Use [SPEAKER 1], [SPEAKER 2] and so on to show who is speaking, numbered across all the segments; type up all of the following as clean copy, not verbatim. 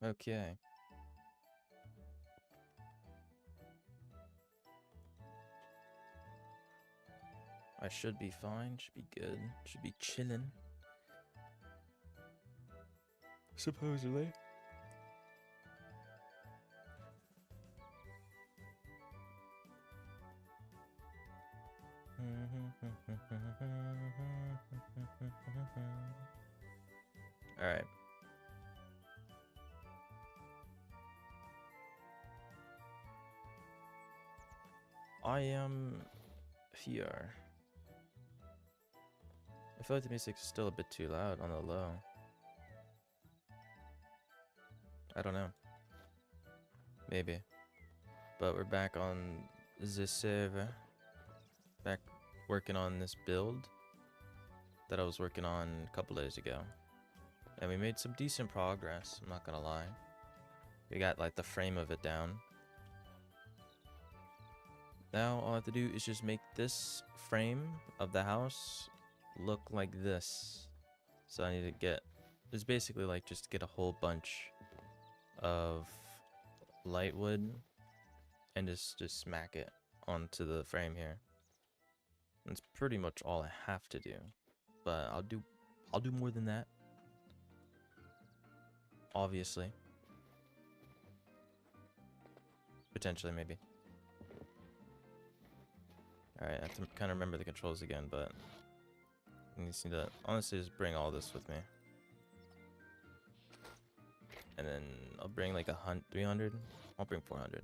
[SPEAKER 1] Okay. I should be fine. Should be good. Should be chilling. Supposedly. Alright. I am here. I feel like the music's still a bit too loud on the low. I don't know. Maybe. But we're back on the server. Back working on this build that I was working on a couple days ago. And we made some decent progress, I'm not gonna lie. We got like the frame of it down. Now all I have to do is just make this frame of the house look like this. So I need to get, it's basically like just get a whole bunch of light wood and just smack it onto the frame here. That's pretty much all I have to do. But I'll do more than that. Obviously. Potentially, maybe. Alright, I have to kind of remember the controls again, but I just need to honestly just bring all this with me. And then I'll bring like 300. I'll bring 400.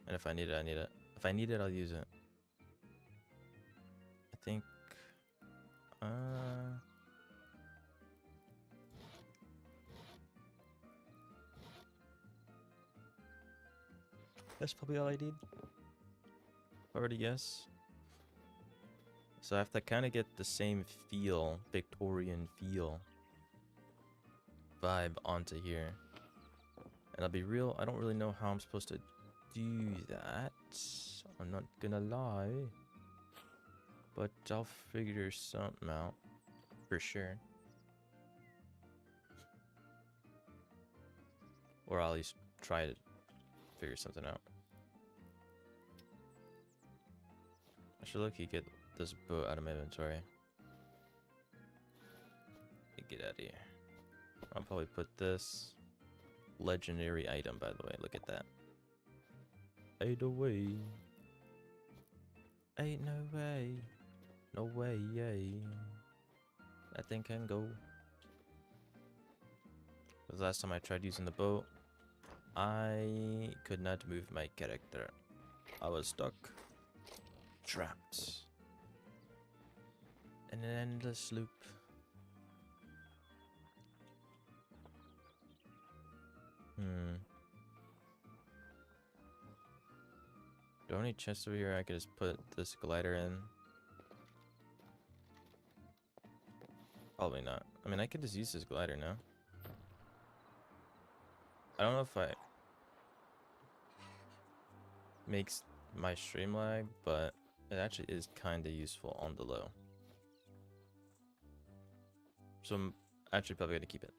[SPEAKER 1] And if I need it, I need it. If I need it, I'll use it. I think... that's probably all I need. Already guess. So I have to kind of get the same feel, Victorian feel, vibe onto here. And I'll be real, I don't really know how I'm supposed to do that. I'm not gonna lie. But I'll figure something out. For sure. Or I'll at least try to figure something out. I should look, get this boat out of my inventory. Get out of here. I'll probably put this legendary item, by the way. Look at that. Ain't no way. Ain't no way. No way, yay. That thing can go. The last time I tried using the boat, I could not move my character. I was stuck. Trapped. In an endless loop. Do I have any chests over here I could just put this glider in? Probably not. I mean, I could just use this glider now. I don't know if I makes my stream lag, but it actually is kind of useful on the low. So I'm actually probably going to keep it.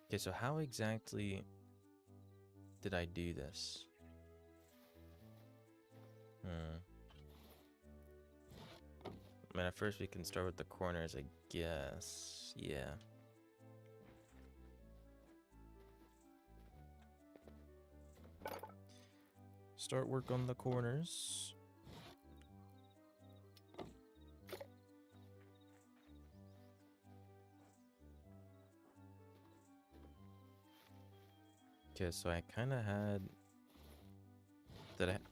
[SPEAKER 1] Okay, so how exactly did I do this? I mean, at first we can start with the corners, I guess. Yeah. Start work on the corners. Okay, so I kind of had...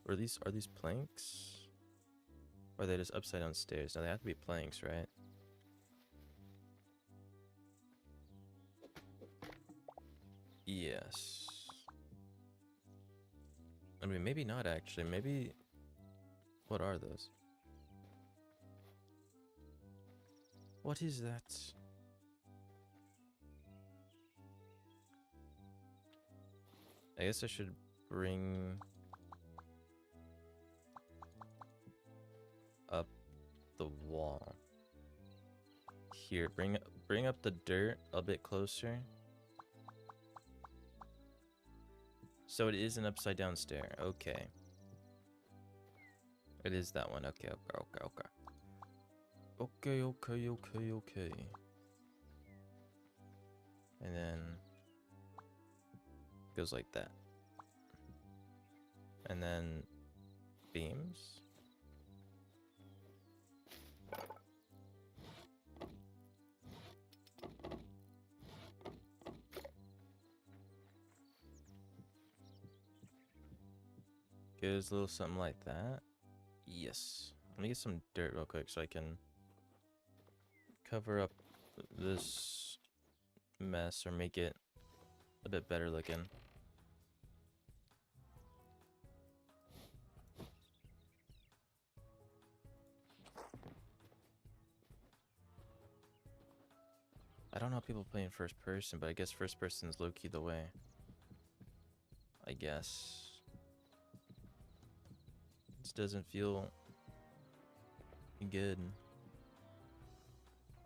[SPEAKER 1] are these planks? Or are they just upside down stairs? No, they have to be planks, right? Yes. I mean, maybe not actually. Maybe... What are those? What is that? I guess I should bring up the wall. Here, bring bring up the dirt a bit closer. So it is an upside down stair. Okay. It is that one. Okay, okay, okay, okay. Okay, okay, okay, okay. And then goes like that. And then beams. Goes a little something like that. Yes. Let me get some dirt real quick so I can cover up this mess or make it a bit better looking. I don't know people playing first person, but I guess first person is low-key the way. I guess. This doesn't feel good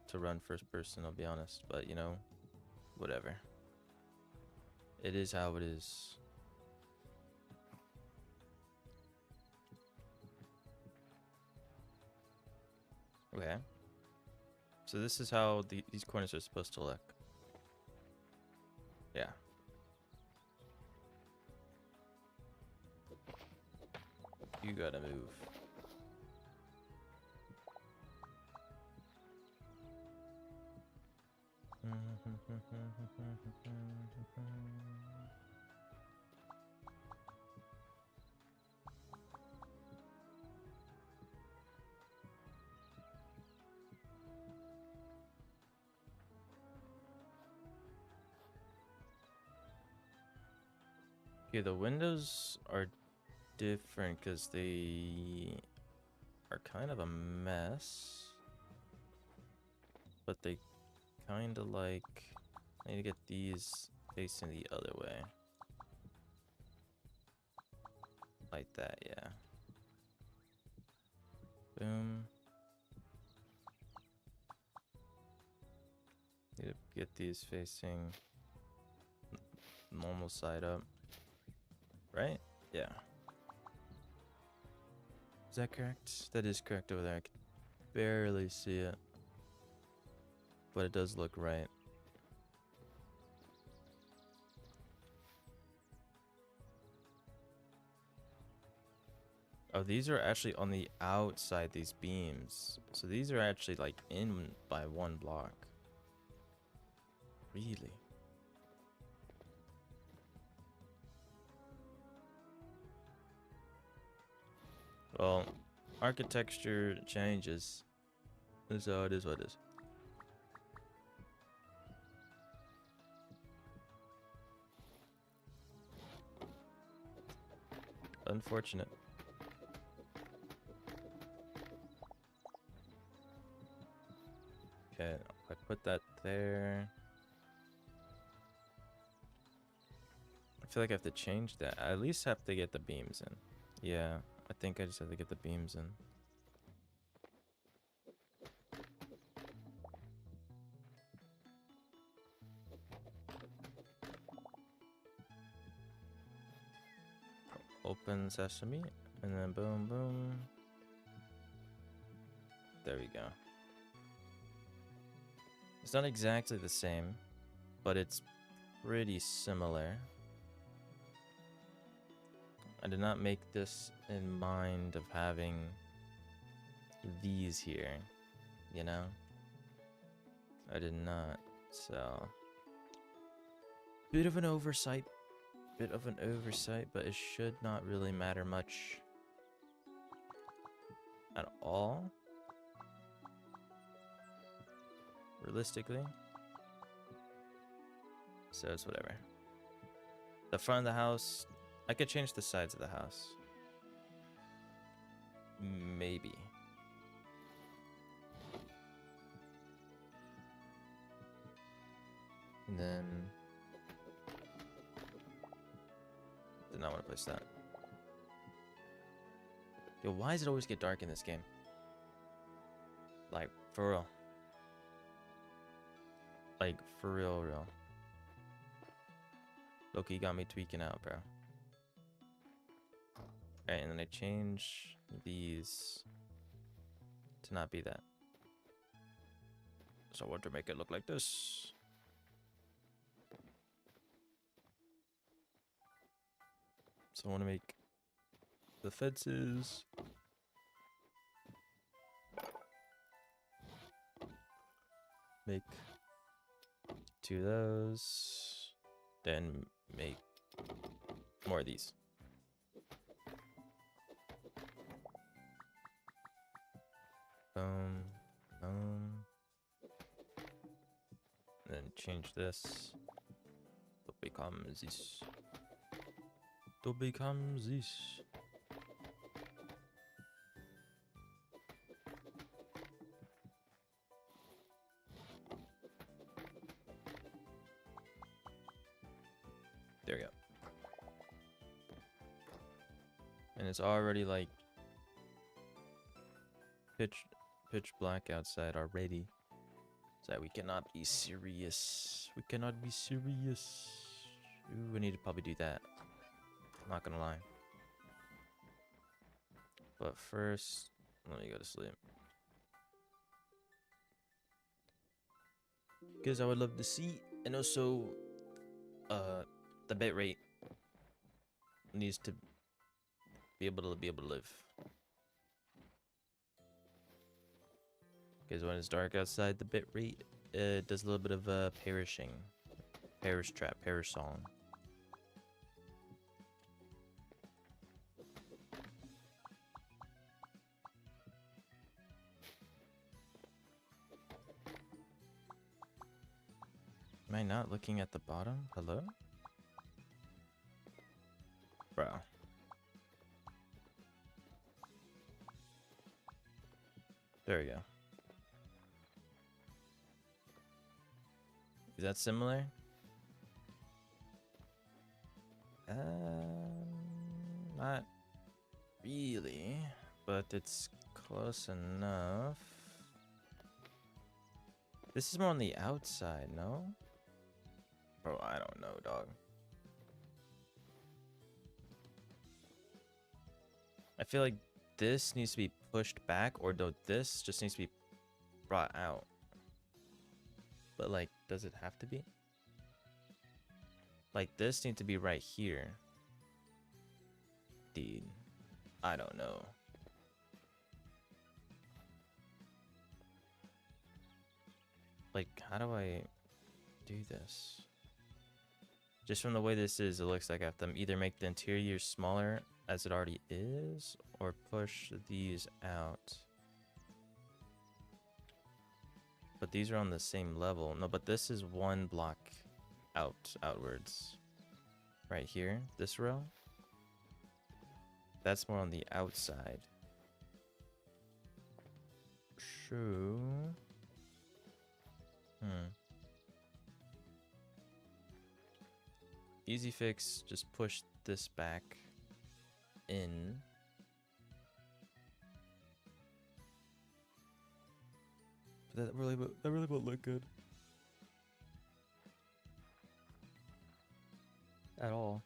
[SPEAKER 1] to run first person, I'll be honest, but you know, whatever. It is how it is. Okay. So this is how these corners are supposed to look. Yeah. You gotta move. Okay, the windows are different because they are kind of a mess. But they kind of like... I need to get these facing the other way. Like that, yeah. Boom. Need to get these facing normal side up. Right? Yeah. Is that correct? That is correct over there. I can barely see it. But it does look right. Oh, these are actually on the outside, these beams. So these are actually like in by one block. Really? Well, architecture changes. So it is what it is. Unfortunate. Okay, I put that there. I feel like I have to change that. I at least have to get the beams in. Yeah, I think I just have to get the beams in. Open sesame, and then boom, boom. There we go. It's not exactly the same, but it's pretty similar. I did not make this in mind of having these here, you know? I did not, so... Bit of an oversight, but it should not really matter much at all. Realistically. So it's whatever. The front of the house, I could change the sides of the house. Maybe. And then... Did not want to place that. Yo, why does it always get dark in this game? Like, for real. For real, real. Loki got me tweaking out, bro. Alright, and then I change these to not be that. So I want to make it look like this. So I want to make the fences. Make 2 of those. Then make more of these. Boom. Boom. Then change this to become this. To become this. There we go. And it's already like pitch black outside already. So we cannot be serious. We cannot be serious. Ooh, we need to probably do that. I'm not gonna lie. But first, let me go to sleep. Because I would love to see, and also, the bit rate needs to be able to live. Because when it's dark outside, the bit rate does a little bit of perishing, perish trap, perish song. Am I not looking at the bottom? Hello? Bro. There we go. Is that similar? Not really, but it's close enough. This is more on the outside, no? Bro, I don't know, dog. I feel like this needs to be pushed back, or though this just needs to be brought out. But like, does it have to be? Like, this needs to be right here. Dude, I don't know. Like, how do I do this? Just from the way this is, it looks like I have to either make the interior smaller as it already is, or push these out. But these are on the same level. No, but this is one block outwards. Right here, this row. That's more on the outside. True. Easy fix, just push this back in. But that really won't look good. At all.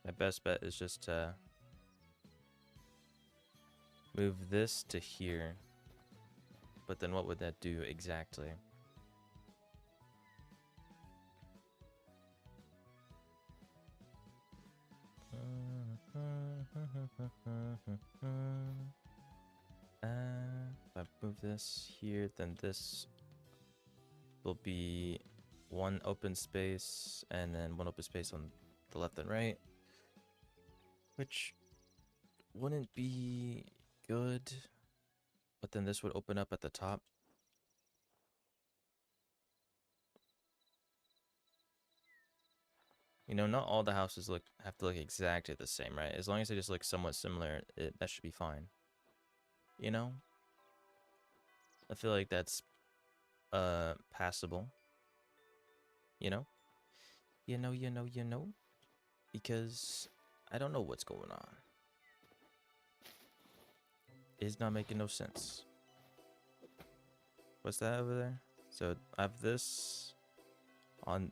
[SPEAKER 1] My best bet is just to move this to here. But then what would that do exactly? If I move this here, then this will be one open space and then one open space on the left and right, which wouldn't be good, but then this would open up at the top. You know, not all the houses have to look exactly the same, right? As long as they just look somewhat similar, that should be fine. You know? I feel like that's passable. You know? You know? Because I don't know what's going on. It's not making no sense. What's that over there? So I have this on,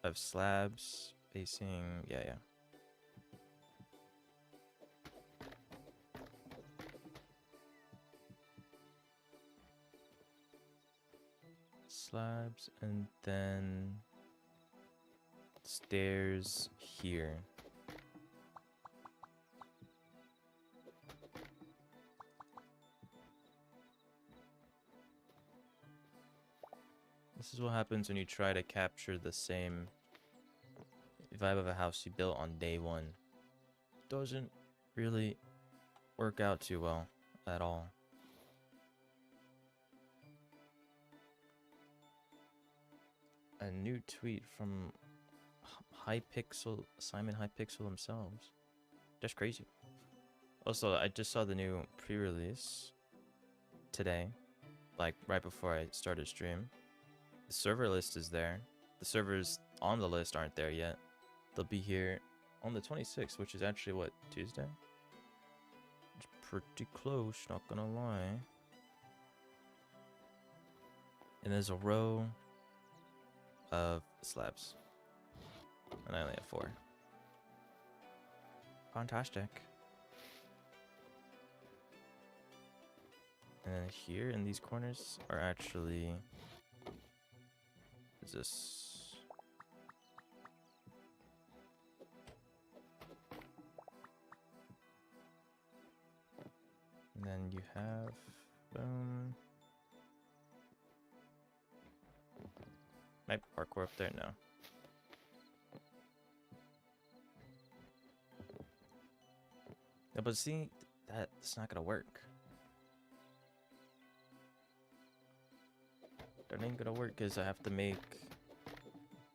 [SPEAKER 1] I have slabs facing, yeah. Slabs and then stairs here. This is what happens when you try to capture the same vibe of a house you built on day one. Doesn't really work out too well at all. A new tweet from Simon Hypixel themselves. That's crazy. Also, I just saw the new pre-release today, like right before I started stream. The server list is there. The servers on the list aren't there yet. They'll be here on the 26th, which is actually what, Tuesday? It's pretty close, not gonna lie. And there's a row of slabs. And I only have 4. Fantastic. And then here in these corners are actually... Is this... And then you have... Might parkour up there? No. Yeah, but see, that's not gonna work. That ain't gonna work because I have to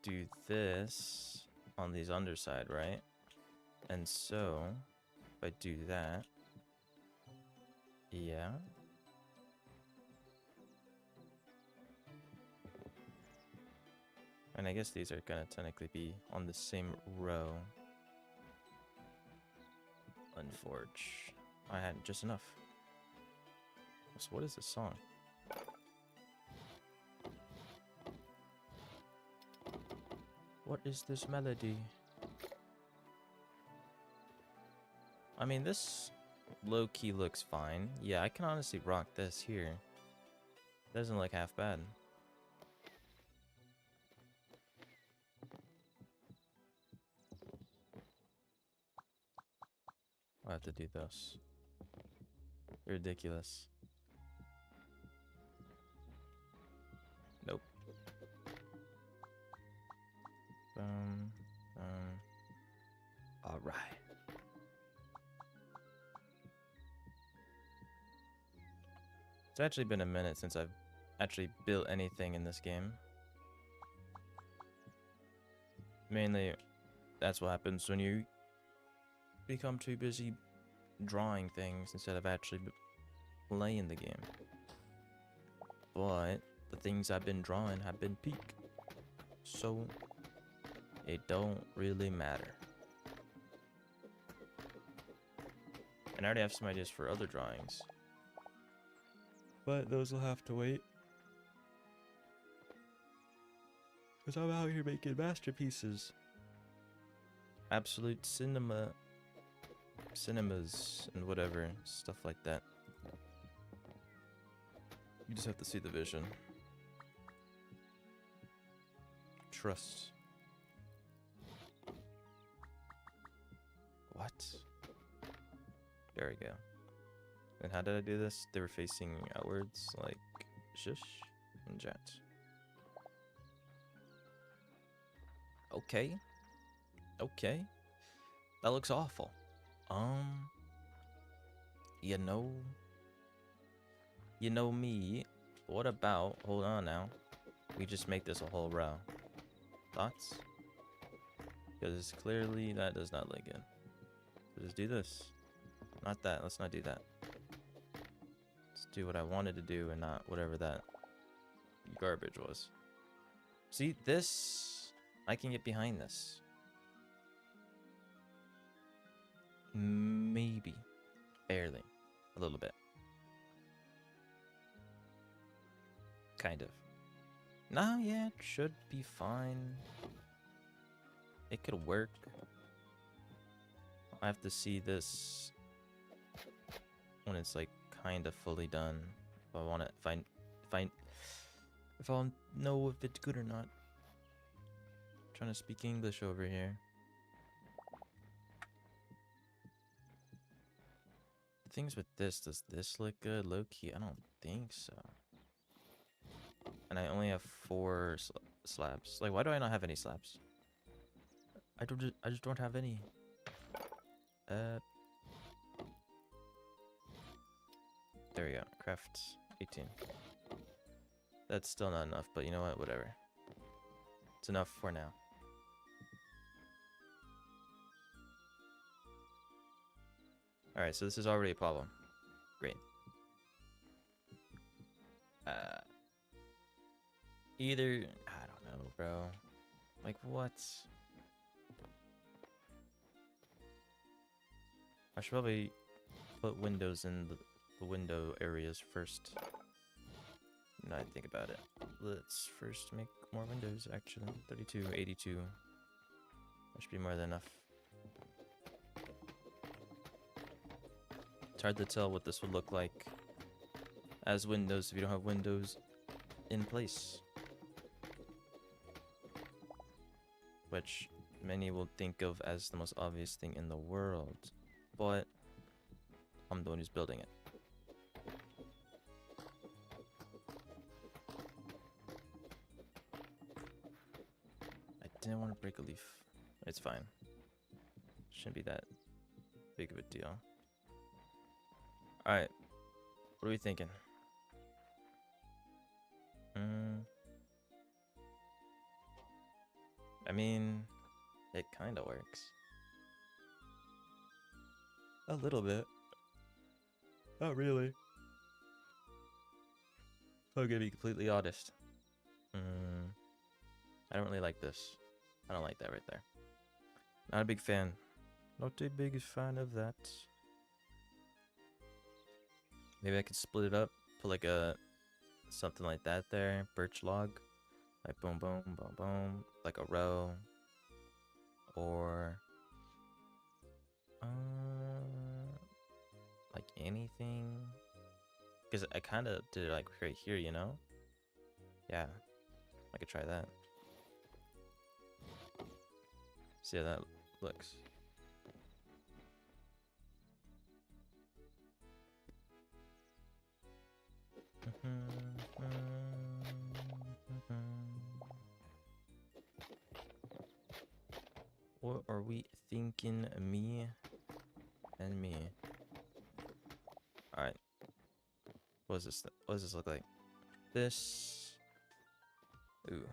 [SPEAKER 1] do this on these underside, right? And so, if I do that, yeah. And I guess these are gonna technically be on the same row. Unforge. I had just enough. So what is this song? What is this melody? I mean, this low-key looks fine. Yeah, I can honestly rock this here. Doesn't look half bad. I have to do this. Ridiculous. Nope. All right. It's actually been a minute since I've actually built anything in this game. Mainly, that's what happens when you become too busy drawing things instead of actually playing the game. But the things I've been drawing have been peak, so it don't really matter. And I already have some ideas for other drawings, but those will have to wait, because I'm out here making masterpieces. Absolute cinemas and whatever, stuff like that. You just have to see the vision. Trust. What? There we go. And how did I do this? They were facing outwards, like shush and jet. Okay. Okay. That looks awful. You know me. What about, hold on now, we just make this a whole row. Thoughts? Because clearly that does not look good. So just do this. Not that, let's not do that. Let's do what I wanted to do and not whatever that garbage was. See, this, I can get behind this. Maybe. Barely. A little bit. Kind of. Nah, yeah, it should be fine. It could work. I have to see this when it's like kind of fully done. If I want it, if I'll know if it's good or not. I'm trying to speak English over here. The things with this, does this look good? Low key, I don't think so. And I only have 4 slabs. Like, why do I not have any slabs? I just don't have any. There we go. Craft 18. That's still not enough, but you know what? Whatever. It's enough for now. Alright, so this is already a problem. Great. Either... I don't know, bro. Like, what? I should probably put windows in the window areas first. Now I think about it. Let's first make more windows, actually. 32, 82. That should be more than enough. It's hard to tell what this would look like as windows if you don't have windows in place. Which many will think of as the most obvious thing in the world. But I'm the one who's building it. I didn't want to break a leaf. It's fine. Shouldn't be that big of a deal. Alright. What are we thinking? I mean, it kind of works. A little bit. Not really. I'm gonna be completely honest. I don't really like this. I don't like that right there. Not a big fan. Not a big fan of that. Maybe I could split it up. Put like something like that there. Birch log. Like boom, boom, boom, boom. Like a row. Or... like anything. Because I kind of did it like right here, you know? Yeah. I could try that. See how that looks. What are we thinking? Me and me. Alright. What does this look like? This. Ooh.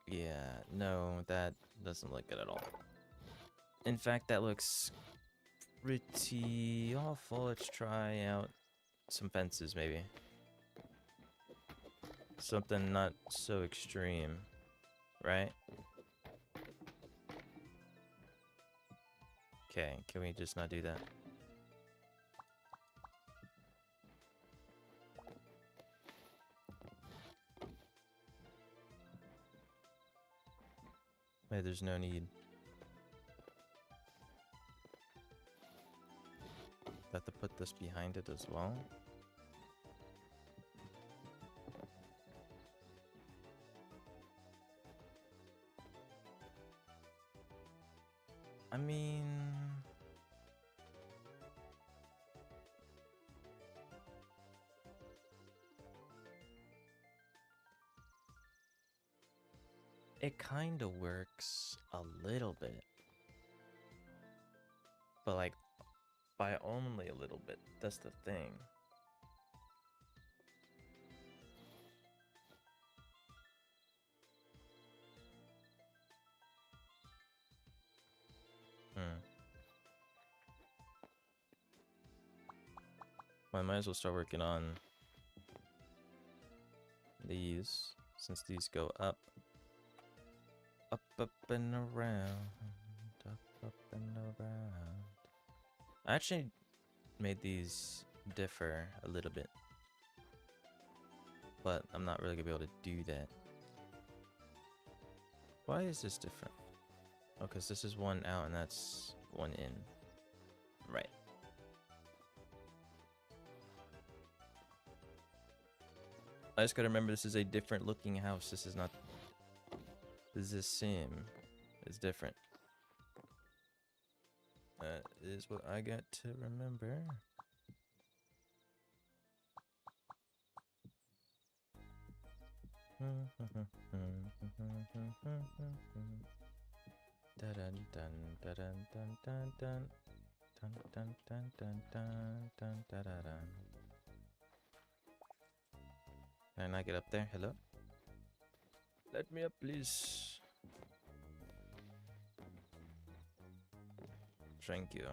[SPEAKER 1] Yeah, no, that doesn't look good at all. In fact, that looks pretty awful. Let's try out some fences, maybe. Something not so extreme, right? Okay, can we just not do that? Wait, there's no need. Have to put this behind it as well. I mean... it kind of works a little bit. But like, by only a little bit. That's the thing. Well, I might as well start working on these, since these go up. Up, up, and around. Up, up, and around. I actually made these differ a little bit. But I'm not really gonna be able to do that. Why is this different? Oh, because this is one out and that's one in. Right. I just gotta remember this is a different looking house. This is not... This is the same. It's different. That is what I got to remember. Dun dun dun dun dun dun dun dun dun dun dun dun dun dun. Can I not get up there? Hello? Let me up, please. Thank you.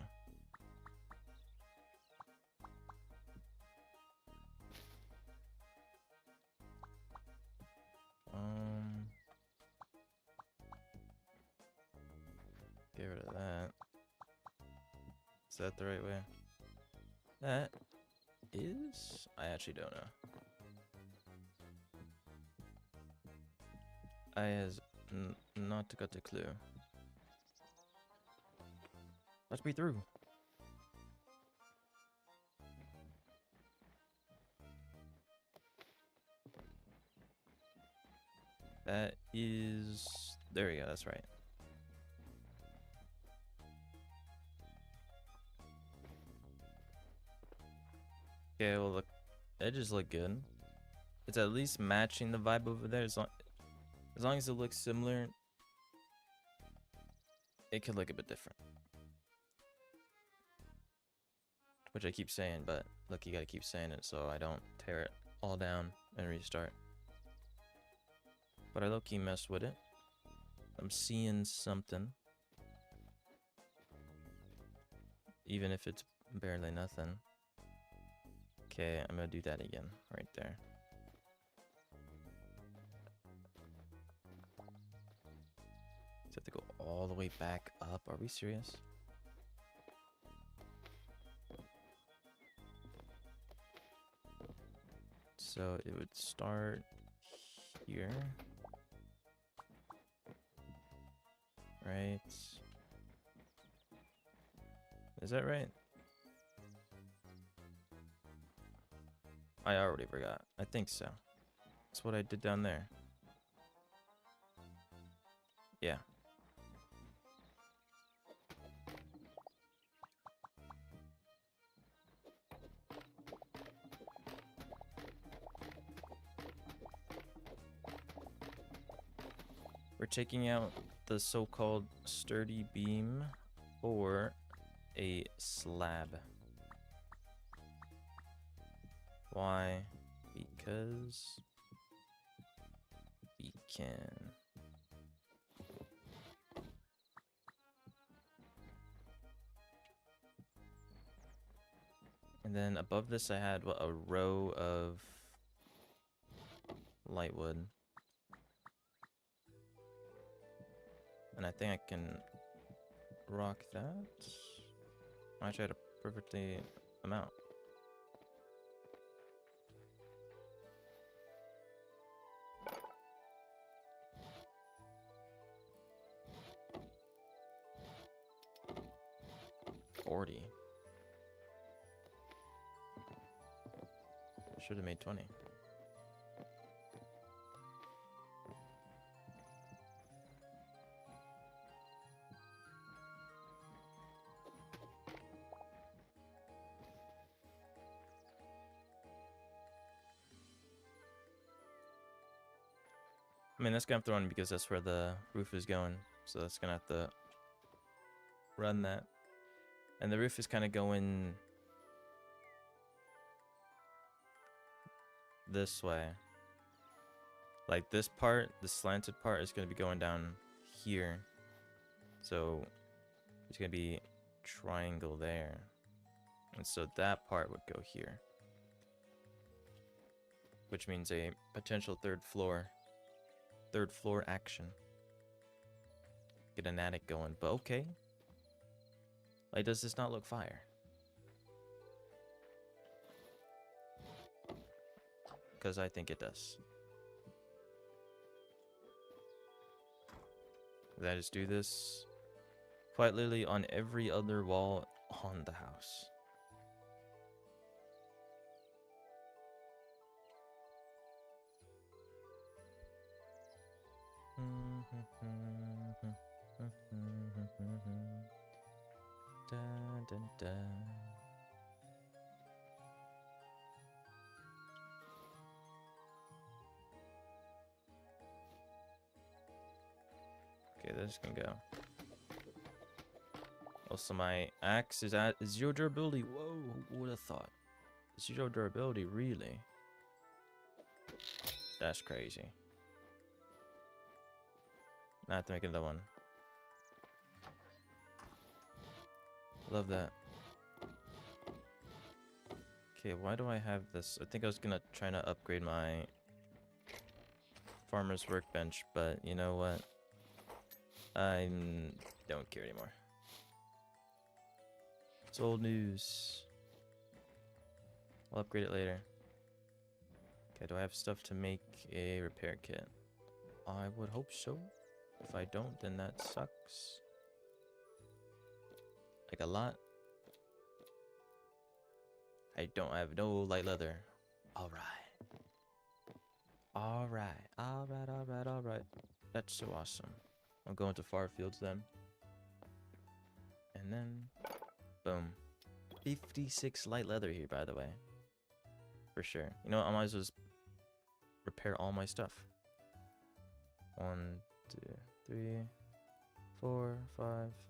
[SPEAKER 1] Get rid of that. Is that the right way? That is... I actually don't know. I has not got a clue. Let's be through. That is... There we go, that's right. Okay, well, look, edges look good. It's at least matching the vibe over there. As long as it looks similar, it could look a bit different. Which I keep saying, but look, you gotta keep saying it so I don't tear it all down and restart. But I low-key messed with it. I'm seeing something. Even if it's barely nothing. Okay, I'm gonna do that again, right there. Does it have to go all the way back up? Are we serious? So it would start here. Right. Is that right? I already forgot. I think so. That's what I did down there. Yeah. We're taking out the so-called sturdy beam for a slab. Why? Because we can. And then above this I had what, a row of lightwood. And I think I can rock that. I try to perfectly amount. Should have made 20. I mean, that's gonna have to run because that's where the roof is going. So that's gonna have to run that. And the roof is kind of going this way. Like this part, the slanted part is gonna be going down here. So there's gonna be triangle there. And so that part would go here. Which means a potential third floor action. Get an attic going, but okay. Like, does this not look fire? because I think it does. I just do this quite literally on every other wall on the house. Dun, dun, dun. Okay, this can go. Also, my axe is at 0 durability. Whoa, who would have thought? 0 durability, really? That's crazy. I have to make another one. Love that. Okay, why do I have this? I think I was gonna try to upgrade my farmer's workbench, but you know what? I don't care anymore. It's old news. I'll upgrade it later. Okay, do I have stuff to make a repair kit? I would hope so. If I don't, then that sucks. Like a lot. I don't have no light leather. Alright. Alright. That's so awesome. I'm going to far fields then. And then, boom. 56 light leather here, by the way. For sure. You know what? I might as well just repair all my stuff. 1, 2, 3, 4, 5,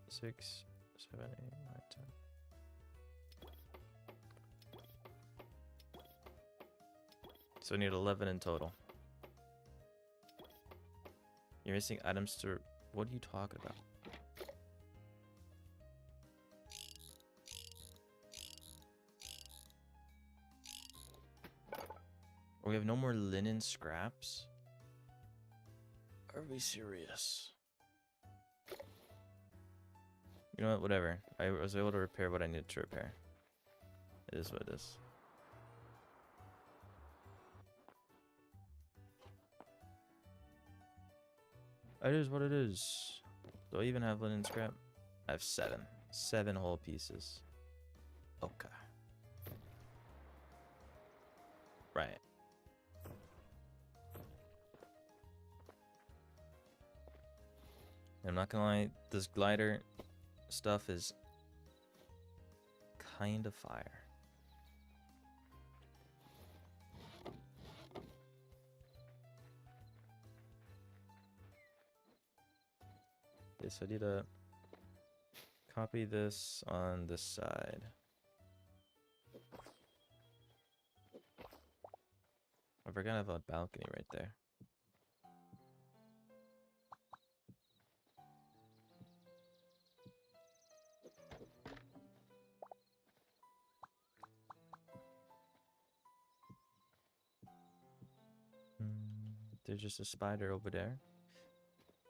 [SPEAKER 1] 6, 7, 8, 9, 10. So I need 11 in total. You're missing items to... What are you talking about? Oh, we have no more linen scraps? Are we serious? You know what? Whatever. I was able to repair what I needed to repair. It is what it is. It is what it is. Do I even have linen scrap? I have 7. 7 whole pieces. Okay. Right. I'm not gonna lie, this glider stuff is kind of fire. Okay, so I need to copy this on this side. We're gonna have a balcony right there. There's just a spider over there.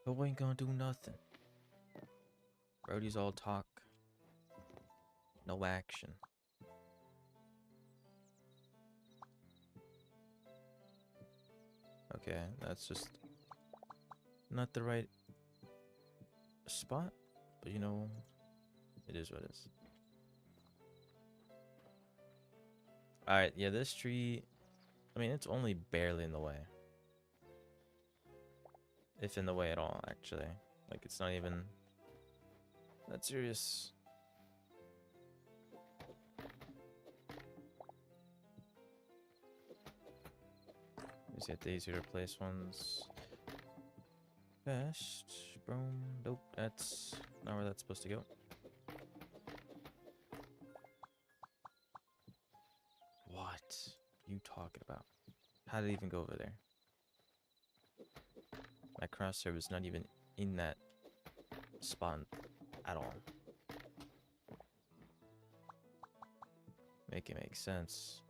[SPEAKER 1] But we ain't gonna do nothing. Brody's all talk. No action. Okay, that's just not the right spot. But you know, it is what it is. Alright, yeah, this tree... I mean, it's only barely in the way. If in the way at all, actually. Like, it's not even that serious. Let's get the easier to place ones. Best. Boom. Nope, that's not where that's supposed to go. What are you talking about? How did it even go over there? My crosshair was not even in that spot at all. Make it make sense.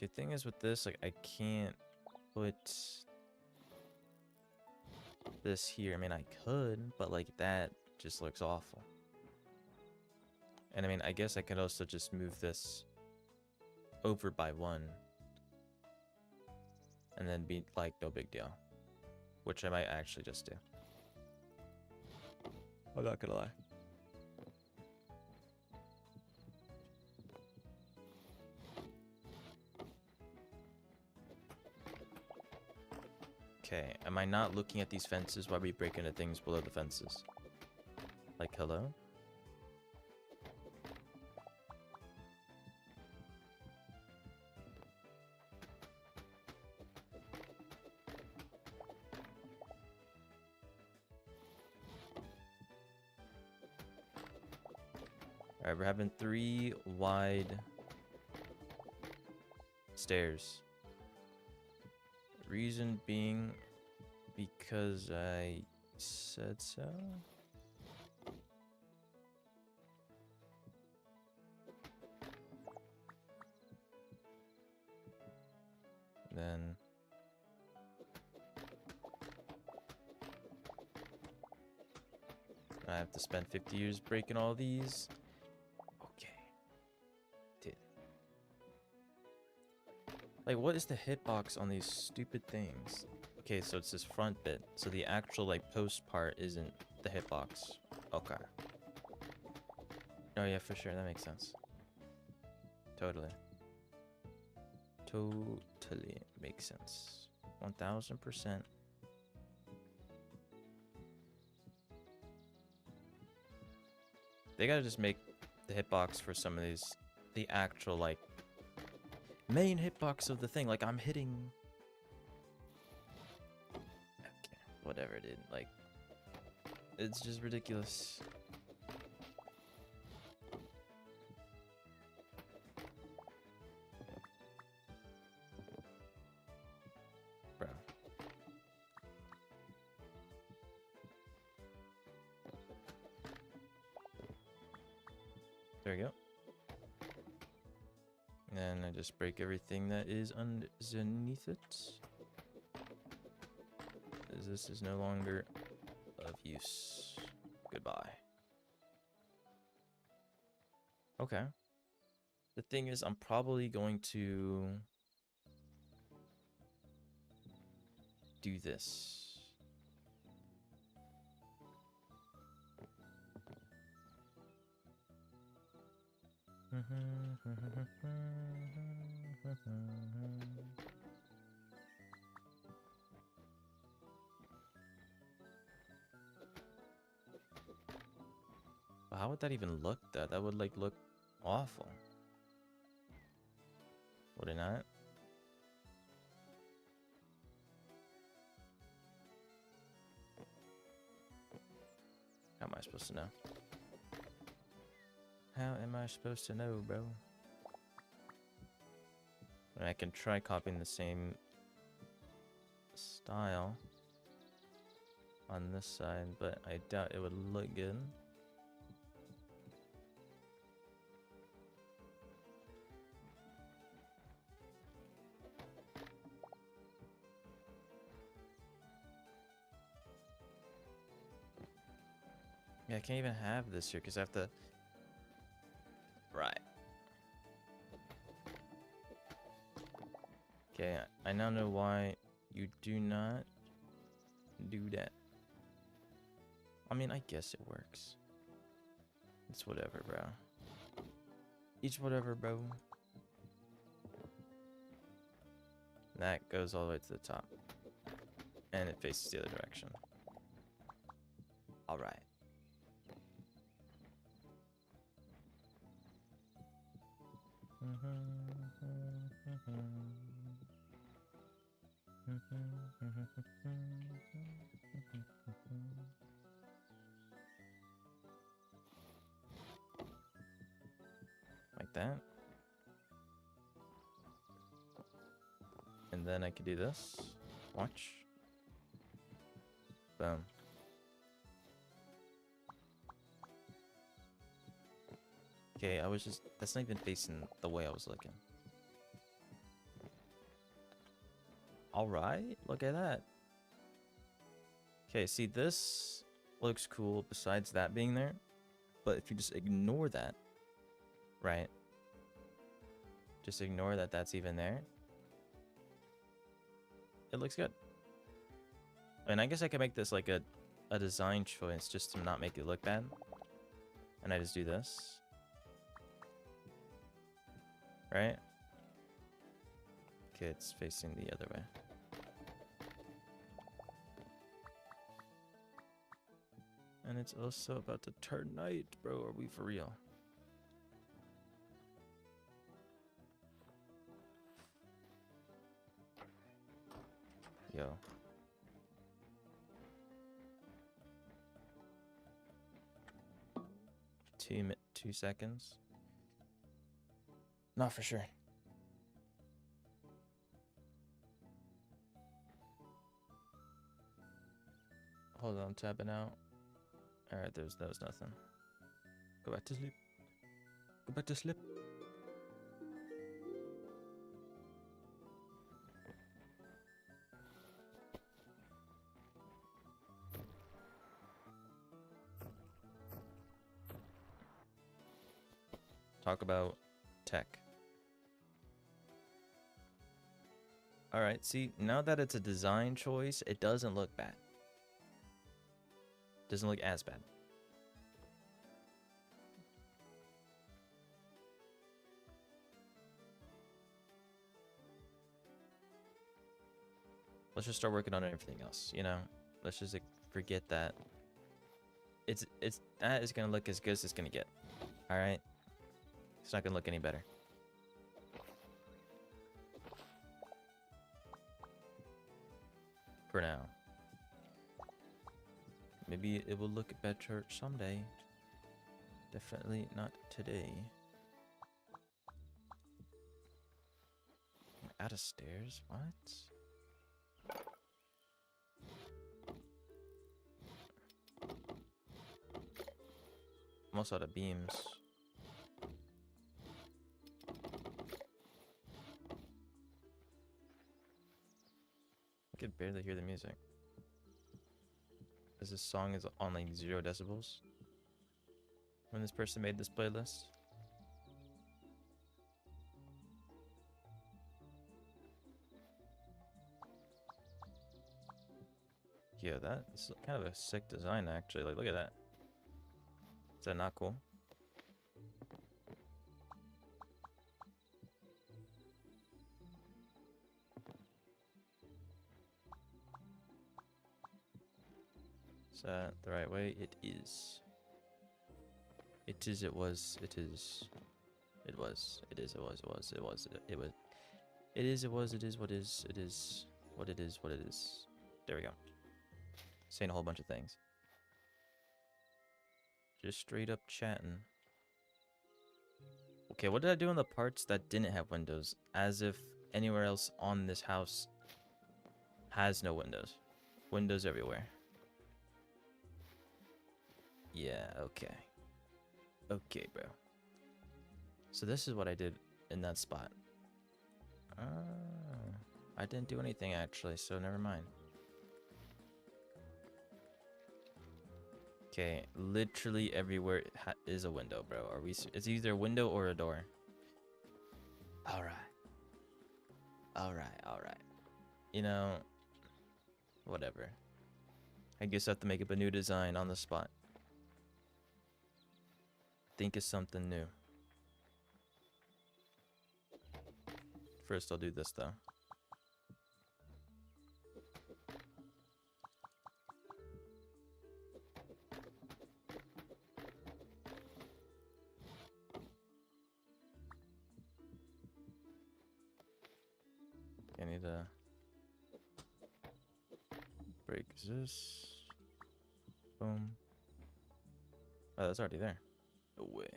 [SPEAKER 1] Good thing is with this, like, I can't put this here. I mean, I could, but like that just looks awful. And I mean, I guess I could also just move this over by one. And then be like, no big deal. Which I might actually just do. I'm not gonna lie. Okay, am I not looking at these fences? Why are we breaking the things below the fences? Like, hello? Alright, we're having 3 wide stairs. Reason being because I said so. Then I have to spend 50 years breaking all these. Okay. Dude. Like, what is the hitbox on these stupid things? Okay, so it's this front bit. So the actual, like, post part isn't the hitbox. Okay. Oh, yeah, for sure. That makes sense. Totally. Totally makes sense. 1000%. They gotta just make the hitbox for some of these, the actual, like, main hitbox of the thing. Like, I'm hitting... Okay, whatever, dude. Like, it's just ridiculous. Bro. There we go. And I just break everything that is underneath it. As this is no longer of use. Goodbye. Okay. The thing is, I'm probably going to do this. How would that even look though? That would like look awful. Would it not? How am I supposed to know? How am I supposed to know, bro? I can try copying the same style on this side, but I doubt it would look good. Yeah, I can't even have this here because I have to... Right. Okay, I now know why you do not do that. I mean, I guess it works. It's whatever, bro. It's whatever, bro. That goes all the way to the top. And it faces the other direction. Alright. Like that. And then I could do this. Watch. Boom. Okay, I was just... That's not even facing the way I was looking. Alright, look at that. Okay, see, this looks cool besides that being there. But if you just ignore that, right? Just ignore that that's even there. It looks good. And I guess I could make this like a design choice just to not make it look bad. And I just do this. Right? Okay, it's facing the other way. And it's also about to turn night, bro. Are we for real? Yo. Two seconds. Not for sure. Hold on, tapping out. Alright, that was nothing. Go back to sleep. Go back to sleep. Talk about tech. Alright, see, now that it's a design choice, it doesn't look bad. Doesn't look as bad. Let's just start working on everything else, you know? Let's just forget that. That is gonna look as good as it's gonna get. Alright? It's not gonna look any better. For now. Maybe it will look better someday. Definitely not today. Out of stairs? What? Almost out of beams. I could barely hear the music. As this song is on like 0 decibels when this person made this playlist. Yeah, that's kind of a sick design actually. Like, look at that. Is that not cool? Is that the right way? It is. It is, it was, it is. It was, it is, it was, it was, it was, it was. It is, it was, it is, what is, it is, what it is, what it is. There we go. Saying a whole bunch of things. Just straight up chatting. Okay, what did I do on the parts that didn't have windows? As if anywhere else on this house has no windows. Windows everywhere. Yeah, okay. Okay, bro. So this is what I did in that spot. I didn't do anything actually, so never mind. Okay, literally everywhere is a window, bro. Are we? It's either a window or a door. All right. All right. All right. You know, whatever. I guess I have to make up a new design on the spot. Think of something new. First, I'll do this though. I need to break this. Boom. Oh, that's already there. No way.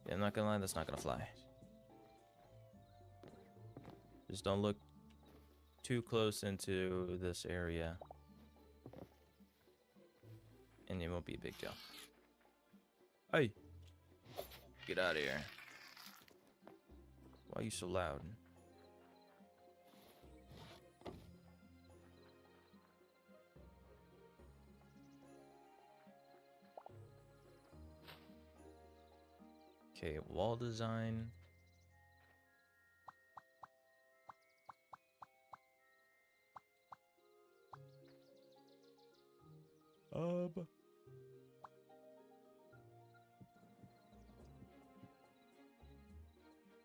[SPEAKER 1] Yeah, I'm not gonna lie, that's not gonna fly. Just don't look too close into this area. And it won't be a big deal. Hey! Get out of here. Why are you so loud? Okay, wall design.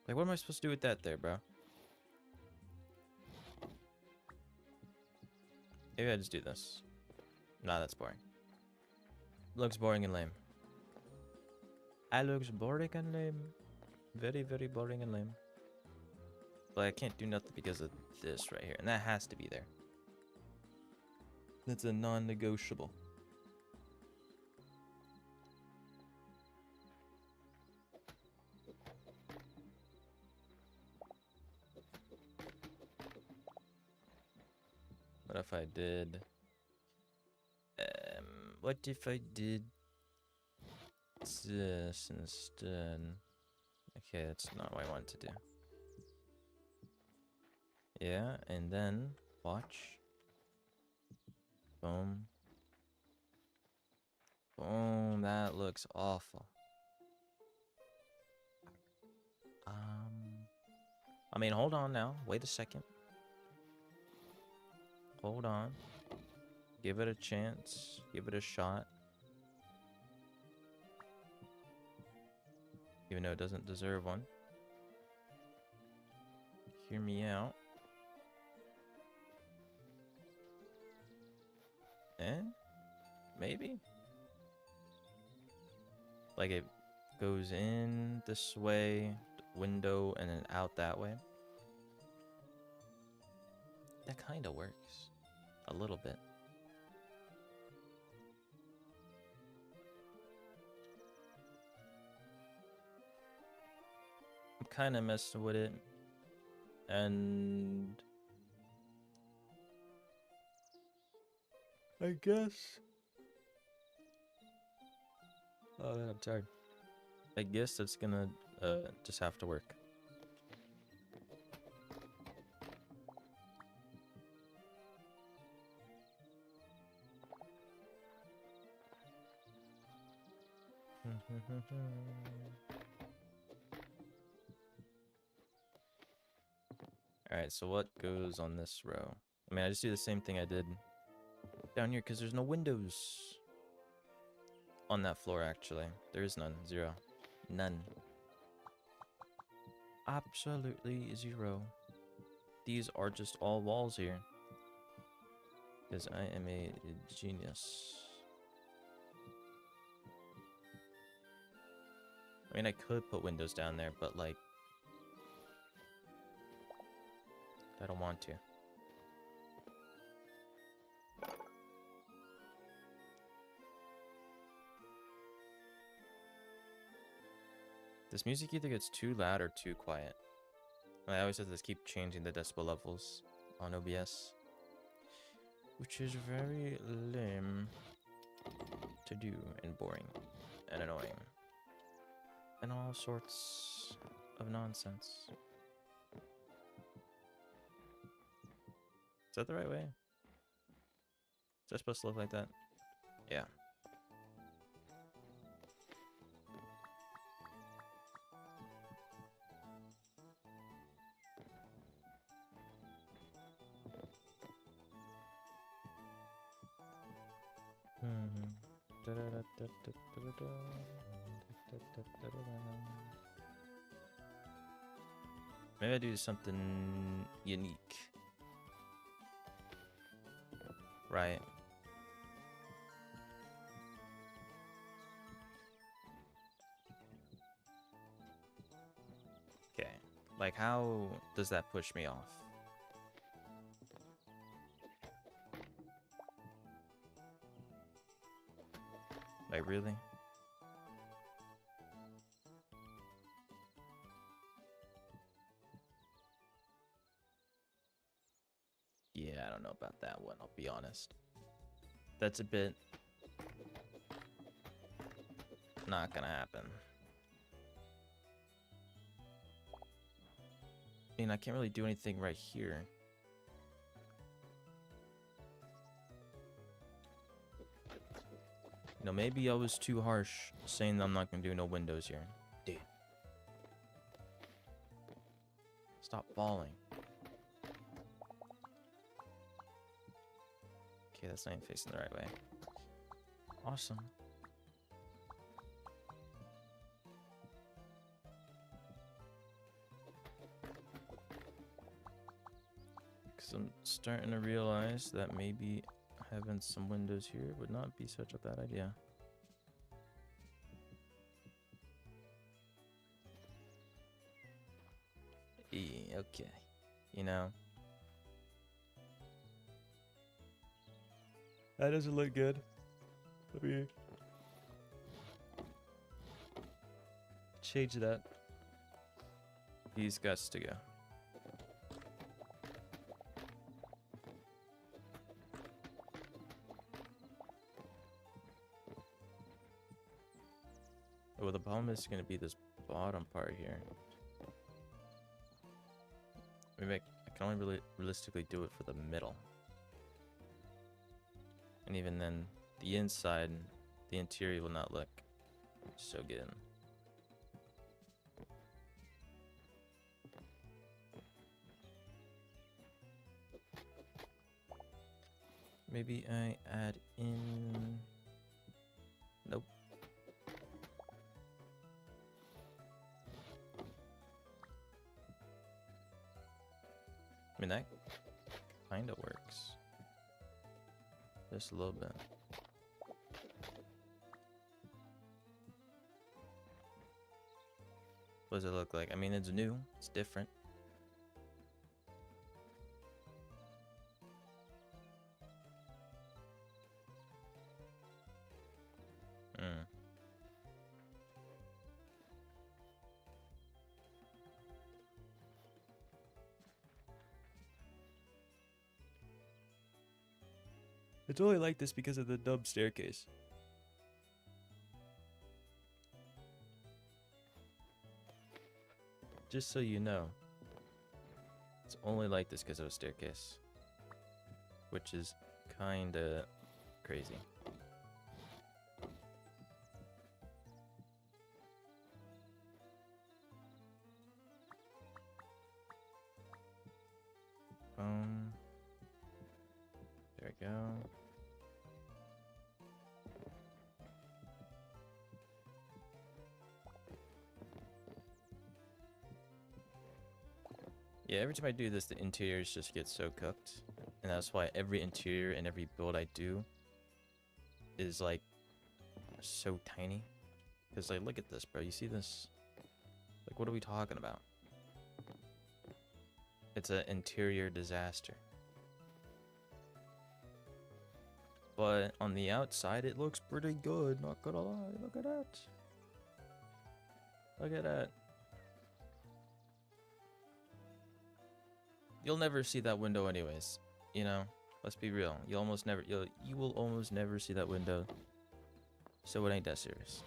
[SPEAKER 1] Like, what am I supposed to do with that there, bro? Maybe I just do this. Nah, that's boring. Looks boring and lame. That looks boring and lame. Very, very boring and lame. But I can't do nothing because of this right here. And that has to be there. That's a non-negotiable. What if I did... what if I did this instead? Okay, that's not what I want to do. Yeah, and then watch. Boom. Boom, that looks awful. I mean, hold on now. Wait a second. Hold on. Give it a chance. Give it a shot. Even though it doesn't deserve one. Hear me out. Eh? Maybe? Like it goes in this way, window, and then out that way. That kind of works. A little bit. I'm kind of messing with it. And... I guess... Oh, man, I'm tired. I guess it's gonna just have to work. Alright, so what goes on this row? I mean, I just do the same thing I did down here because there's no windows on that floor, actually. There is none. Zero. None. Absolutely zero. These are just all walls here. Because I am a genius. I mean, I could put windows down there, but like... I don't want to. This music either gets too loud or too quiet. I always have to keep changing the decibel levels on OBS. Which is very lame to do and boring and annoying. And all sorts of nonsense. Is that the right way? Is that supposed to look like that? Yeah. Maybe I do something unique. Right. Okay. Like, how does that push me off? Like, really? Yeah, I don't know about that one, I'll be honest. That's a bit... not gonna happen. I mean, I can't really do anything right here. You know, maybe I was too harsh saying that I'm not gonna do no windows here. Dude. Stop falling. Okay, that's not even facing the right way. Awesome. Because I'm starting to realize that maybe having some windows here would not be such a bad idea. Okay. You know. That doesn't look good. Let me change that. These guys to go. Well, the problem is going to be this bottom part here. Maybe I can only really realistically do it for the middle. And even then, the inside, the interior will not look so good. Maybe I add in... Nope. I mean, that kind of works. Just a little bit. What does it look like? I mean, it's new. It's different. It's only like this because of the dub staircase. Just so you know, it's only like this because of a staircase, which is kinda crazy. There we go. Yeah, every time I do this, the interiors just get so cooked. And that's why every interior and every build I do is like so tiny. Because like, look at this, bro. You see this? Like, what are we talking about? It's an interior disaster. But on the outside, it looks pretty good. Not gonna lie. Look at that. Look at that. You'll never see that window anyways. You know? Let's be real. You will almost never see that window. So it ain't that serious.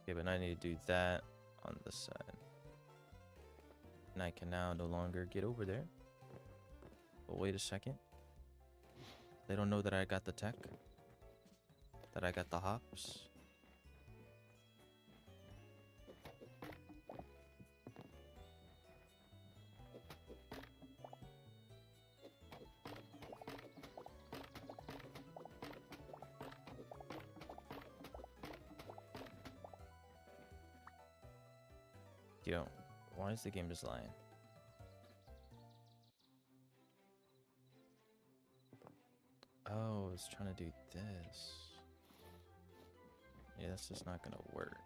[SPEAKER 1] Okay, but I need to do that on this side. And I can now no longer get over there. But wait a second. They don't know that I got the tech. That I got the hops. Yo, why is the game just lying? Oh, I was trying to do this. Yeah, that's just not gonna work.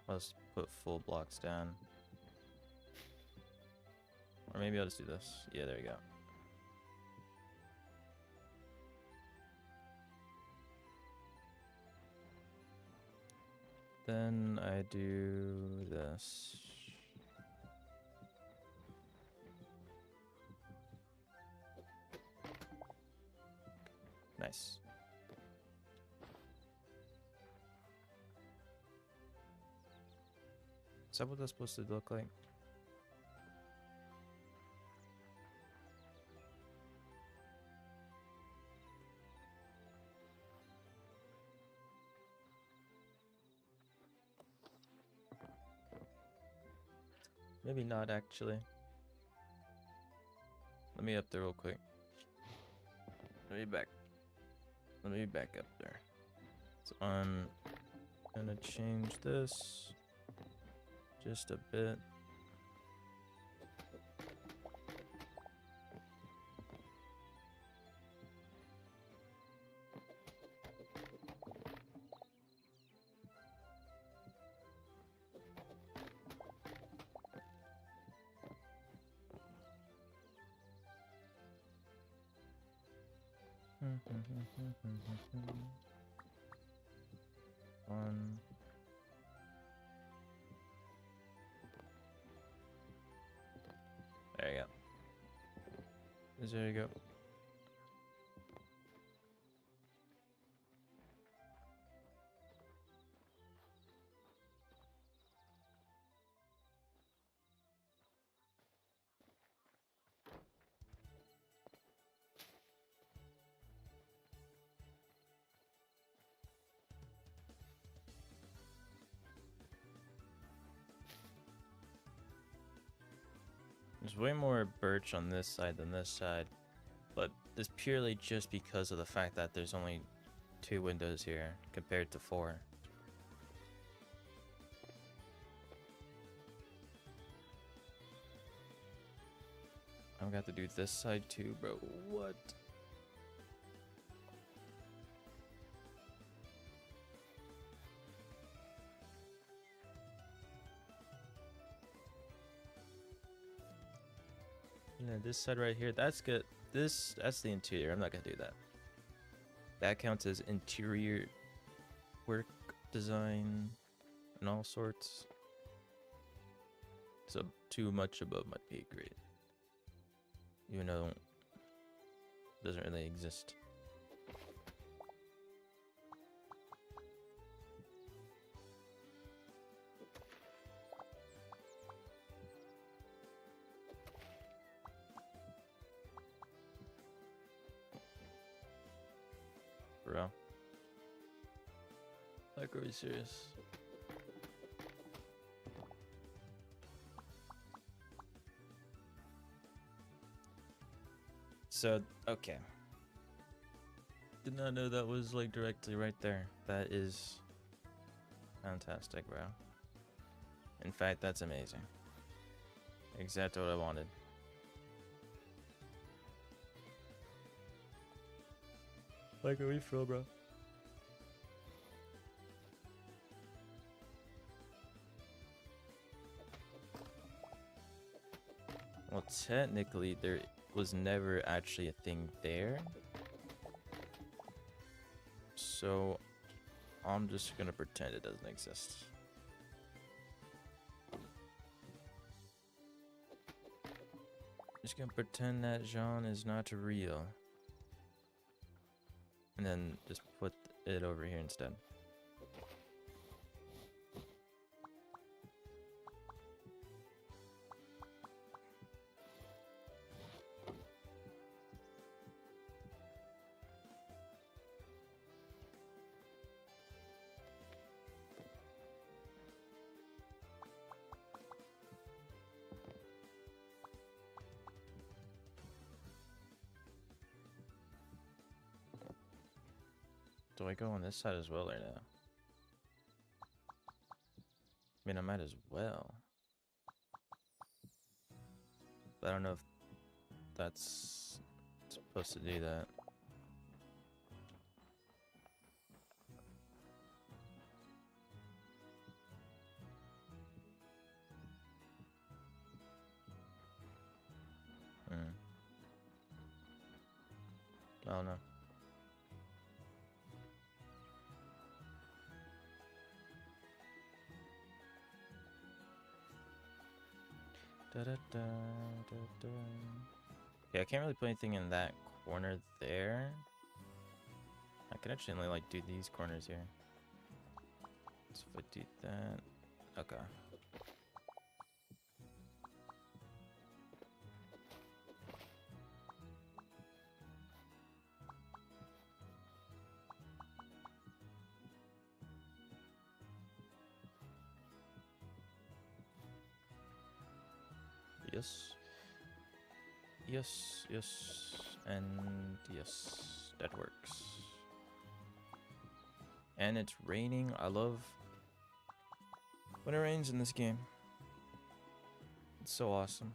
[SPEAKER 1] Let's put full blocks down. Or maybe I'll just do this. Yeah, there we go. Then I do this. Nice. that what that's supposed to look like? Maybe not actually. Let me up there real quick. Let me back up there. So I'm gonna change this just a bit. One. There you go. There you go. There's way more birch on this side than this side, but it's purely just because of the fact that there's only 2 windows here compared to 4. I'm gonna have to do this side too, bro. What? Yeah, this side right here, that's good. That's the interior. I'm not gonna do that. That counts as interior work design and all sorts. So too much above my pay grade. Even though it doesn't really exist. Bro. Like, are we serious? So, okay. Did not know that was like directly right there. That is fantastic, bro. In fact, that's amazing. Exactly what I wanted. Like, are we for real, bro? Well, technically, there was never actually a thing there. So, I'm just gonna pretend it doesn't exist. Just gonna pretend that Jean is not real. And then just put it over here instead. Do I go on this side as well or no? I mean, I might as well. But I don't know if that's supposed to do that. I don't know. Yeah, I can't really put anything in that corner there. I can actually only like do these corners here. So if I do that, okay. this. Yes, yes, and yes, that works. And it's raining. I love when it rains in this game. It's so awesome.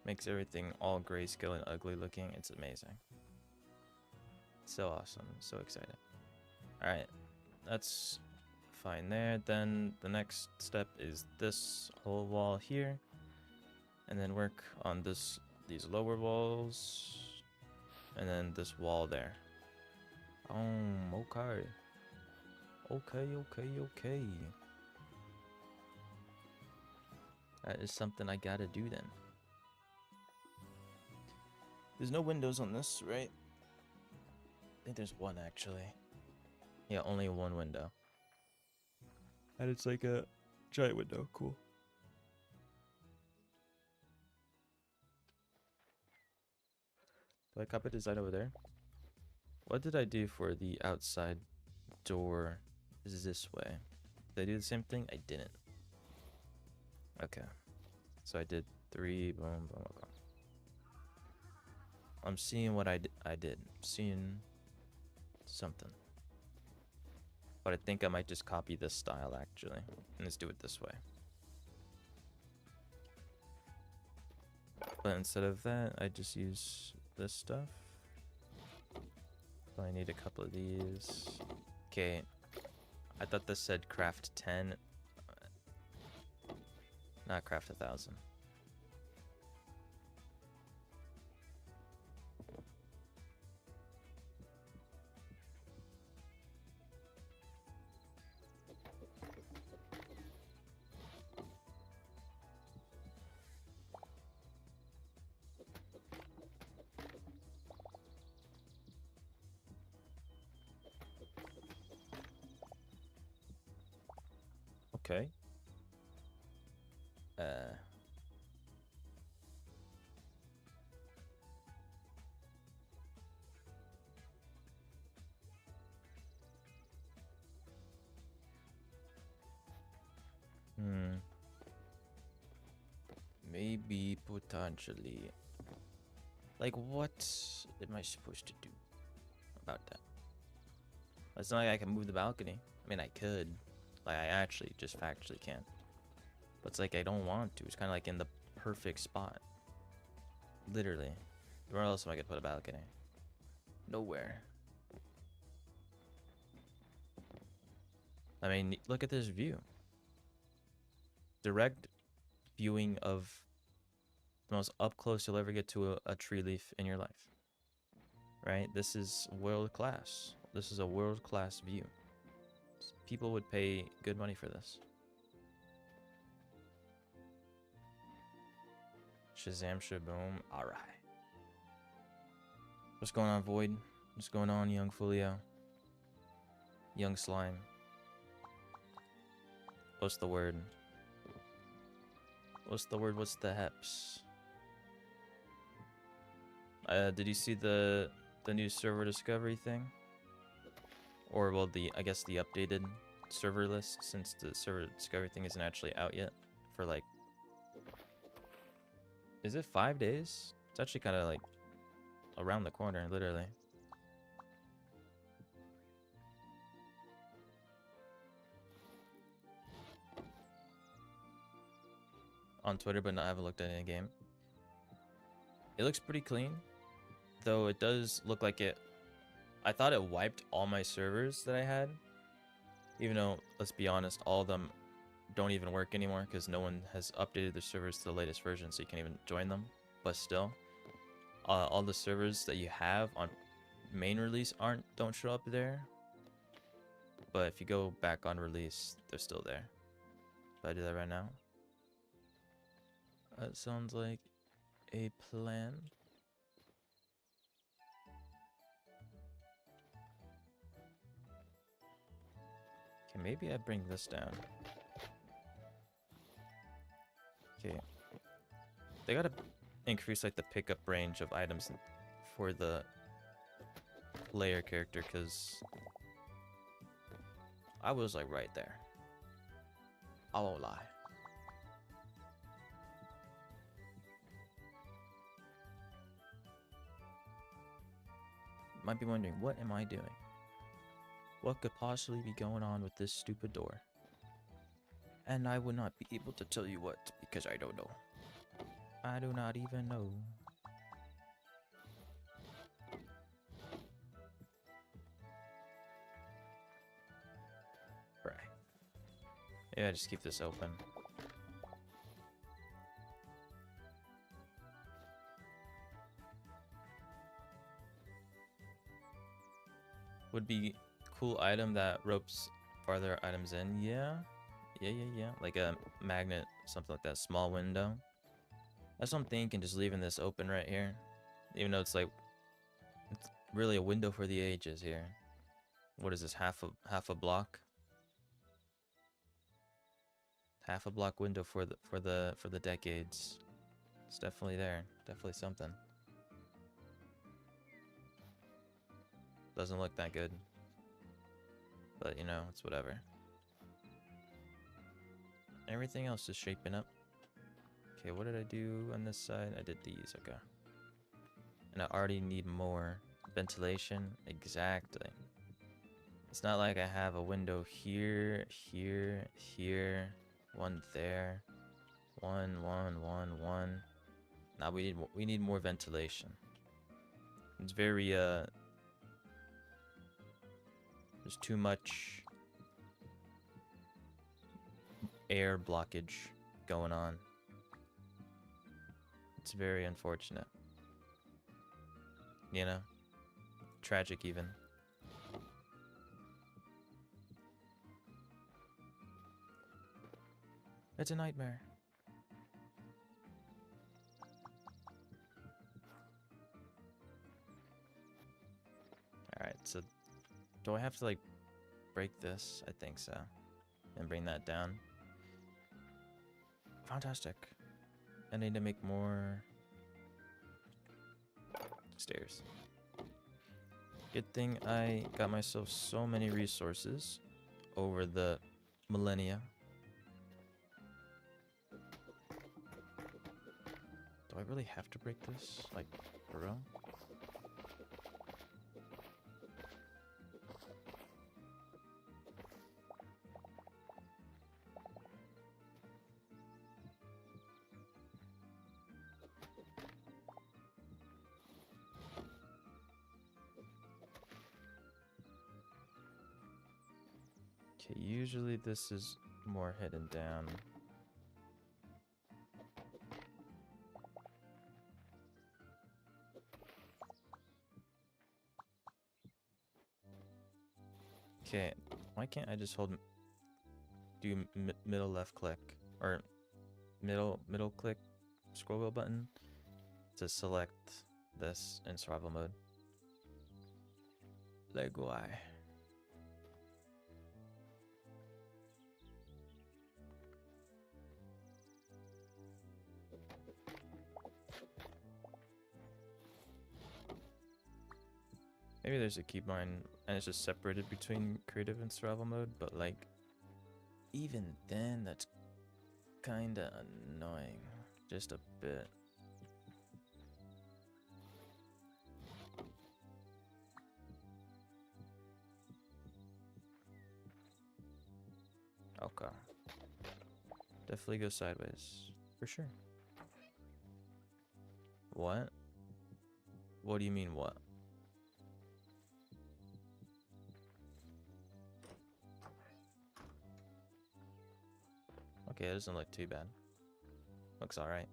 [SPEAKER 1] Makes everything all grayscale and ugly looking. It's amazing. So awesome. So excited. Alright, that's fine there. Then the next step is this whole wall here. And then work on these lower walls. And then this wall there. Okay. Okay. That is something I gotta do then. There's no windows on this, right? I think there's one actually. Yeah, only one window. And it's like a giant window. Cool. Do I copy design over there? What did I do for the outside door? Is this way? Did I do the same thing? I didn't. Okay. So I did 3. Boom, boom, boom. I'm seeing what I did. I'm seeing something. But I think I might just copy this style actually. And let's do it this way. But instead of that, I just use this stuff. So I need a couple of these. Okay. I thought this said craft 10. Not craft 1,000. Okay. Maybe potentially. Like, what am I supposed to do about that? It's not like I can move the balcony. I mean, I could. Like, I actually just factually can't. But it's like I don't want to. It's kind of like in the perfect spot. Literally. Where else am I gonna put a balcony? Nowhere. I mean, look at this view. Direct viewing of the most up close you'll ever get to a tree leaf in your life. Right? This is world class. This is a world class view. People would pay good money for this. Shazam shaboom. Alright. What's going on, Void? What's going on, young Fulio? Young Slime. What's the word? What's the word? What's the heps? Did you see the new server discovery thing? Or well, I guess the updated server list, since the server discovery thing isn't actually out yet for like, is it 5 days? It's actually kind of like around the corner, literally. On Twitter, but I haven't looked at it in game. It looks pretty clean, though it does look like it. I thought it wiped all my servers that I had, even though, let's be honest, all of them don't even work anymore because no one has updated their servers to the latest version, so you can't even join them. But still, all the servers that you have on main release don't show up there. But if you go back on release, they're still there. So I do that right now. That sounds like a plan. Okay, maybe I bring this down. Okay. They gotta increase like the pickup range of items for the player character, because I was like right there. I won't lie. might be wondering, what am I doing? What could possibly be going on with this stupid door? And I would not be able to tell you what, because I don't know. I do not even know. Right. Yeah, just keep this open. Would be cool item that ropes farther items in. Yeah. Yeah. Like a magnet, something like that. Small window. That's what I'm thinking, just leaving this open right here. Even though it's like, it's really a window for the ages here. What is this, half a block? Half a block window for the decades. It's definitely there. Definitely something. Doesn't look that good. But you know, it's whatever. Everything else is shaping up. Okay, what did I do on this side? I did these, okay. And I already need more ventilation. Exactly. It's not like I have a window here, here, here, one there, one. Now we need more ventilation. It's very there's too much air blockage going on. It's very unfortunate. You know? Tragic even. It's a nightmare. Alright, so do I have to like break this? I think so. And bring that down. Fantastic. I need to make more stairs. Good thing I got myself so many resources over the millennia. Do I really have to break this? Like, for real? Okay, usually this is more hidden down. Okay, why can't I just hold, do middle left click, or middle click scroll wheel button to select this in survival mode? Like why? Maybe there's a keybind and it's just separated between creative and survival mode, but like, even then, that's kinda annoying. Just a bit. Okay. Definitely go sideways. For sure. What? What do you mean, what? Okay, it doesn't look too bad. Looks alright.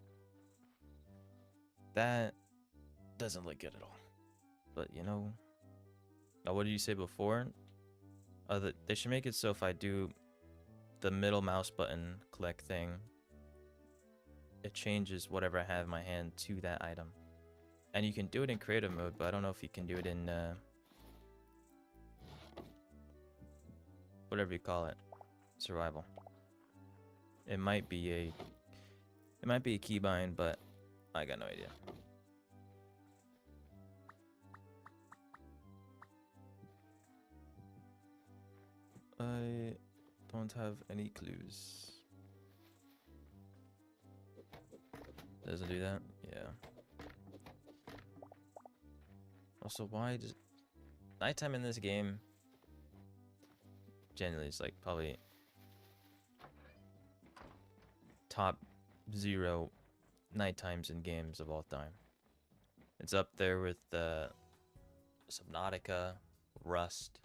[SPEAKER 1] That doesn't look good at all. But, you know... Now, what did you say before? They should make it so if I do the middle mouse button click thing, it changes whatever I have in my hand to that item. And you can do it in creative mode, but I don't know if you can do it in... whatever you call it. Survival. It might be a keybind, but I got no idea. I don't have any clues. Doesn't do that? Yeah. Also, why does Nighttime in this game generally is like probably top 0 night times in games of all time. It's up there with Subnautica, Rust,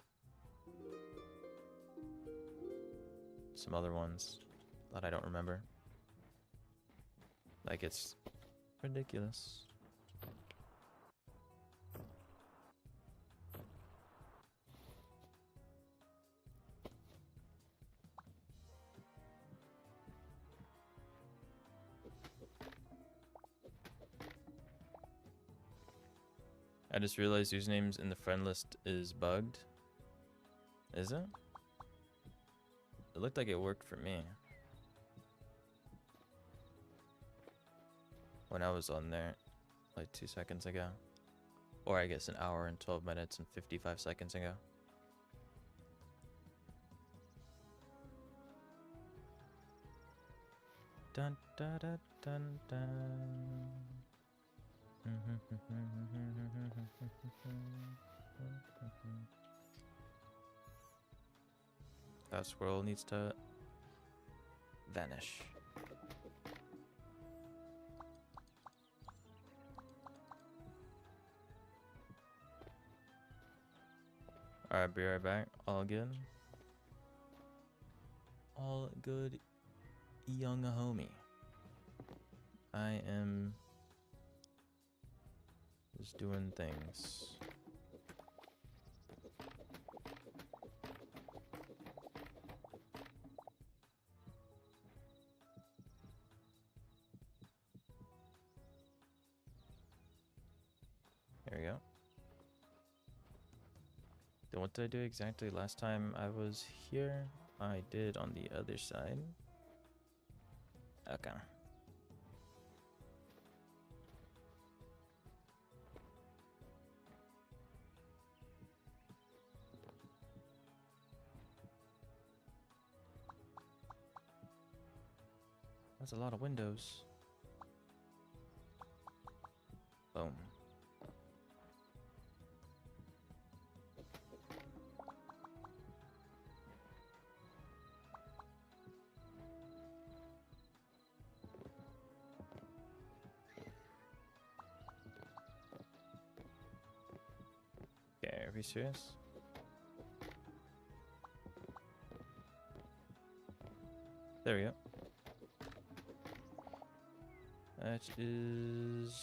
[SPEAKER 1] some other ones that I don't remember. Like, it's ridiculous. I just realized usernames in the friend list is bugged. Is it? It looked like it worked for me when I was on there like 2 seconds ago. Or I guess an hour and 12 minutes and 55 seconds ago. Dun dun dun dun dun. That squirrel needs to vanish. Alright, be right back. All good? All good, young homie. I am just doing things. There we go. Then what did I do exactly last time I was here? I did on the other side. Okay. That's a lot of windows. Boom. Okay, are we serious? There we go. That is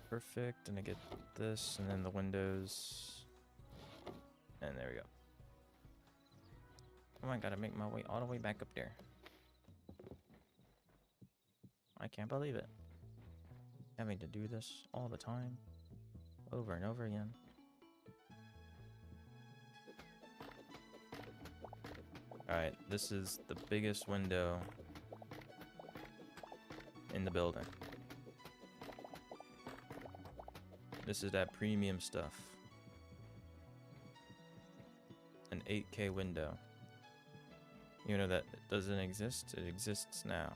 [SPEAKER 1] perfect, and I get this, and then the windows, and there we go. Oh, I gotta make my way all the way back up there. I can't believe it. Having to do this all the time, over and over again. Alright, this is the biggest window in the building. This is that premium stuff. An 8K window. You know that doesn't exist? It exists now.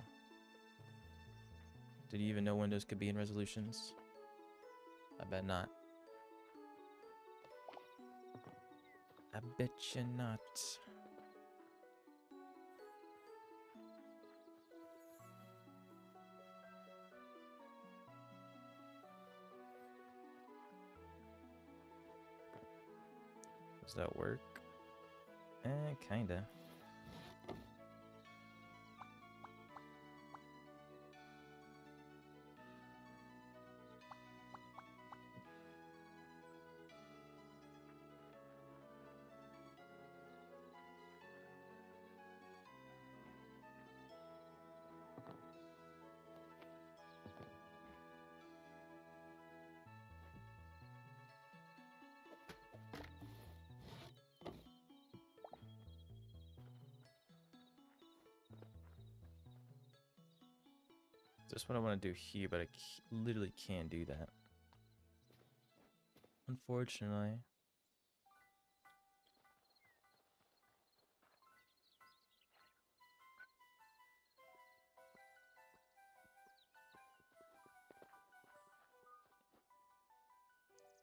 [SPEAKER 1] Did you even know windows could be in resolutions? I bet not. I bet you not. Does that work? Kinda. That's what I want to do here, but I literally can't do that. Unfortunately.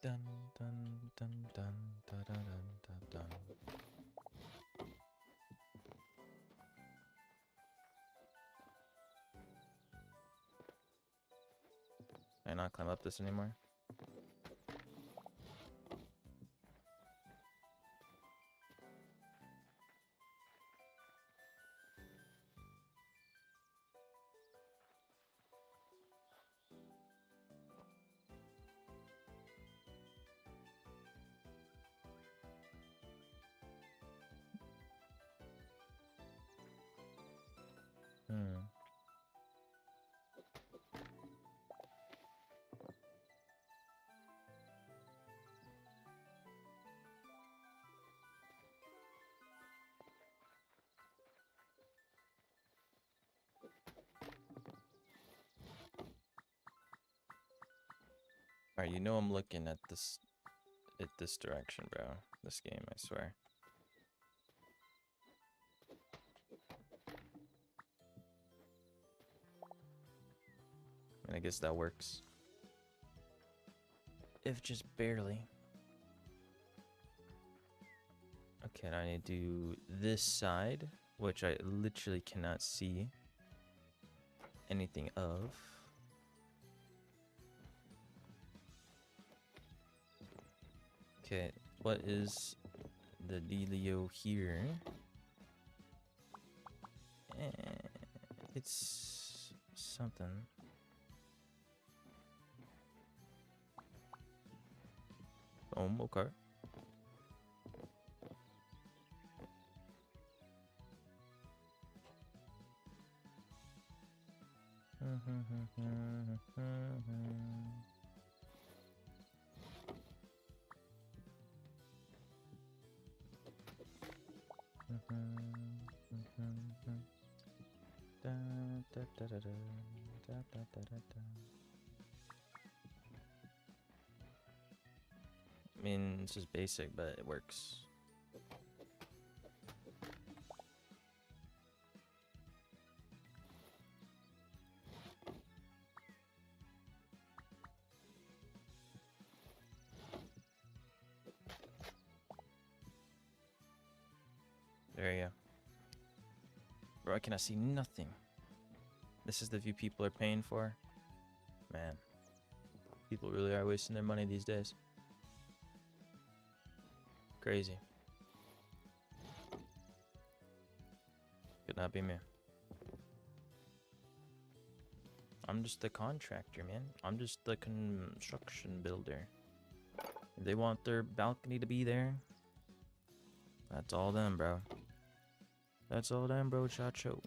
[SPEAKER 1] Dun dun dun dun dun dun Can I not climb up this anymore? Hmm. Alright, you know I'm looking at this direction, bro. This game, I swear. And I guess that works. If just barely. Okay, now I need to do this side, which I literally cannot see anything of. Okay, what is the dealio here? It's something. Okay. I mean, this is basic, but it works. There you go. Bro, I cannot see nothing. This is the view people are paying for. Man, people really are wasting their money these days. Crazy. Could not be me. I'm just the contractor, man. I'm just the construction builder. If they want their balcony to be there, that's all them, bro. That's all them, bro, chacho.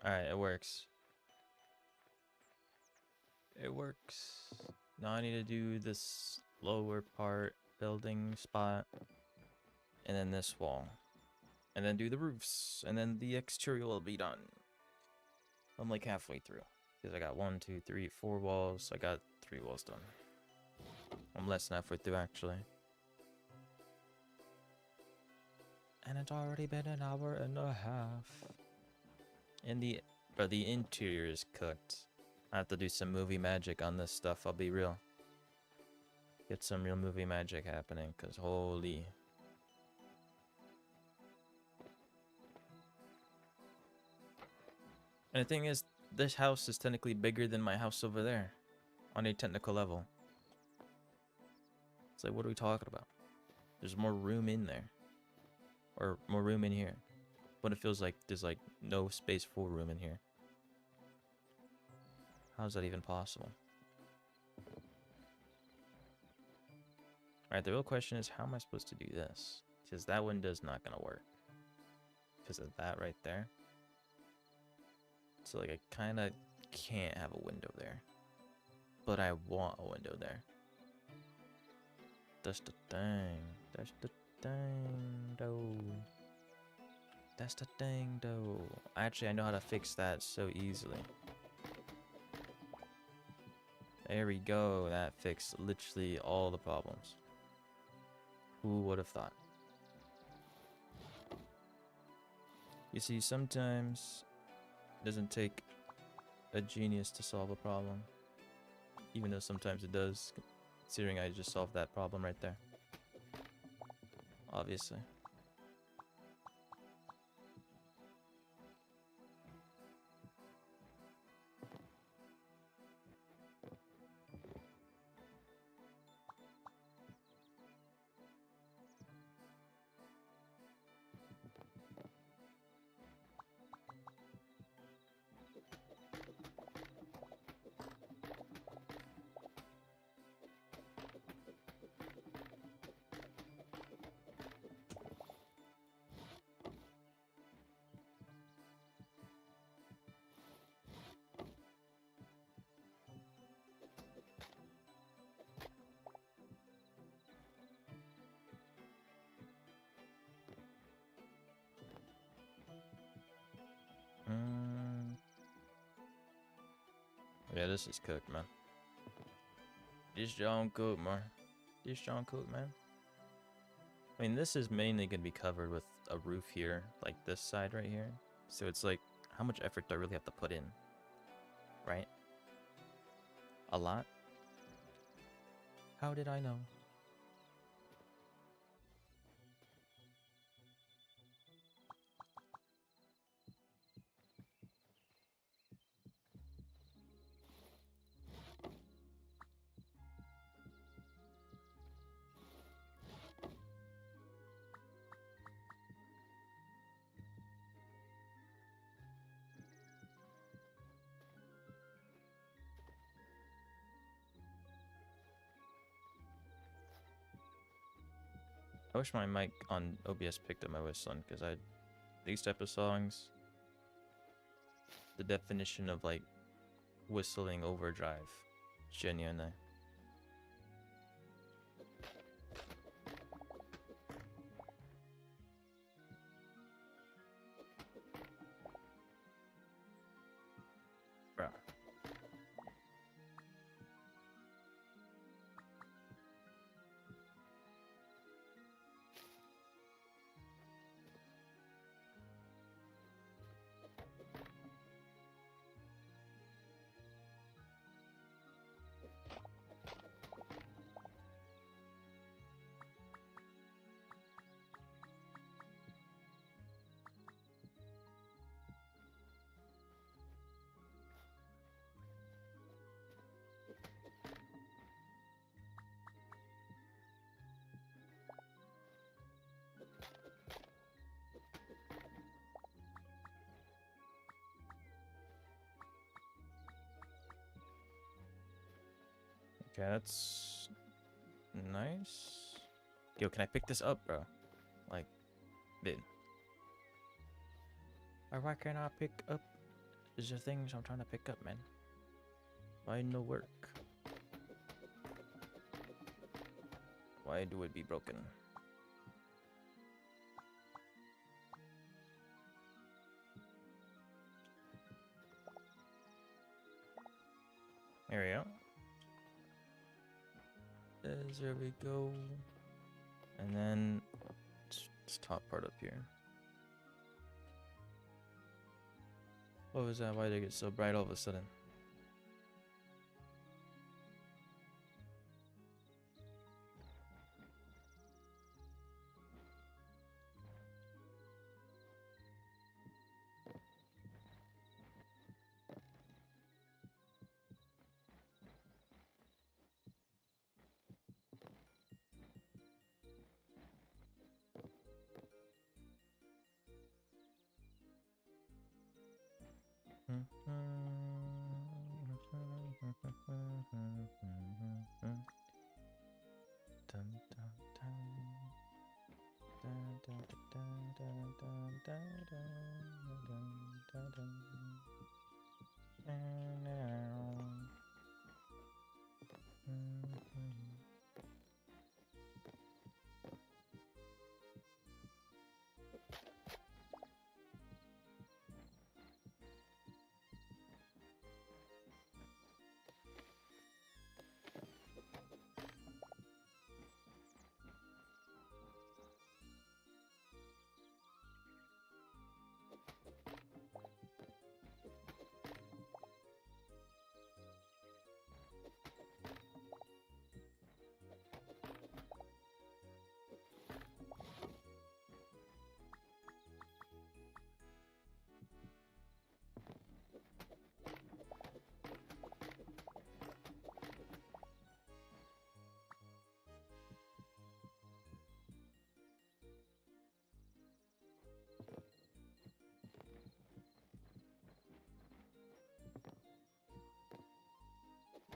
[SPEAKER 1] Alright, it works. It works. Now I need to do this lower part building spot. And then this wall. And then do the roofs. And then the exterior will be done. I'm like halfway through. Because I got 1, 2, 3, 4 walls. I got 3 walls done. I'm less than halfway through actually. And it's already been an hour and a half. And the interior is cooked. I have to do some movie magic on this stuff, I'll be real. Get some real movie magic happening, cause holy. And the thing is, this house is technically bigger than my house over there. On a technical level. It's like, what are we talking about? There's more room in there. Or more room in here. But it feels like there's like no space for room in here. How is that even possible? Alright, the real question is, how am I supposed to do this? Because that window's not gonna work. Because of that right there. So, like, I kind of can't have a window there. But I want a window there. That's the thing. That's the thing, though. That's the thing, though. Actually, I know how to fix that so easily. There we go. That fixed literally all the problems. Who would have thought? You see, sometimes it doesn't take a genius to solve a problem. Even though sometimes it does, considering I just solved that problem right there. Obviously. Yeah, this is cooked, man. This John cooked, man. This John cooked, man. I mean, this is mainly going to be covered with a roof here, like this side right here. So it's like, how much effort do I really have to put in? Right? A lot? How did I know? I wish my mic on OBS picked up my whistling, because these type of songs, the definition of like whistling overdrive, genuinely. Bro. Okay, that's nice. Yo, can I pick this up, bro? Like, dude. Or why can't I pick up? These are things I'm trying to pick up, man. Why no work? Why do it be broken? There we go. There we go. And then this top part up here. What was that? Why did it get so bright all of a sudden?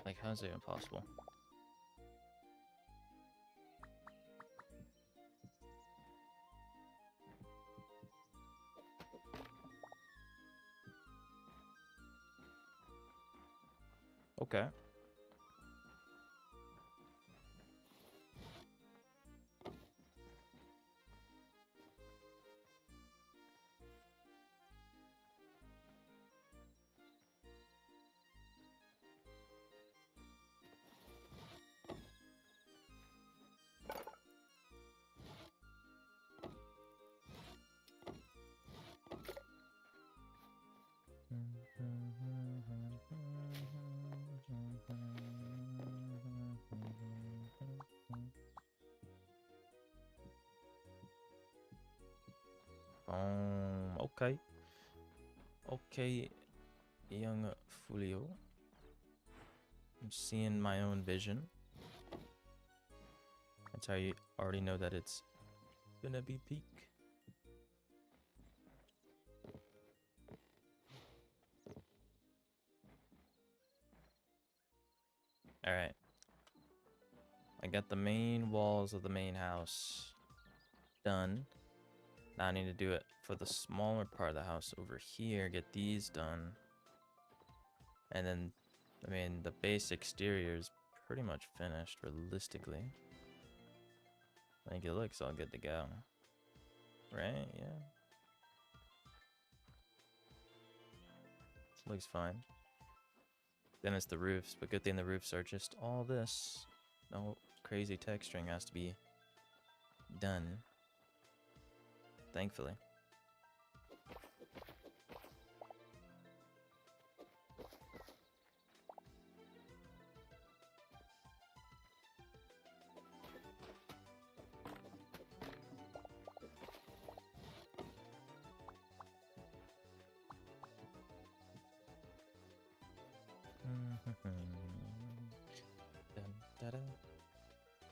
[SPEAKER 1] Like, how's it impossible? Okay. Okay. Okay, young Fulio. I'm seeing my own vision. That's how you already know that it's gonna be peak. Alright. I got the main walls of the main house done. Now I need to do it for the smaller part of the house over here. Get these done. And then, I mean, the base exterior is pretty much finished, realistically. I think it looks all good to go. Right? Yeah. Looks fine. Then it's the roofs, but good thing the roofs are just all this. No crazy texturing has to be done. Thankfully. Dun, da, da.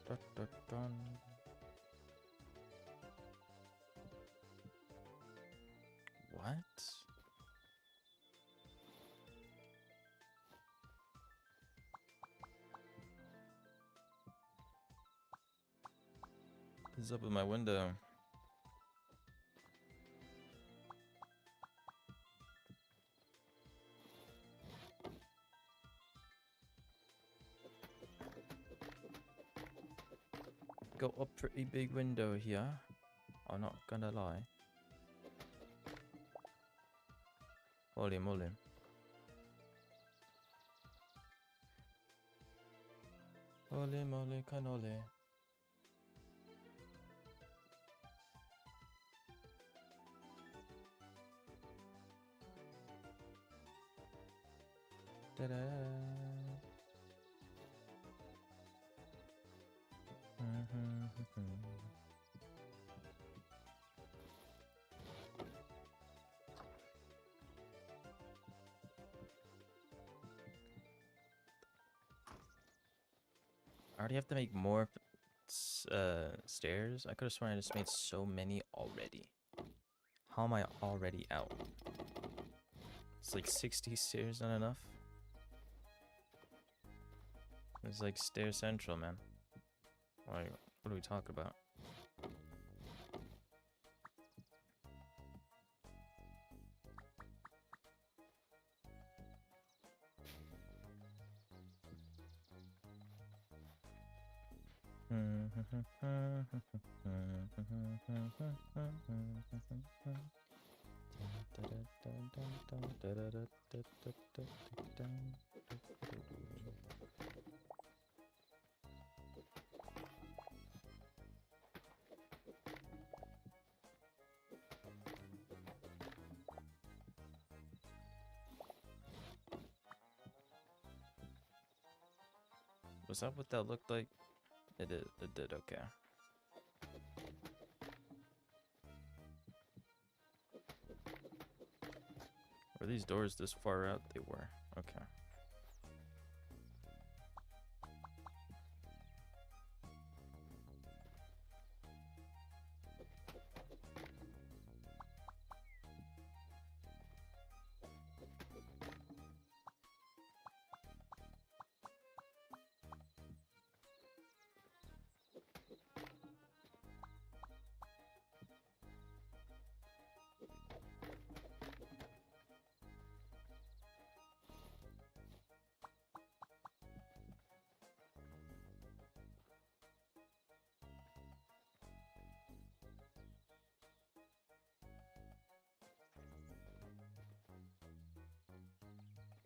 [SPEAKER 1] Dun, dun, dun. What? What is up with my window? Got a pretty big window here. I'm not gonna lie. Holy moly. Holy moly cannoli. Da -da. I already have to make more stairs. I could have sworn I just made so many already. How am I already out? It's like 60 stairs, not enough. It's like stair central, man. Like, what are we talking about? Was that what that looked like? It did. It did. Okay. Were these doors this far out? They were. Okay.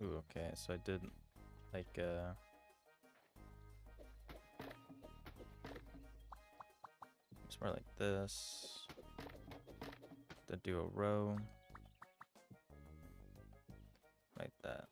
[SPEAKER 1] Ooh, okay, so I did like it's more like this. To do a row like that.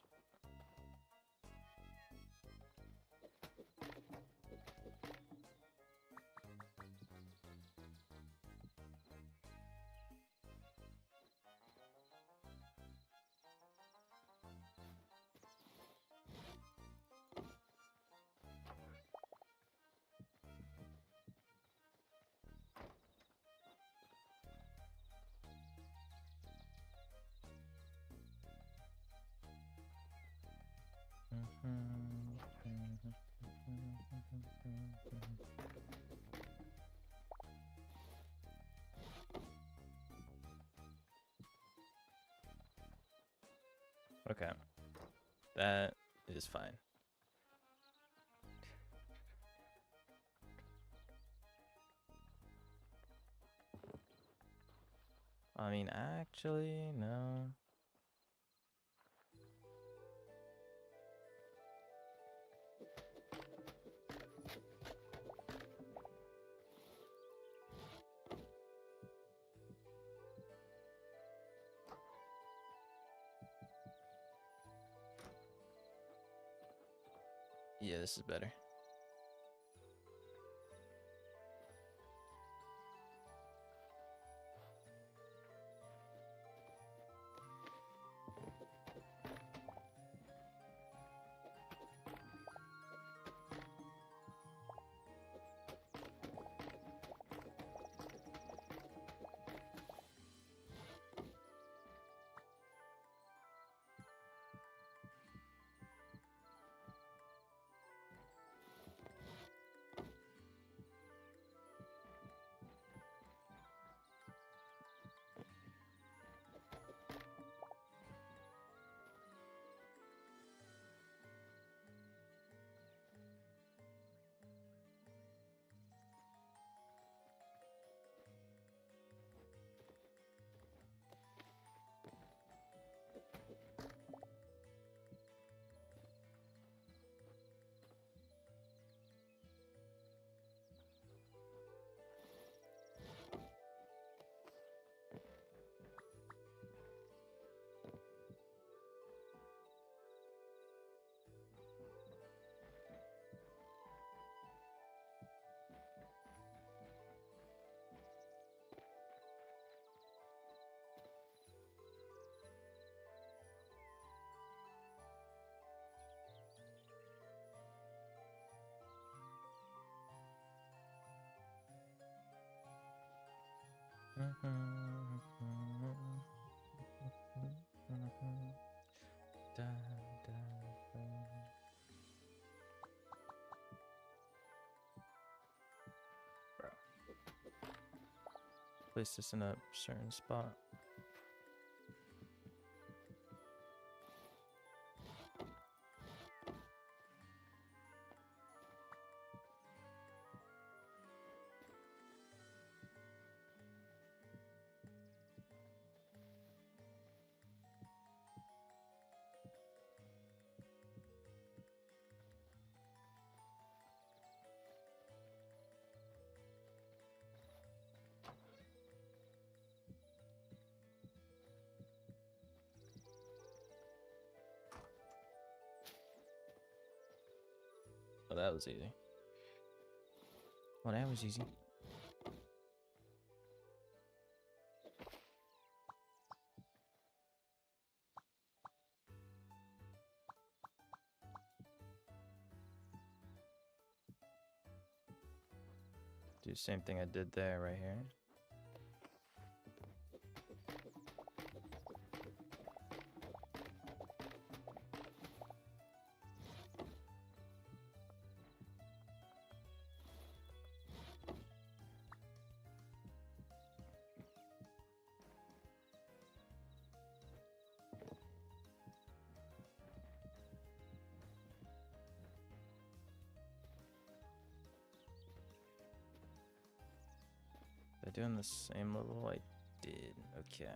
[SPEAKER 1] Okay, that is fine. I mean, actually, no. Yeah, this is better. Bro. Place this in a certain spot. that was easy. Well, that was easy. Do the same thing I did there right here. They're doing the same level I did. Okay.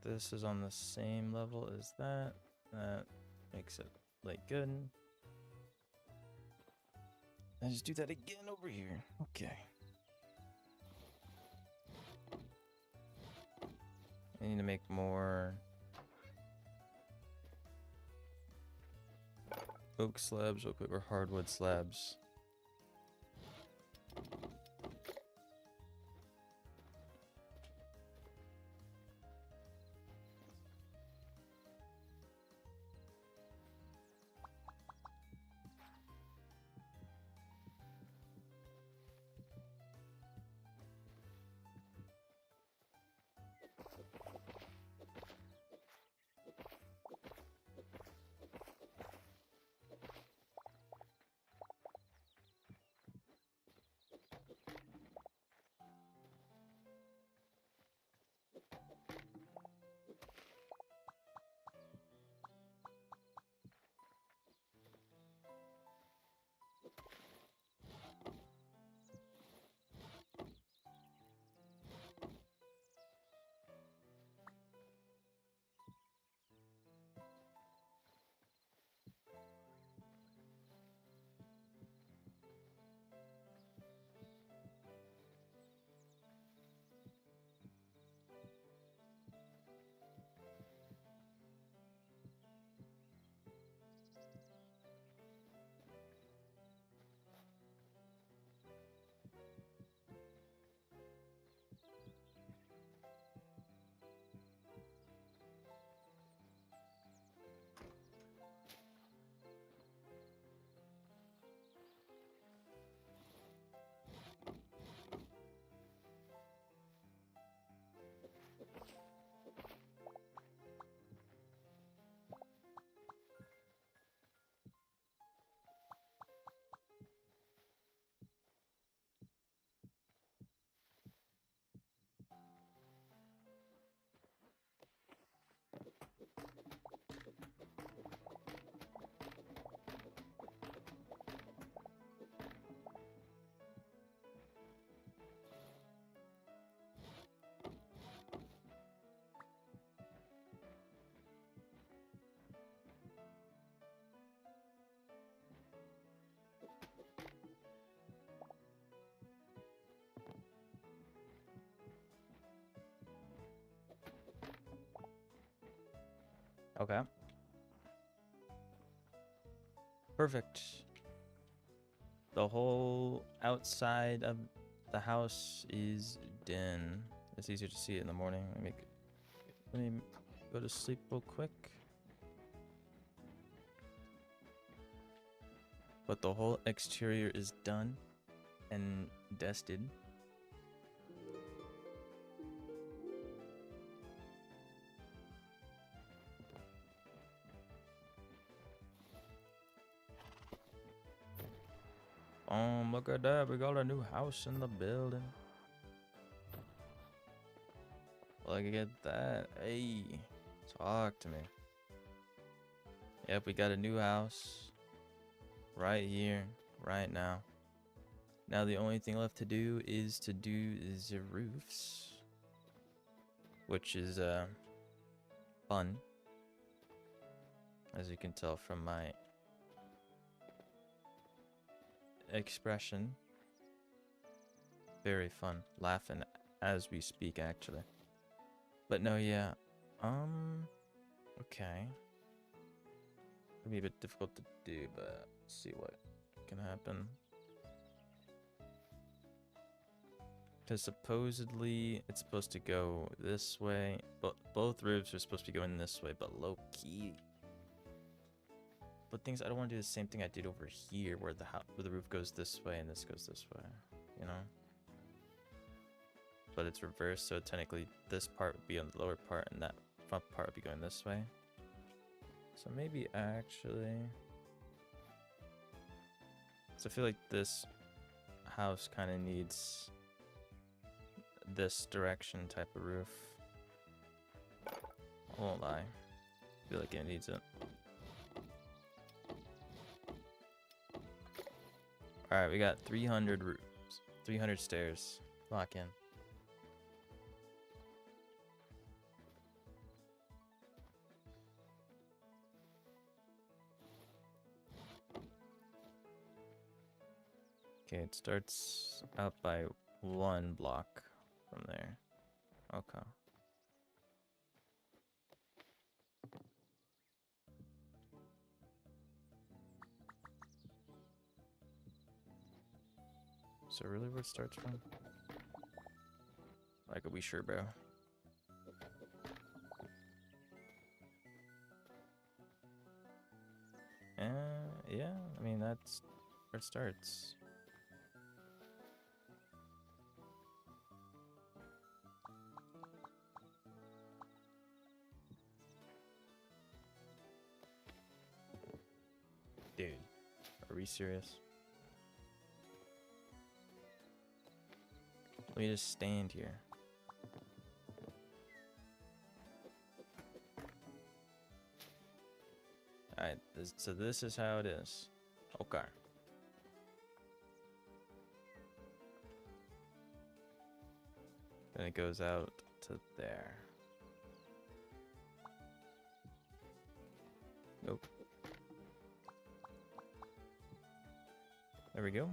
[SPEAKER 1] This is on the same level as that. That makes it like good. I just do that again over here. Okay. I need to make more oak slabs real quick, or hardwood slabs. Okay. Perfect. The whole outside of the house is done. It's easier to see it in the morning. Let me go to sleep real quick. But the whole exterior is done and dusted. Look at that. We got a new house in the building. Look at that. Hey, talk to me. Yep, we got a new house right here, right now. Now the only thing left to do is to do the roofs, which is fun, as you can tell from my expression. Very fun, laughing as we speak, actually. But no, yeah, Okay. It'll be a bit difficult to do, but see what can happen. Because supposedly it's supposed to go this way, but both roofs are supposed to be going this way, but low key. But things I don't want to do the same thing I did over here, where the roof goes this way and this goes this way, you know. But it's reversed, so technically this part would be on the lower part, and that front part would be going this way. So maybe actually, so I feel like this house kind of needs this direction type of roof. I won't lie. I feel like it needs it. Alright, we got 300 roofs. 300 stairs. Lock in. Okay, it starts out by 1 block from there. Okay. So really where it starts from? Like, are we sure, bro? Yeah, I mean, that's where it starts. Dude, are we serious? Let me just stand here. Alright, so this is how it is. Okay. Then it goes out to there. Nope. There we go.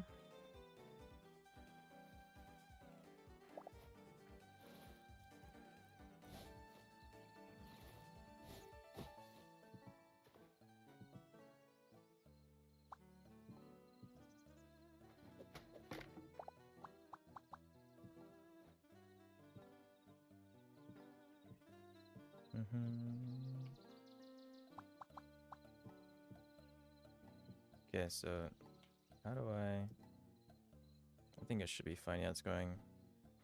[SPEAKER 1] Okay, so how do I think it should be fine. Yeah, it's going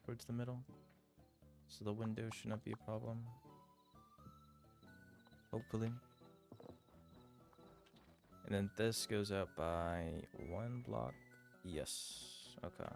[SPEAKER 1] towards the middle. So the window should not be a problem. Hopefully. And then this goes out by 1 block. Yes. Okay.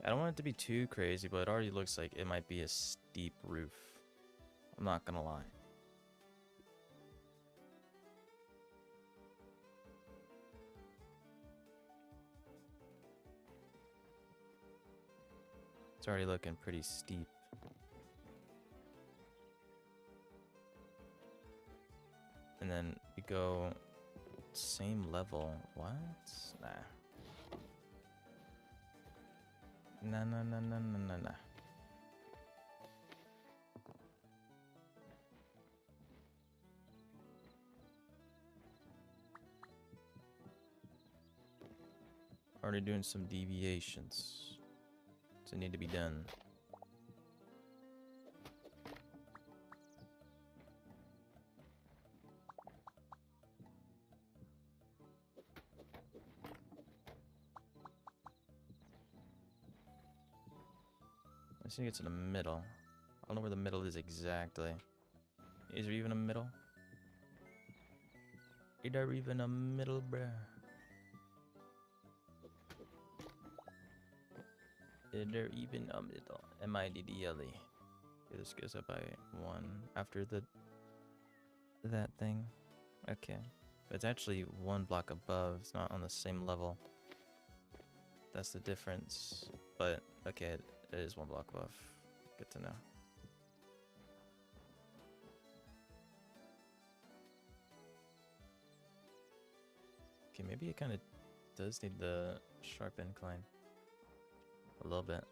[SPEAKER 1] I don't want it to be too crazy, but it already looks like it might be a steep roof. I'm not gonna lie. It's already looking pretty steep. And then we go same level. What? Nah. Nah. Already doing some deviations. So need to be done. I think it's in the middle. I don't know where the middle is exactly. Is there even a middle? Is there even a middle, bruh? Is there even a middle? M-I-D-D-L-E. Okay, this goes up by 1 after that thing. Okay. But it's actually 1 block above. It's not on the same level. That's the difference. But okay, it is 1 block off. Good to know. Okay, maybe it kind of does need the sharp incline. A little bit.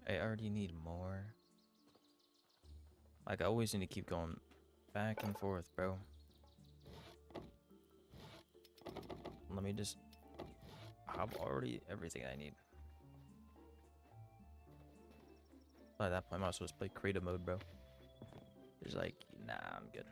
[SPEAKER 1] I already need more. Like, I always need to keep going back and forth, bro. Let me just... I have already everything I need. By that point, I might as well just play creative mode, bro. It's like, nah, I'm good.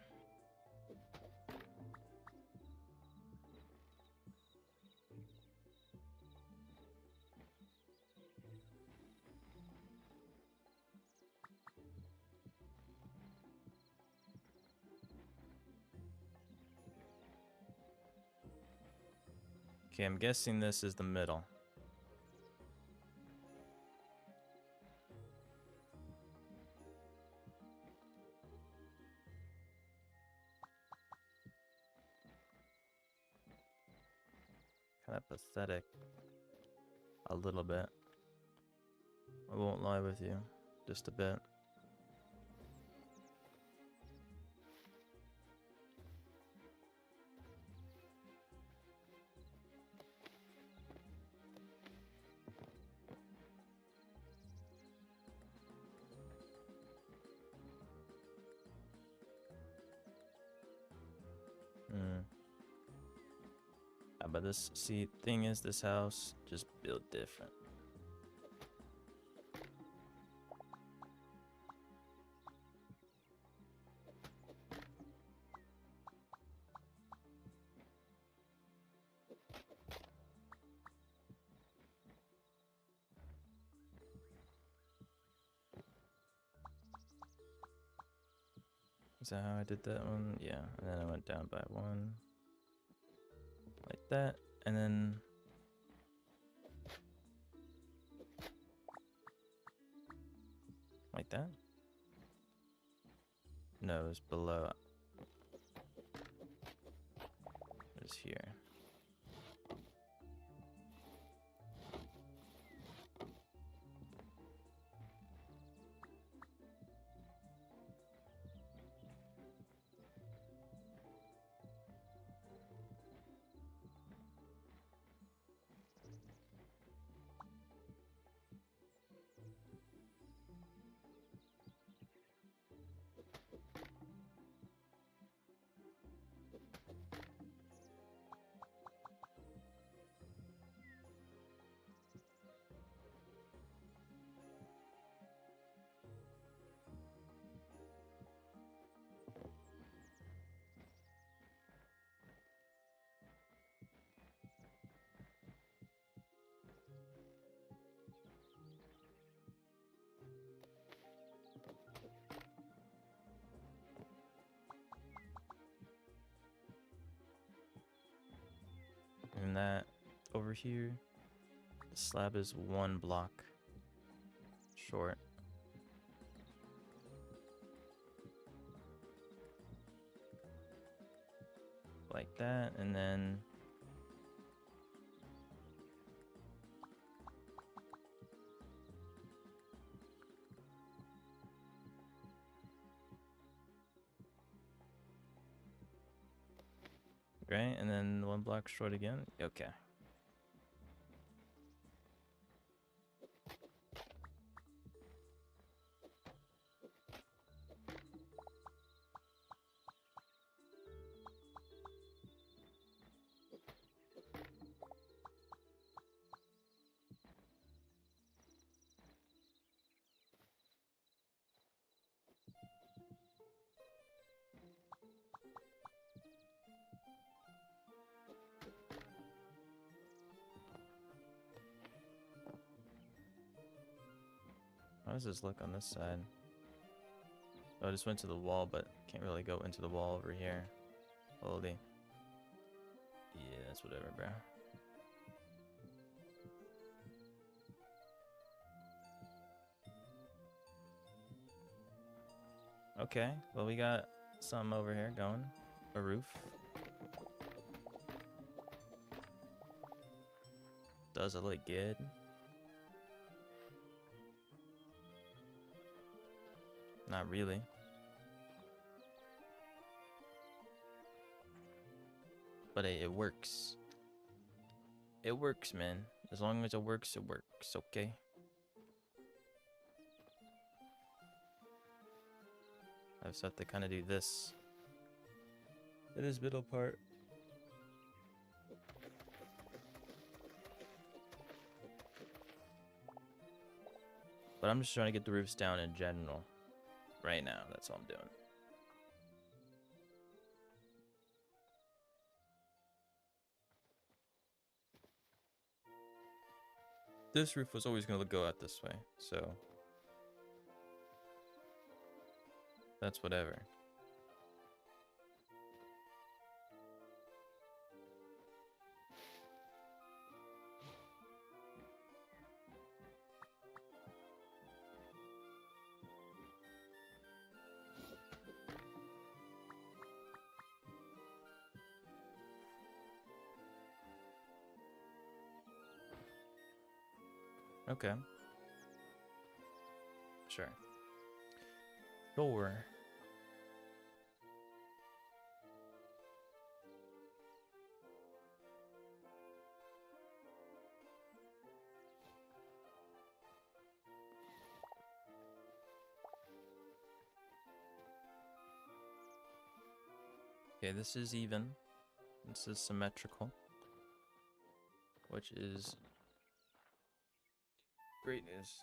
[SPEAKER 1] Okay, I'm guessing this is the middle. Kind of pathetic. A little bit. I won't lie with you. Just a bit. But this, see, thing is, this house just built different. Is that how I did that one? Yeah, and then I went down by 1. Like that, and then... Like that? No, it was below. It was here. And that over here, the slab is 1 block short. Like that, and then right, and then 1 block short again. Okay. How does this look on this side? Oh, I just went to the wall, but can't really go into the wall over here. Holy. Yeah, that's whatever, bro. Okay, well, we got something over here going. A roof. Does it look good? Not really. But it works. It works, man. As long as it works, okay? I just have to kind of do this. In this middle part. But I'm just trying to get the roofs down in general. Right now, that's all I'm doing. This roof was always going to go out this way, so that's whatever. Okay. Sure. Sure. Okay, this is even. This is symmetrical. Which is great news.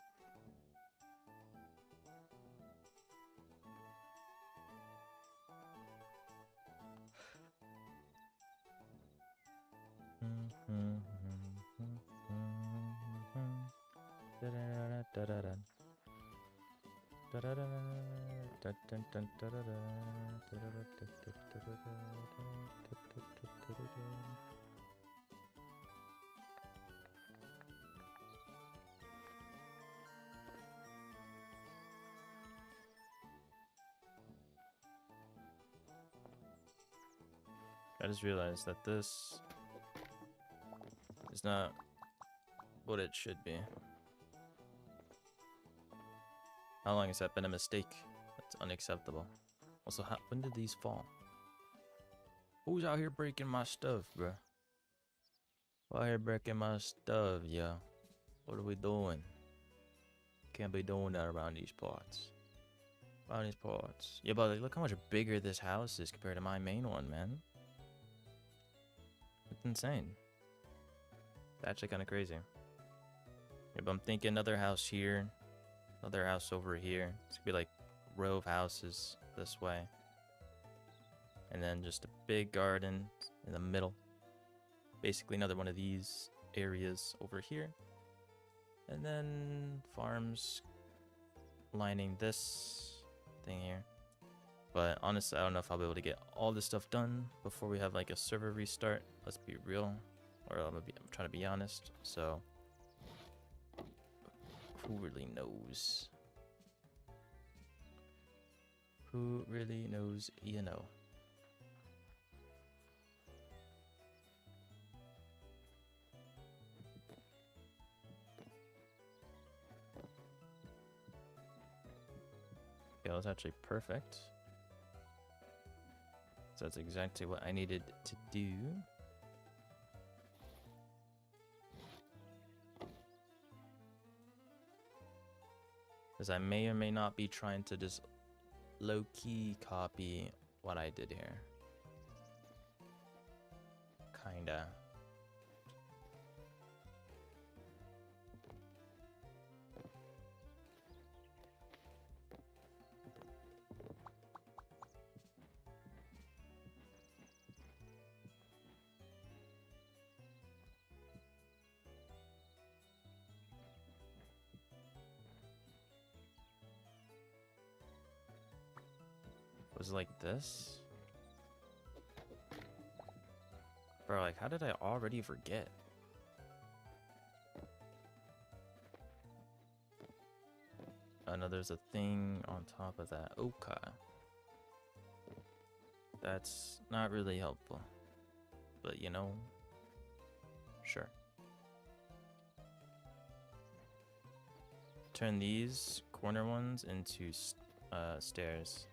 [SPEAKER 1] I just realized that this is not what it should be. How long has that been a mistake? That's unacceptable. Also, when did these fall? Who's out here breaking my stuff, bruh? Who out here breaking my stuff, yeah? What are we doing? Can't be doing that around these parts. Around these parts. Yeah, but like, look how much bigger this house is compared to my main one, man. It's insane. It's actually kind of crazy. Yeah, but I'm thinking another house here. Another house over here. It's gonna be like a row of houses this way. And then just a big garden in the middle. Basically another one of these areas over here. And then farms lining this thing here. But honestly, I don't know if I'll be able to get all this stuff done before we have like a server restart. Let's be real. Or I'm trying to be honest. So who really knows? Who really knows, you know? Okay, that's actually perfect. So that's exactly what I needed to do. Because I may or may not be trying to just low-key copy what I did here. Kinda. Was it like this? Bro, like, how did I already forget? Oh no, there's a thing on top of that. Okay. That's not really helpful. But you know, sure. Turn these corner ones into stairs.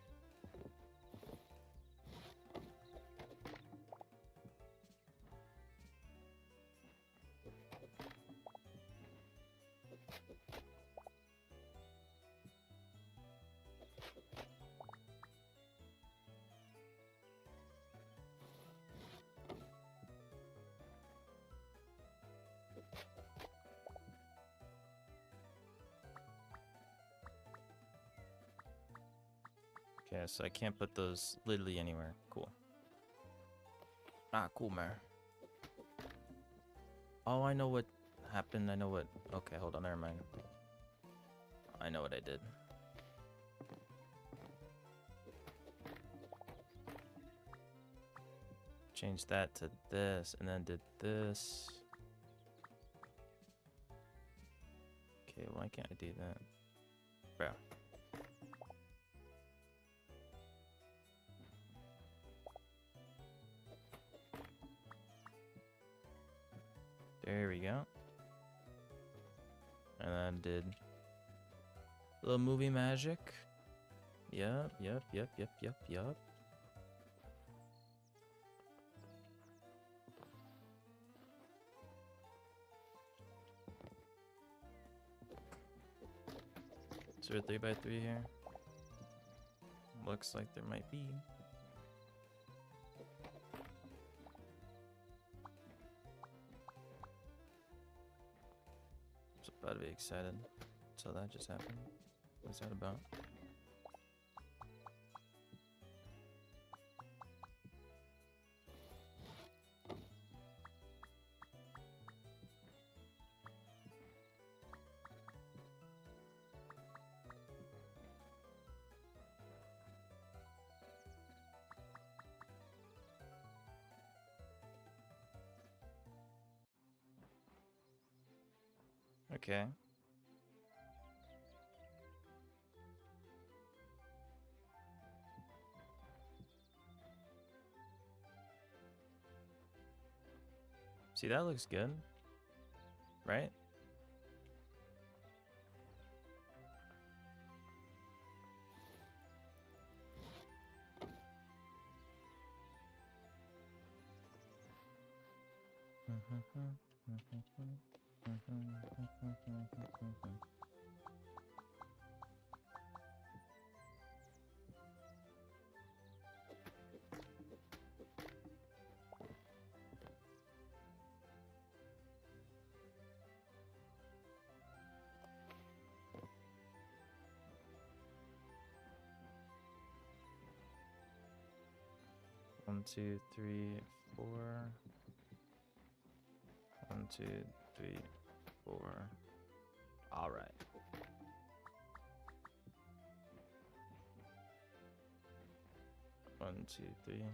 [SPEAKER 1] Okay, so I can't put those literally anywhere. Cool. Ah, cool, man. Oh, I know what happened. I know what... Okay, hold on. Never mind. I know what I did. Change that to this, and then did this. Okay, why can't I do that? Bro. There we go. And then did a little movie magic. Yep. Is there a 3x3 here? Looks like there might be. I'm about to be excited. So that just happened. What's that about? Okay. See, that looks good, right? One, two, three, four. 1, 2, 3, 4. All right. One, two, three.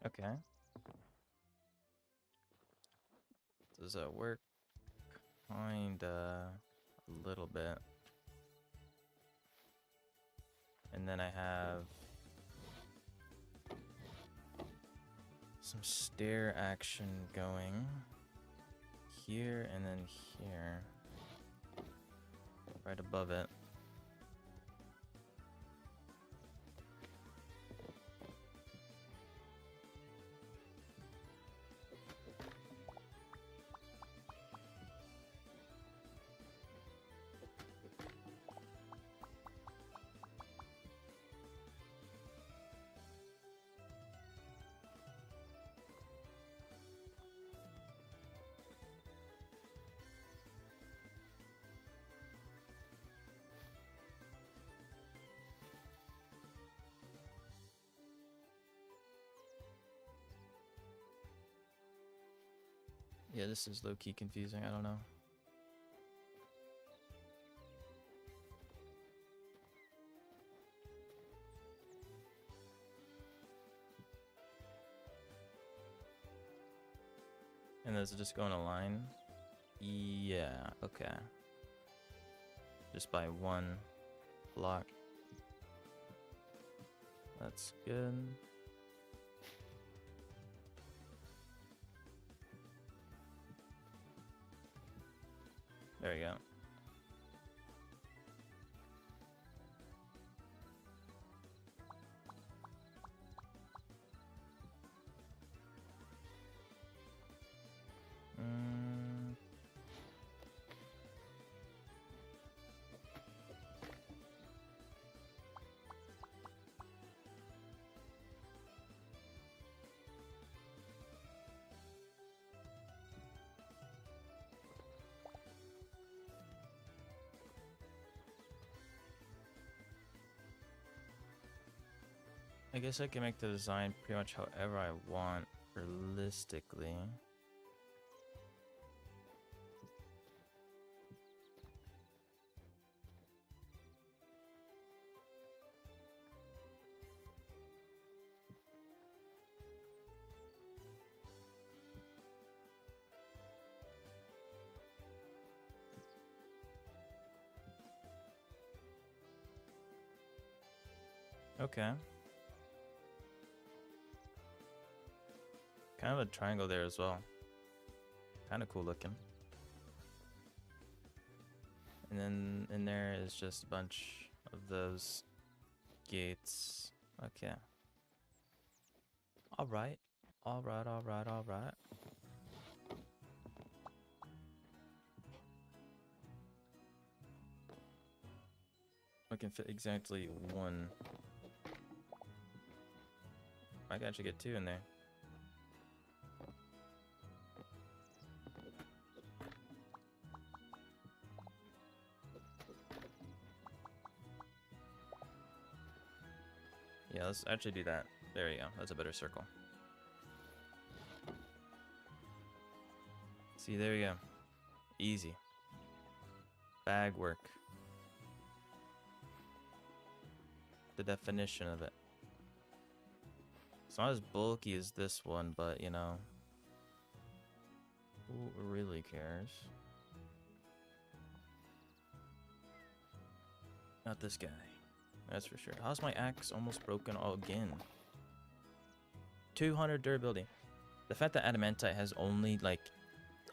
[SPEAKER 1] Okay. Does that work? Kinda. A little bit. And then I have some stair action going here and then here. right above it. Yeah, this is low-key confusing. I don't know. And does it just go in a line? Yeah, okay. Just by one block. That's good. There we go. I guess I can make the design pretty much however I want, realistically. Okay. Kind of a triangle there as well. Kind of cool looking. And then in there is just a bunch of those gates. Okay. Alright. Alright, alright, alright. I can fit exactly one. I can actually get two in there. Yeah, let's actually do that. There you go. That's a better circle. See, there you go. Easy. Bag work. The definition of it. It's not as bulky as this one, but you know, who really cares? Not this guy. That's for sure. How's my axe almost broken again? 200 durability. The fact that adamantite has only like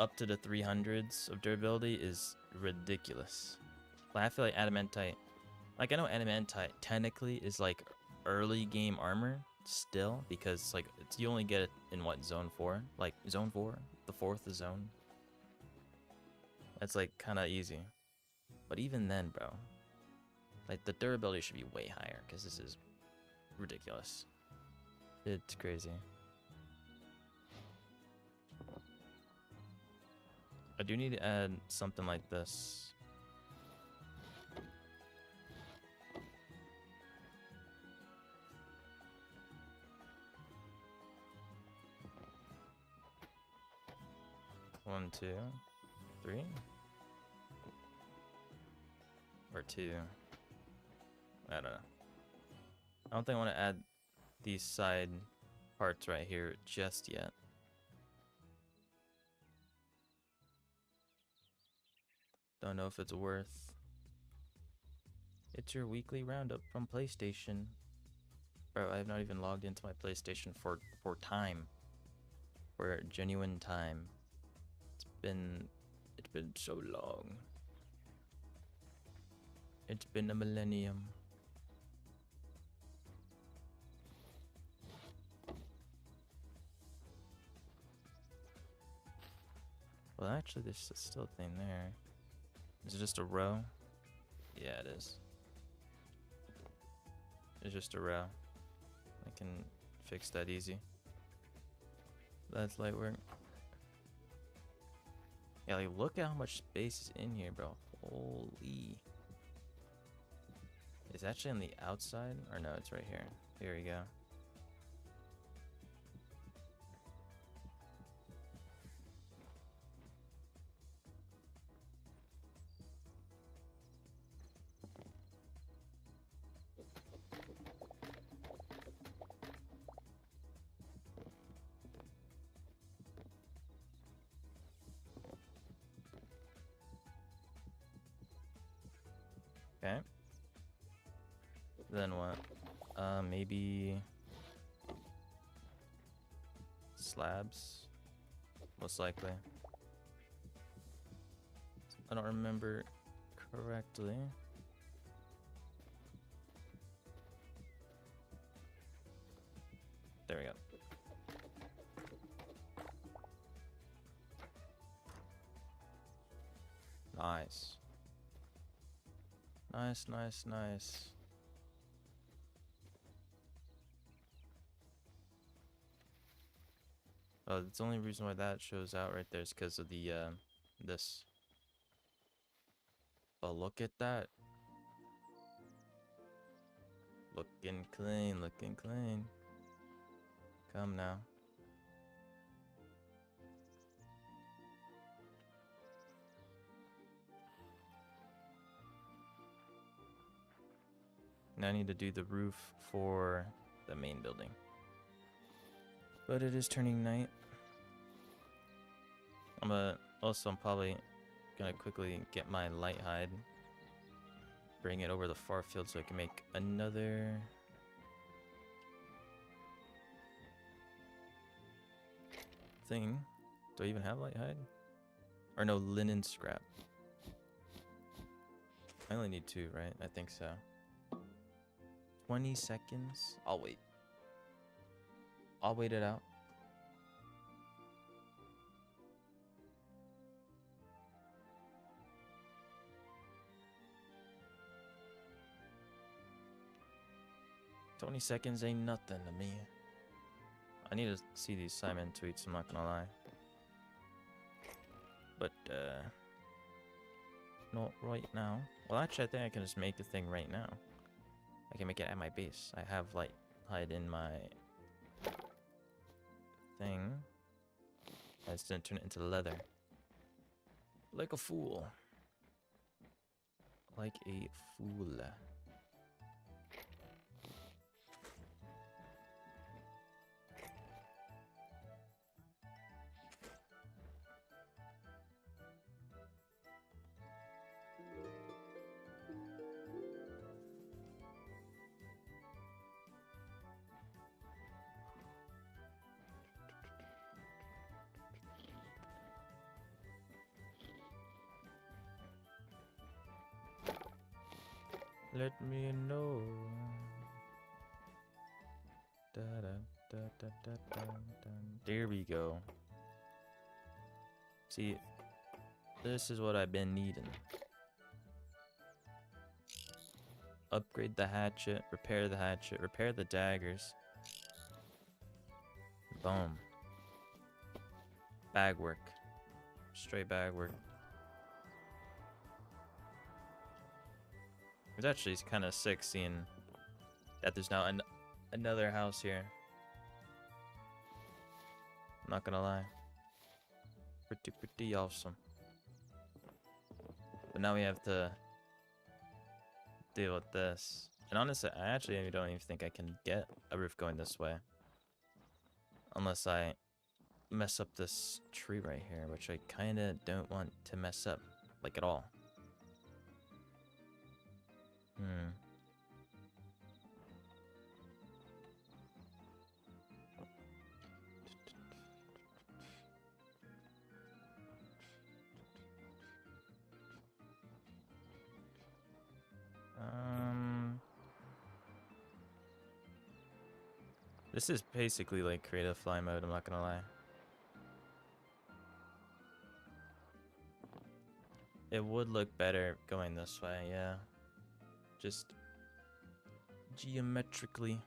[SPEAKER 1] up to the 300s of durability is ridiculous. Like, I feel like adamantite, like I know adamantite technically is like early game armor still, because like you only get it in what, zone 4? Like zone 4, the 4th zone. That's like kind of easy. But even then, bro, like the durability should be way higher, because this is ridiculous. It's crazy. I do need to add something like this. One, two, three, or two. I don't know. I don't think I want to add these side parts right here just yet. Don't know if it's worth. It's your weekly roundup from PlayStation. Bro, I have not even logged into my PlayStation for time. For genuine time. It's been so long. It's been a millennium. Well, actually, there's still a thing there. Is it just a row? Yeah, it is. It's just a row. I can fix that easy. That's light work. Yeah, like, look at how much space is in here, bro. Holy. It's actually on the outside? Or no, it's right here. Here we go. Okay. Then what? Maybe slabs? Most likely. I don't remember correctly. There we go. Nice. Nice, nice, nice. Oh, the only reason why that shows out right there is because of the, this. But look at that. Looking clean, looking clean. Come now. Now I need to do the roof for the main building. But it is turning night. I'm probably gonna quickly get my light hide. Bring it over the far field so I can make another thing. Do I even have light hide? Or no, linen scrap. I only need 2, right? I think so. 20 seconds. I'll wait. I'll wait it out. $20 seconds ain't nothing to me. I need to see these Simon tweets, I'm not gonna lie. But, not right now. Well, actually, I think I can just make the thing right now. I can make it at my base. I have light hide in my thing. I just didn't turn it into leather. Like a fool. Like a fool. Let me know. Da, da, da, da, da, da, da. There we go. See, this is what I've been needing. Upgrade the hatchet, repair the daggers. Boom. Bag work. Straight bag work. It's actually kind of sick seeing that there's now another house here. I'm not gonna lie. Pretty awesome. But now we have to deal with this. And honestly, I actually don't even think I can get a roof going this way. Unless I mess up this tree right here, which I kind of don't want to mess up, like at all. This is basically like creative fly mode, I'm not gonna lie. It would look better going this way, yeah. Just geometrically.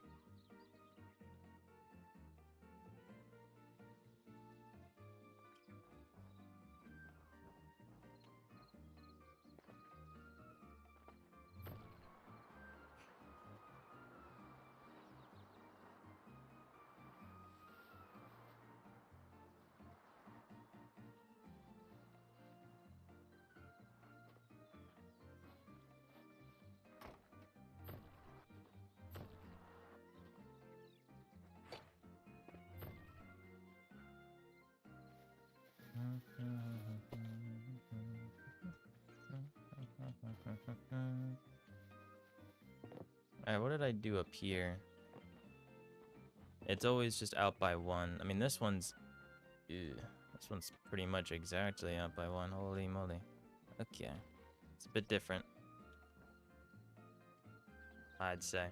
[SPEAKER 1] Alright, what did I do up here? It's always just out by one. I mean, this one's... Ew, this one's pretty much exactly out by one. Holy moly. Okay. It's a bit different, I'd say.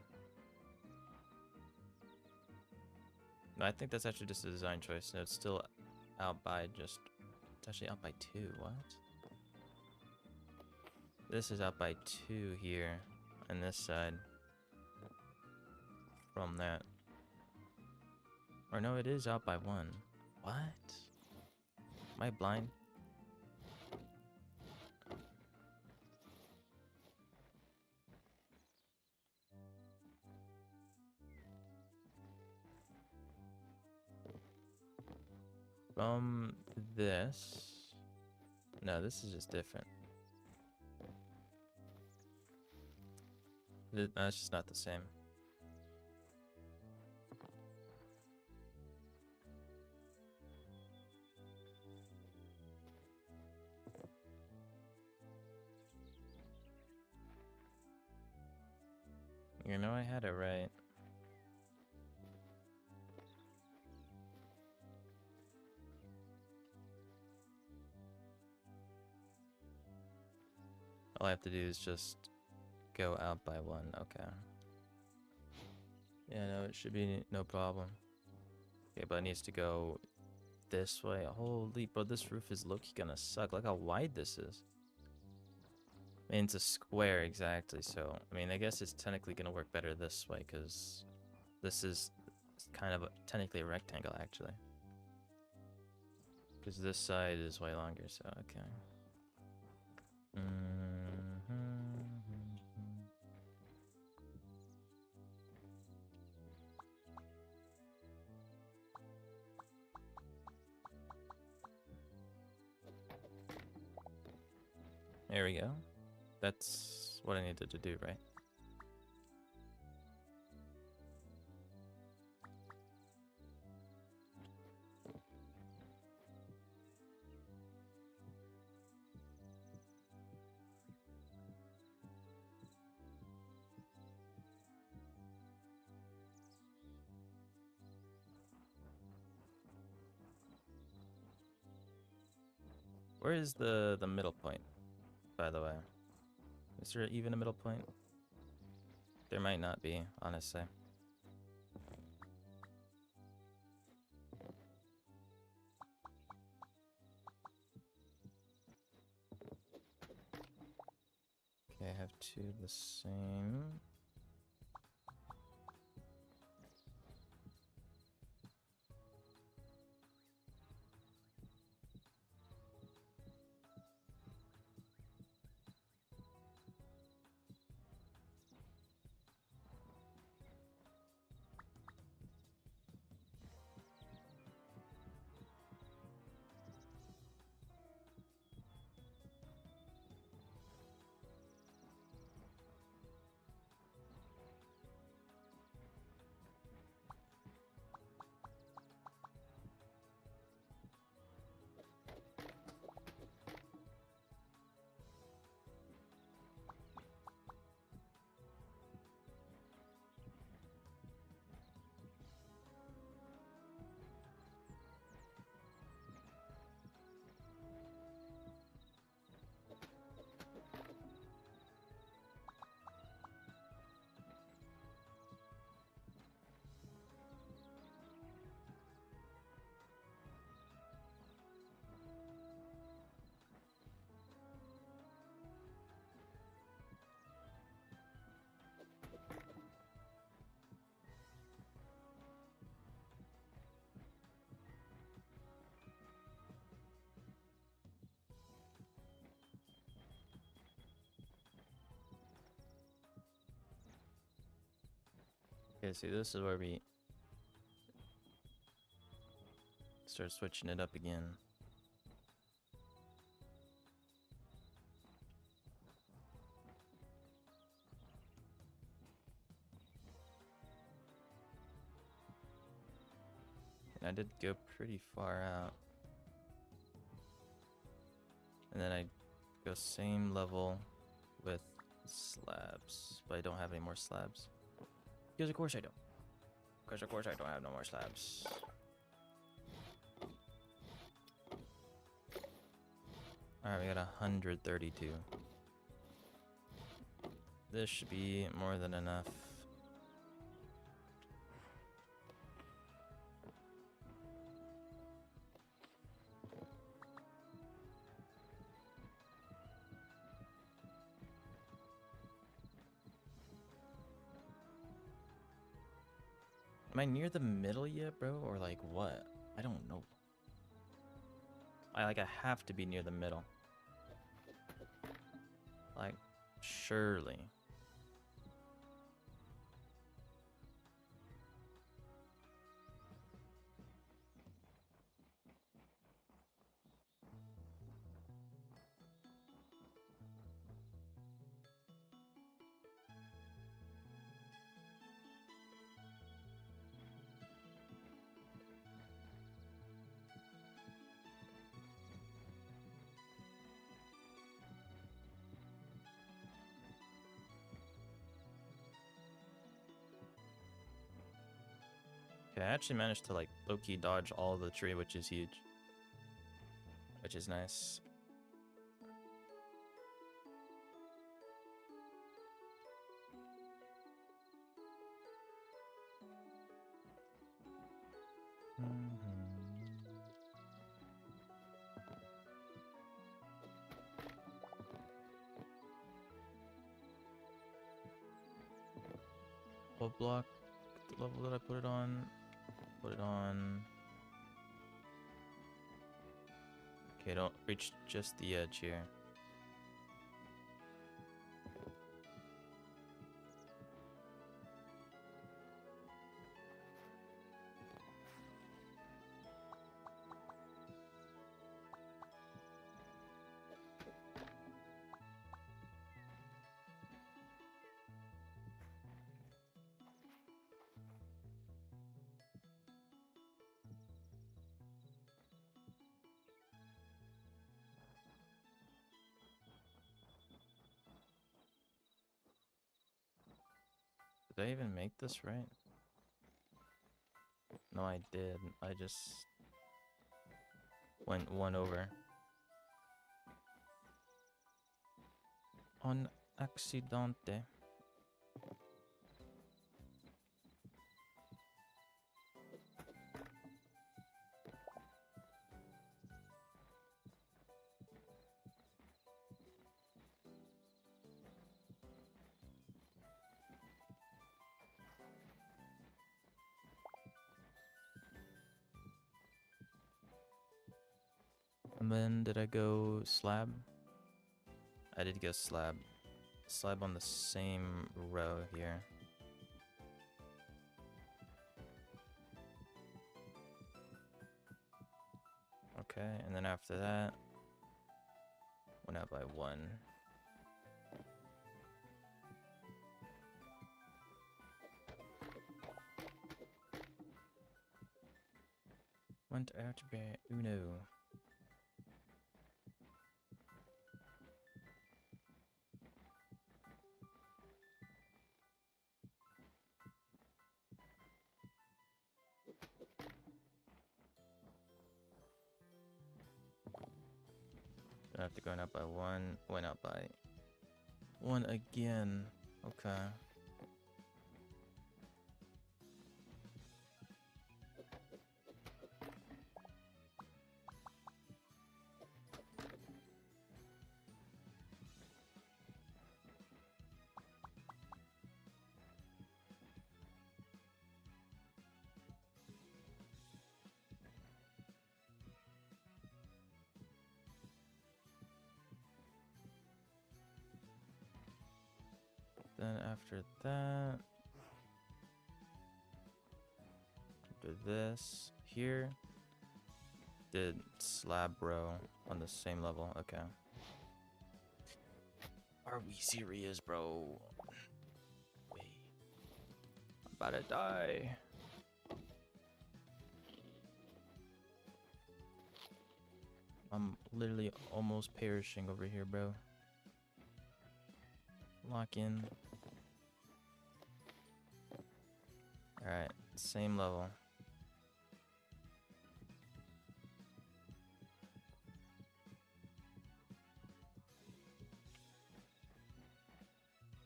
[SPEAKER 1] No, I think that's actually just a design choice. No, it's still out by just... It's actually out by 2. What? This is out by 2 here. On this side. From that. Or no, it is out by 1. What? Am I blind? From this... No, this is just different. No, it's just not the same. You know, I had it right. All I have to do is just go out by 1. Okay. Yeah, no, it should be no problem. Okay, but it needs to go this way. Holy, bro, this roof is low-key gonna suck. Look how wide this is. I mean, it's a square, exactly, so... I mean, I guess it's technically gonna work better this way, because this is kind of technically a rectangle, actually. Because this side is way longer, so okay. There we go. That's what I needed to do, right? Where is the middle point, by the way? Is there even a middle point? There might not be, honestly. Okay, I have 2 the same. Okay, see, this is where we start switching it up again. And I did go pretty far out. And then I go same level with slabs, but I don't have any more slabs. Because of course I don't. Because of course I don't have no more slabs. Alright, we got 132. This should be more than enough. Am I near the middle yet, bro? Or like what? I don't know. I have to be near the middle. Like, surely. Okay, I actually managed to like low-key dodge all the tree, which is huge. Which is nice. What block level did I put it on? Put it on. Okay, don't reach just the edge here. Did I even make this right? No, I did. I just went one over. On accidente. And then did I go slab? I did go slab. Slab on the same row here. Okay, and then after that, went out by one. Went out by uno. After going up by one, went out by one again. Okay. Then after that, for this. Here. Did slab row on the same level. Okay. Are we serious, bro? Wait. I'm about to die. I'm literally almost perishing over here, bro. Lock in. Alright, same level.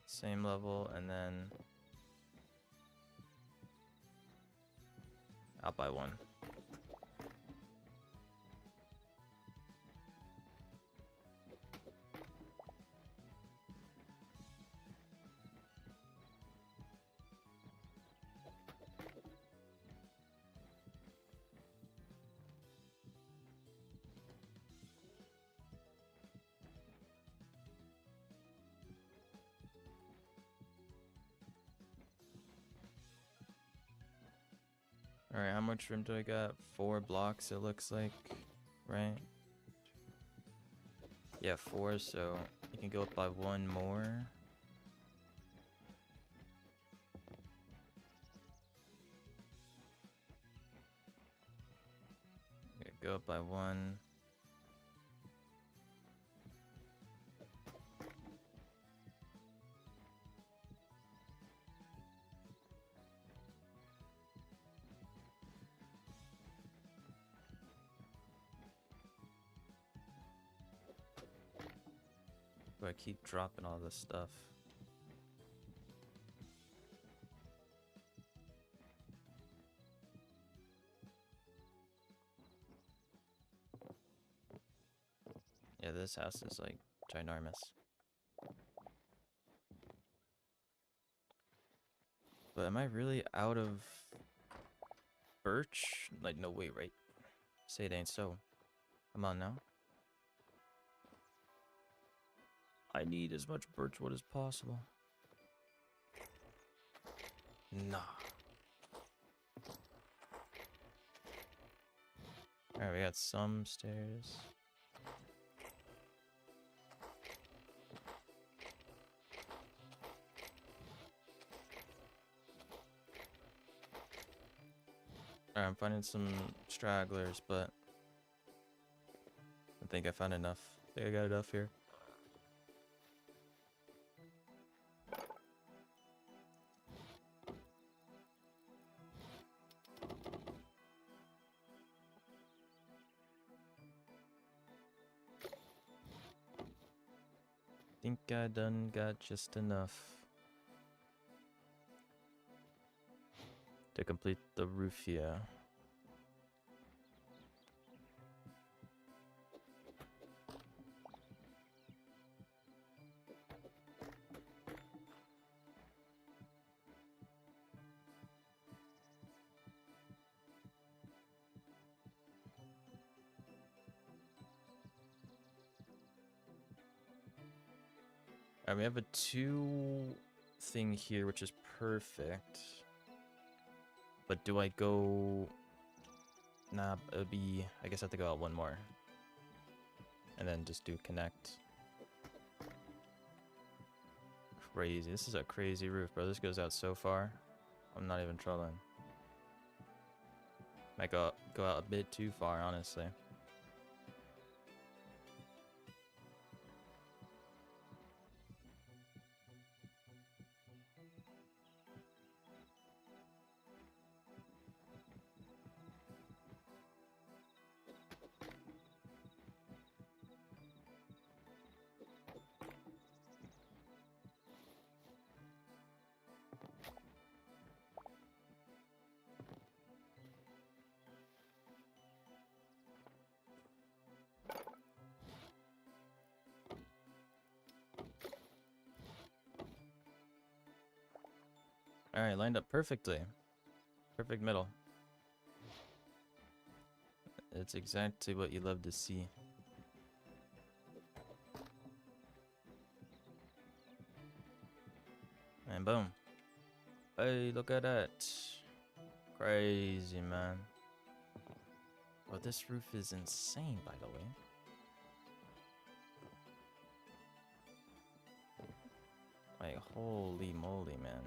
[SPEAKER 1] Same level, and then out by one. Alright, how much room do I got? 4 blocks, it looks like, right? Yeah, 4, so you can go up by 1 more. Okay, go up by 1. But I keep dropping all this stuff. Yeah, this house is like ginormous. But am I really out of birch? Like, no, wait, right? Say it ain't so. Come on now. I need as much birch wood as possible. Nah. Alright, we got some stairs. Alright, I'm finding some stragglers, but I think I found enough. I think I got enough here. Think I done got just enough to complete the roof here. Alright, we have a 2 thing here, which is perfect. But do I go... Nah, it would be... I guess I have to go out 1 more. And then just do connect. Crazy. This is a crazy roof, bro. This goes out so far. I'm not even trolling. Might go out a bit too far, honestly. Alright, lined up perfectly. Perfect middle. It's exactly what you love to see. And boom. Hey, look at that. Crazy, man. Bro, this roof is insane, by the way. Like, holy moly, man.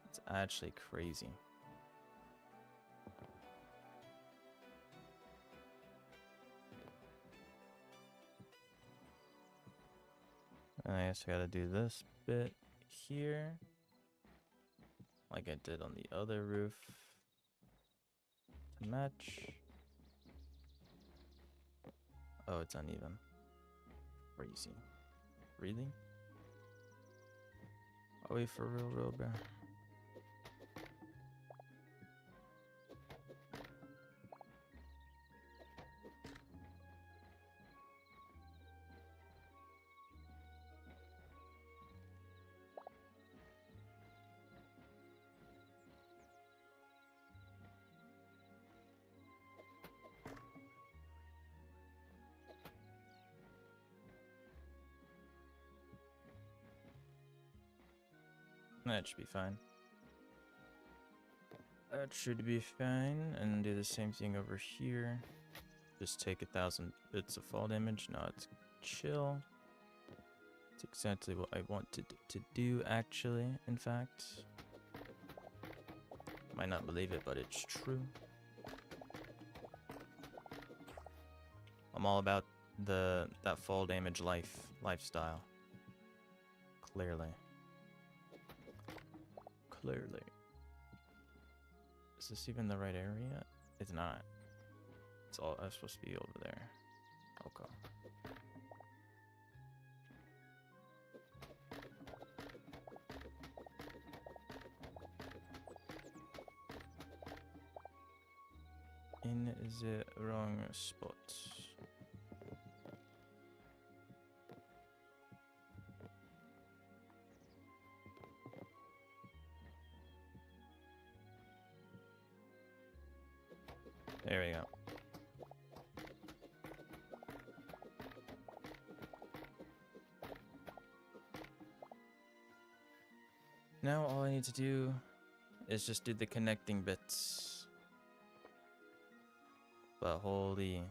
[SPEAKER 1] It's actually crazy. And I guess I gotta do this bit here. Like I did on the other roof. To match. Oh, it's uneven. Crazy. Really? Are we for real, bro? That should be fine. That should be fine. And do the same thing over here. Just take 1,000 bits of fall damage. Now it's chill. It's exactly what I wanted to do, actually, in fact. Might not believe it, but it's true. I'm all about that fall damage lifestyle. Clearly. Clearly. Is this even the right area? It's not. It's all I'm supposed to be over there. Okay. In the wrong spot. There we go. Now all I need to do is just do the connecting bits. But holy.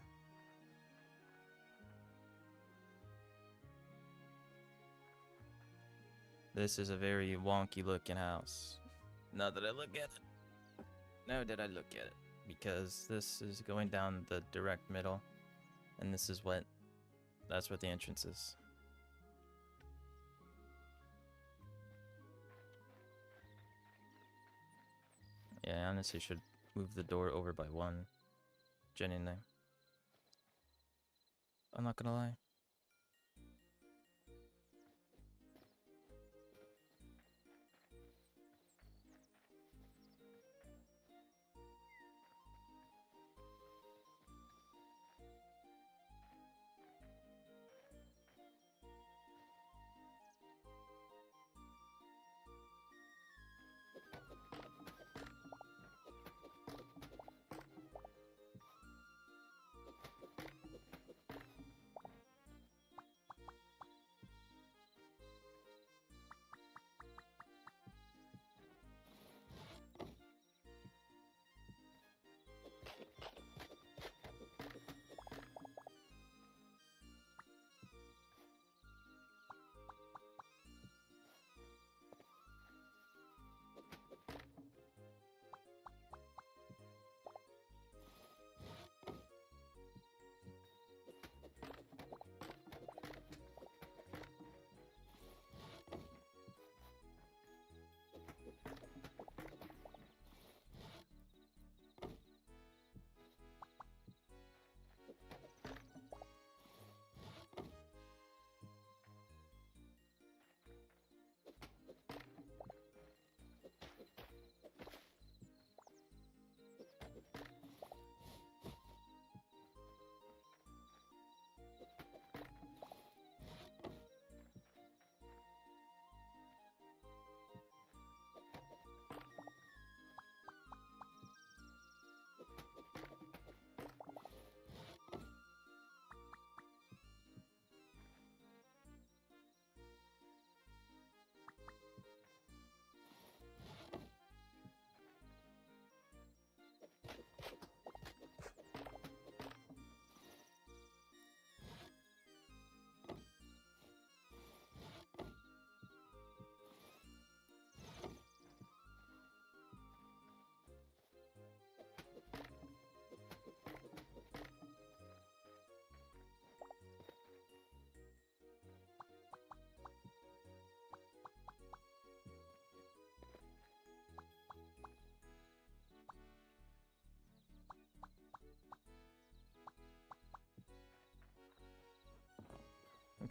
[SPEAKER 1] This is a very wonky looking house. Now that I look at it. Now that I look at it. Because this is going down the direct middle. And this is what... That's what the entrance is. Yeah, I honestly should move the door over by one. Genuinely. I'm not gonna lie.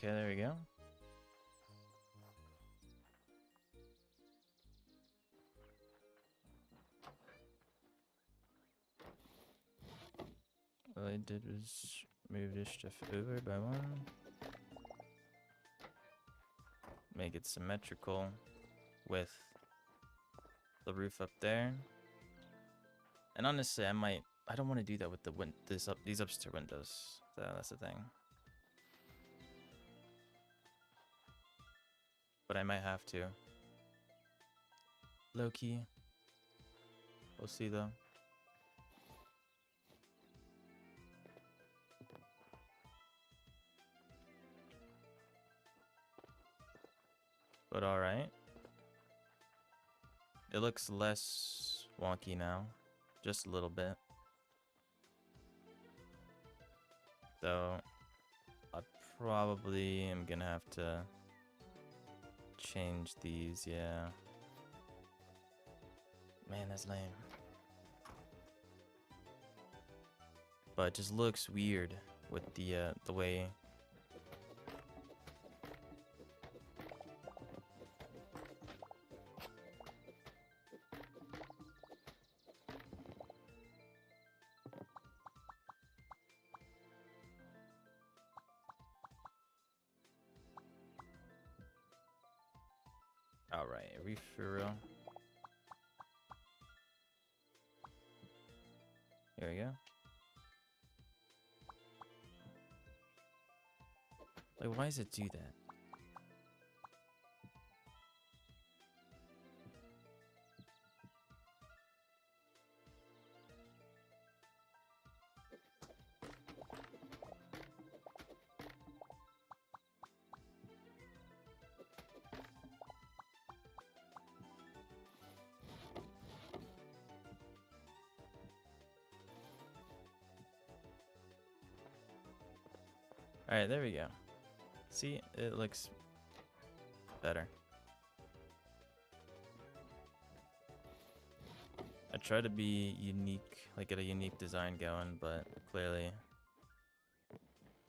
[SPEAKER 1] Okay, there we go. All I did was move this stuff over by one. Make it symmetrical with the roof up there. And honestly, I don't want to do that with these upstairs windows. So that's the thing. But I might have to. Low key. We'll see though. But alright. It looks less wonky now. Just a little bit. Though, I probably am gonna have to change these, yeah. Man, that's lame. But it just looks weird with the way. Alright, are we for real? Here we go. Like, why does it do that? Alright, there we go. See, it looks better. I try to be unique, like get a unique design going, but clearly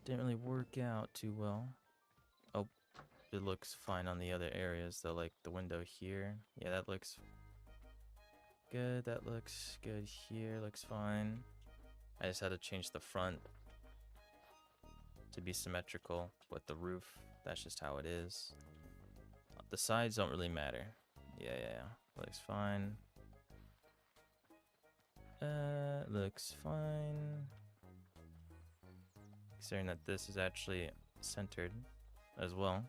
[SPEAKER 1] didn't really work out too well. Oh, it looks fine on the other areas though, like the window here. Yeah, that looks good. That looks good here. Looks fine. I just had to change the front to be symmetrical with the roof. That's just how it is. The sides don't really matter. Yeah. Looks fine. Looks fine. Considering that this is actually centered as well.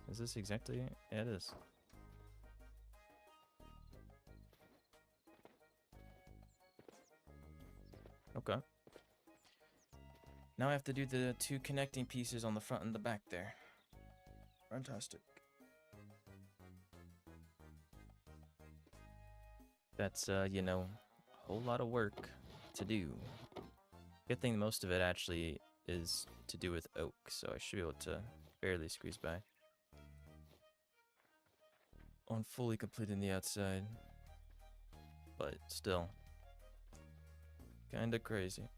[SPEAKER 1] Is this exactly? Yeah, it is. Okay. Now I have to do the two connecting pieces on the front and the back there. Fantastic. That's, you know, a whole lot of work to do. Good thing most of it actually is to do with oak, so I should be able to barely squeeze by. On fully completing the outside. But still. Kinda crazy.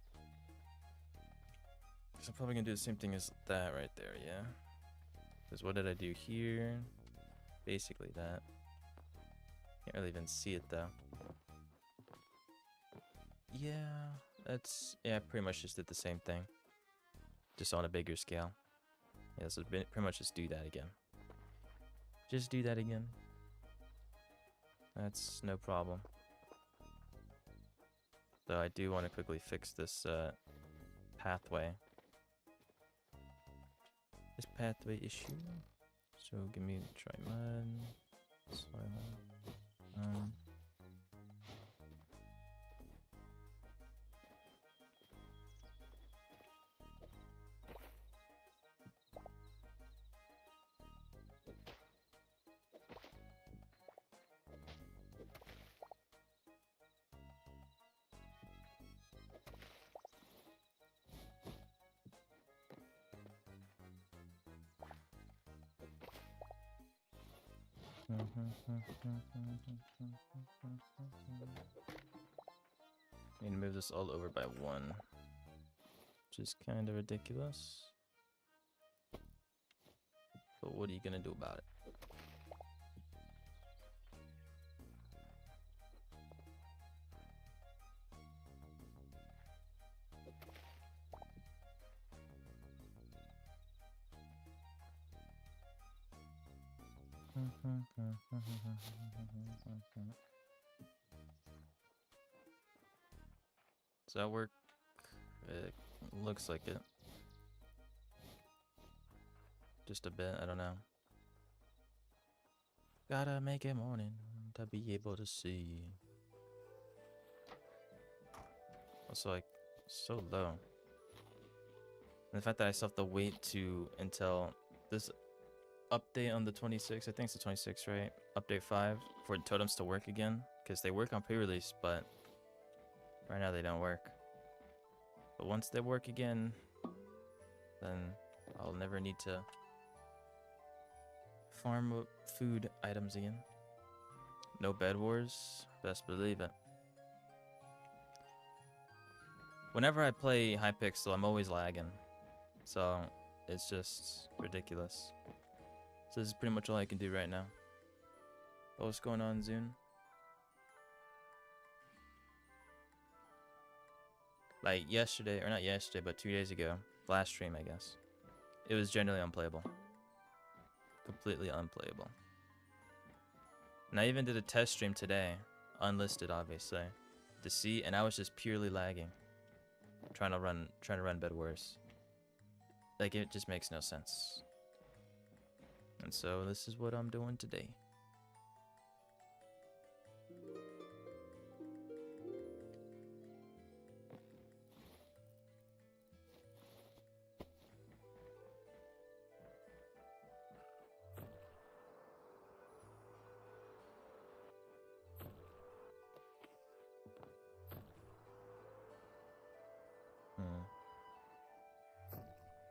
[SPEAKER 1] So I'm probably gonna do the same thing as that right there, yeah? Because what did I do here? Basically that. Can't really even see it though. Yeah, yeah, pretty much just did the same thing. Just on a bigger scale. Yeah, so pretty much just do that again. Just do that again. That's no problem. Though I do want to quickly fix this pathway. This pathway issue. So give me try mud. Soil. Need to move this all over by one, which is kind of ridiculous. But what are you gonna do about it? Does that work? It looks like it. Just a bit, I don't know. Gotta make it morning to be able to see. Also, like, so low. And the fact that I still have to wait until this update on the 26th, I think it's the 26th, right? Update 5 for totems to work again. Because they work on pre-release, but right now they don't work. But once they work again, then I'll never need to farm up food items again. No bed wars, best believe it. Whenever I play Hypixel, I'm always lagging. So it's just ridiculous. So this is pretty much all I can do right now. But what's going on, Zune? Like yesterday, or not yesterday, but 2 days ago, last stream, I guess. It was generally unplayable. Completely unplayable. And I even did a test stream today, unlisted obviously, to see, and I was just purely lagging. Trying to run Bed Wars. Like, it just makes no sense. And so this is what I'm doing today.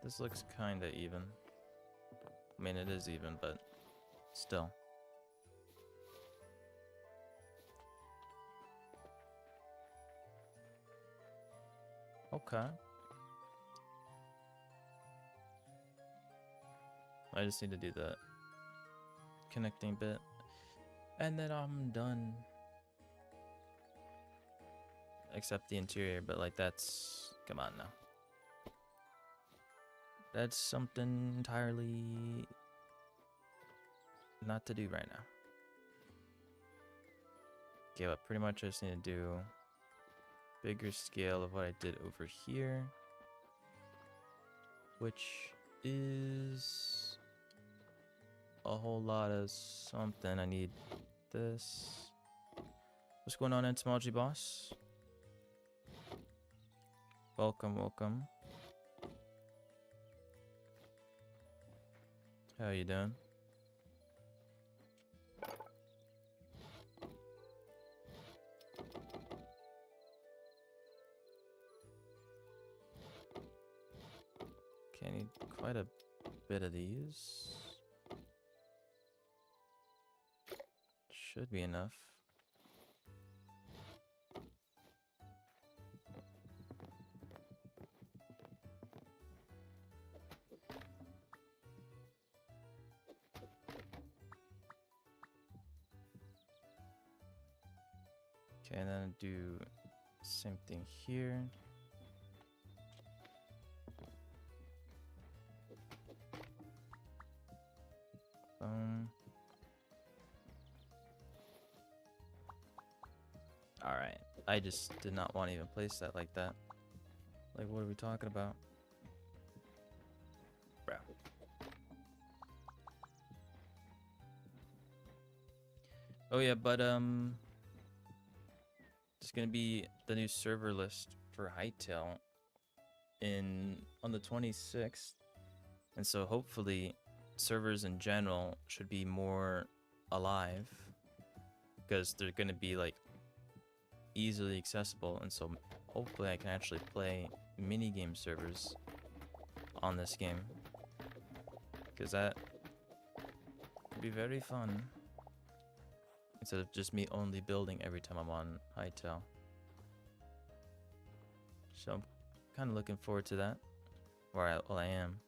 [SPEAKER 1] This looks kinda even. I mean, it is even, but still. Okay. I just need to do that connecting bit. And then I'm done. Except the interior, but like that's... Come on now. That's something entirely not to do right now. Okay, but pretty much I just need to do bigger scale of what I did over here, which is a whole lot of something. I need this. What's going on, Entomology Boss? Welcome, welcome. How you doing? Okay, I need quite a bit of these. Should be enough. Okay, and then do same thing here. Alright, I just did not want to even place that like that. Like, what are we talking about? Bro. Oh yeah, but it's gonna be the new server list for Hytale on the 26th. And so hopefully servers in general should be more alive, because they're gonna be like easily accessible, and so hopefully I can actually play minigame servers on this game, because that could be very fun instead of just me only building every time I'm on Hytale. So I'm kind of looking forward to that. Well, I am.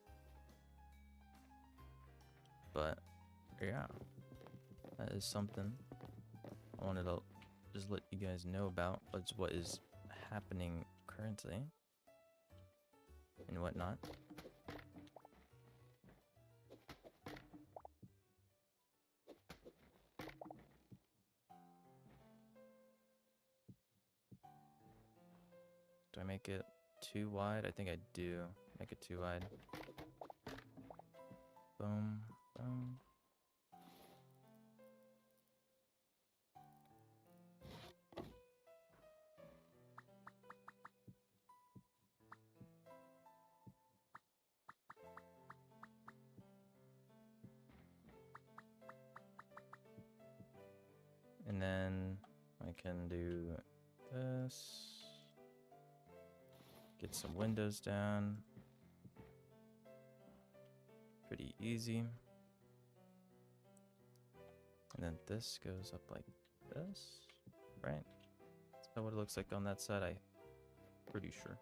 [SPEAKER 1] but yeah, that is something I wanted to just let you guys know about. What's what is happening currently and whatnot. Do I make it too wide? I think I do. Make it too wide. Boom, boom. And then I can do this. Get some windows down. Pretty easy. And then this goes up like this, right? Is that what it looks like on that side? I'm pretty sure.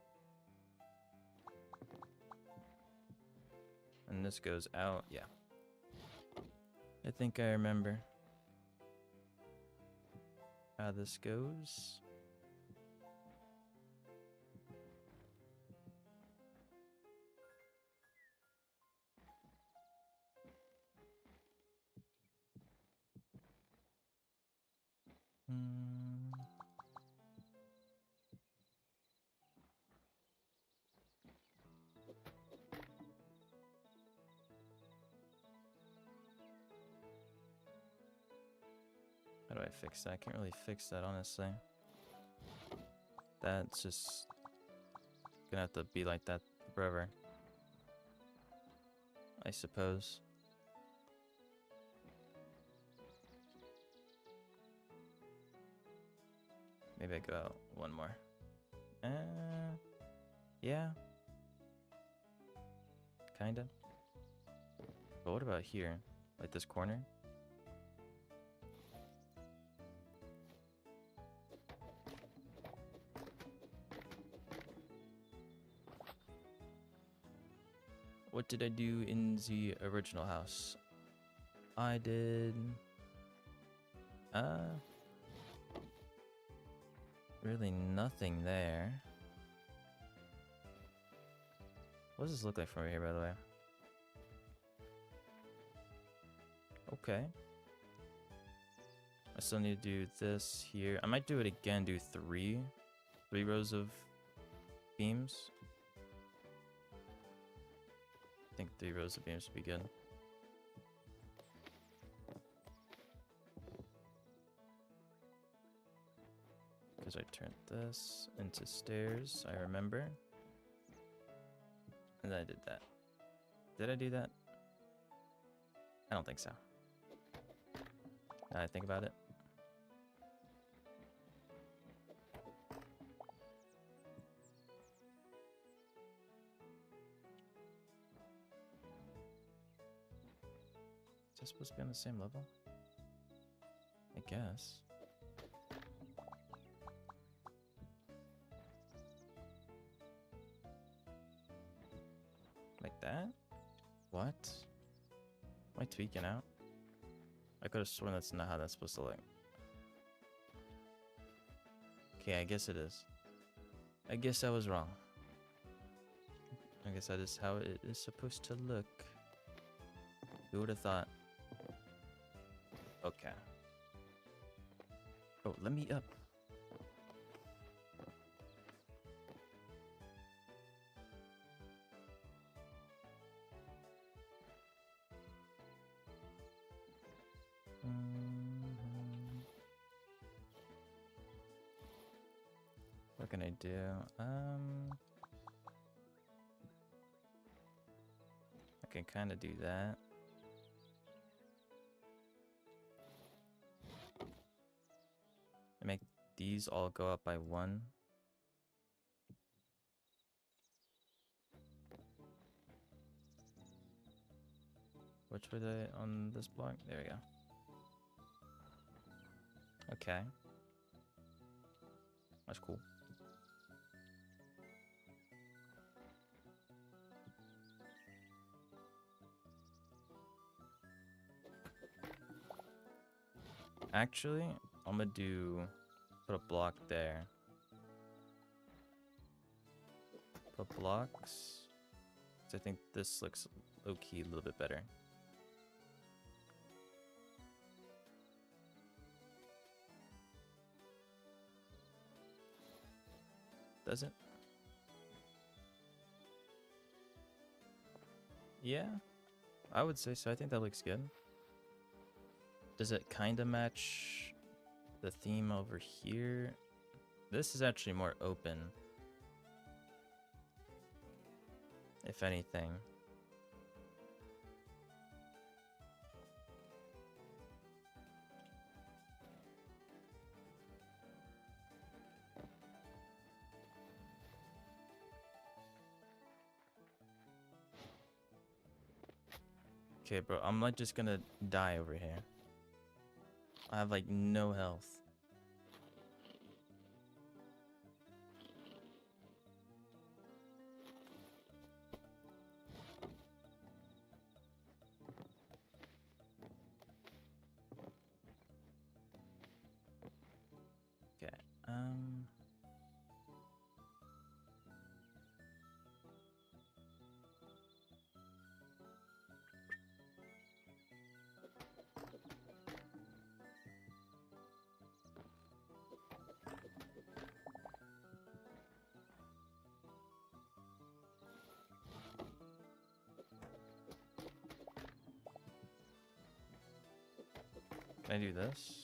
[SPEAKER 1] And this goes out, yeah. I think I remember how this goes. How do I fix that? I can't really fix that, honestly. That's just gonna have to be like that forever, I suppose. Maybe I go out one more. Yeah. Kinda. But what about here? Like this corner? What did I do in the original house? I did... really nothing there. What does this look like from over here, by the way? Okay. I still need to do this here. I might do it again, do three rows of beams. I think 3 rows of beams would be good. Because I turned this into stairs, I remember. And then I did that. Did I do that? I don't think so. Now I think about it. Is that supposed to be on the same level? I guess. Like that? What? Am I tweaking out? I could have sworn that's not how that's supposed to look. Okay, I guess it is. I guess I was wrong. I guess that is how it is supposed to look. Who would have thought? Okay. Oh, let me up. What can I do? I can kind of do that. And make these all go up by 1. Which were they on this block? There we go. Okay. That's cool. Actually, I'm gonna put a block there. Put blocks. So I think this looks low-key a little bit better. Does it? Yeah, I would say so. I think that looks good. Does it kind of match the theme over here? This is actually more open, if anything. Okay, bro, I'm like just gonna die over here. I have like no health. Okay, can I do this?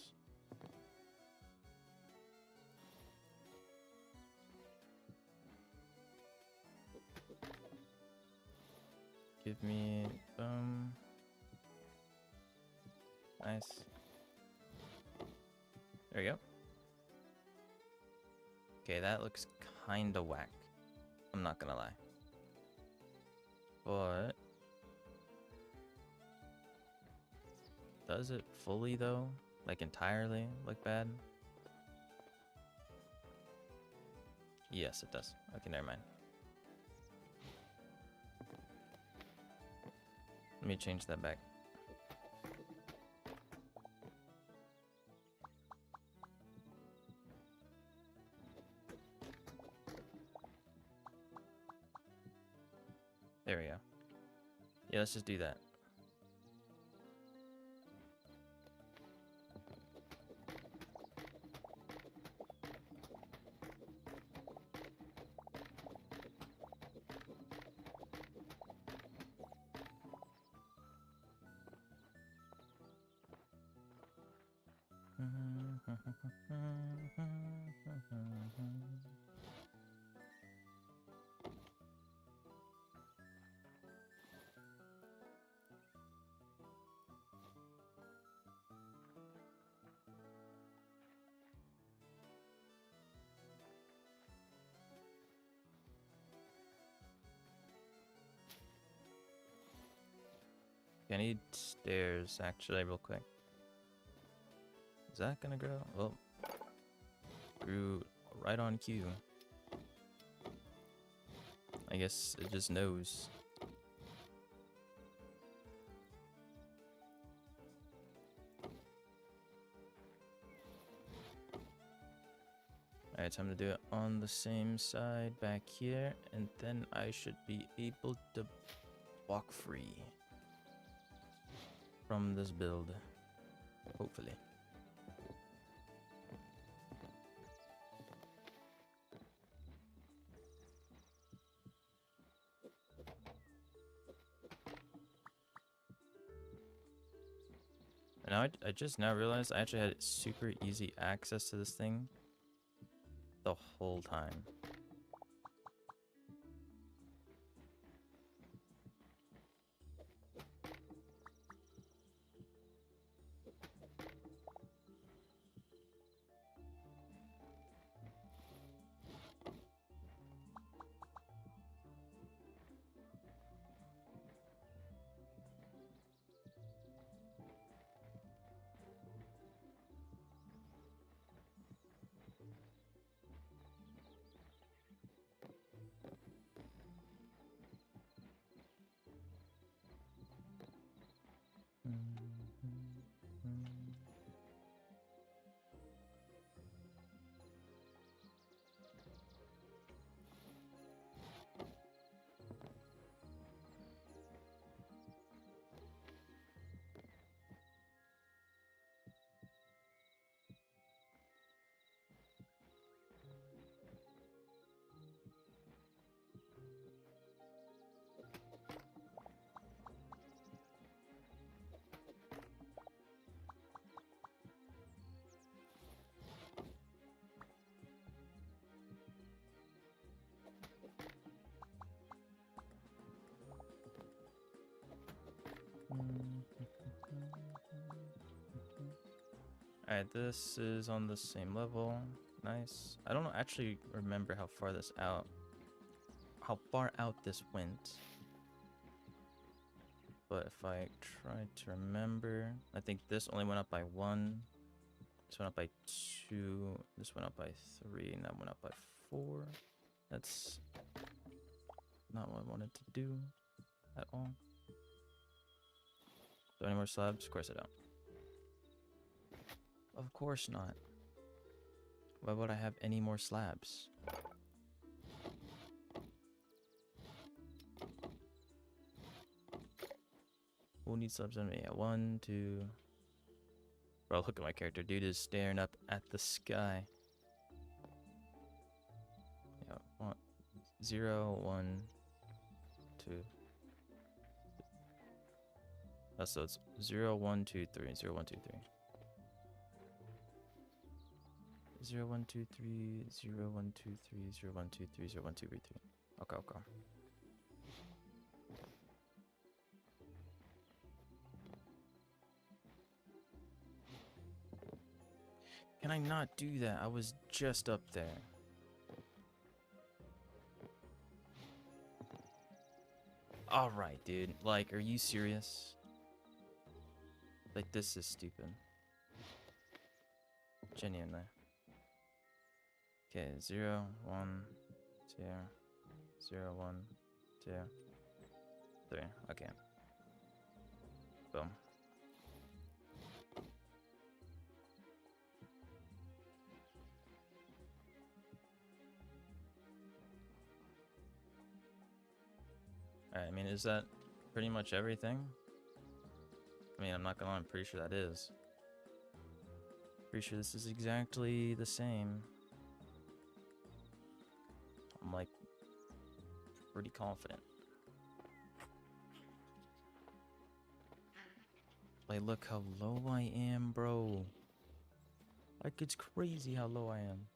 [SPEAKER 1] Give me, nice. There we go. Okay, that looks kinda whack. I'm not gonna lie. But does it fully though? Like entirely look bad? Yes, it does. Okay, never mind. Let me change that back. There we go. Yeah, let's just do that. I need stairs actually real quick. Is that gonna grow? Well, grew right on cue. I guess it just knows. Alright, time to do it on the same side back here, and then I should be able to walk free from this build. Hopefully. And now I just now realized I actually had super easy access to this thing the whole time. Alright, this is on the same level. Nice. I don't actually remember how far out this went. But if I try to remember, I think this only went up by 1. This went up by 2. This went up by 3, and that went up by 4. That's not what I wanted to do at all. Do I have any more slabs? Of course I don't. Of course not. Why would I have any more slabs? Who needs slabs on me? Yeah, 1, 2. Bro, look at my character. Dude is staring up at the sky. Yeah, 0, 1, 2. Oh, so it's 0, 1, 2, 3. 0, 1, 2, 3. 0, 1, 2, 3. 0, 1, 2, 3. 0, 1, 2, 3. 0, 1, 2, 3. Okay, okay. Can I not do that? I was just up there. Alright, dude. Like, are you serious? Like, this is stupid. Genuinely. Okay, 0, 1, 2, 0, 1, 2, 3. Okay. Boom. Alright, I mean, is that pretty much everything? I mean, I'm not gonna lie, I'm pretty sure that is. Pretty sure this is exactly the same. I'm like pretty confident. Like, look how low I am, bro. Like, it's crazy how low I am.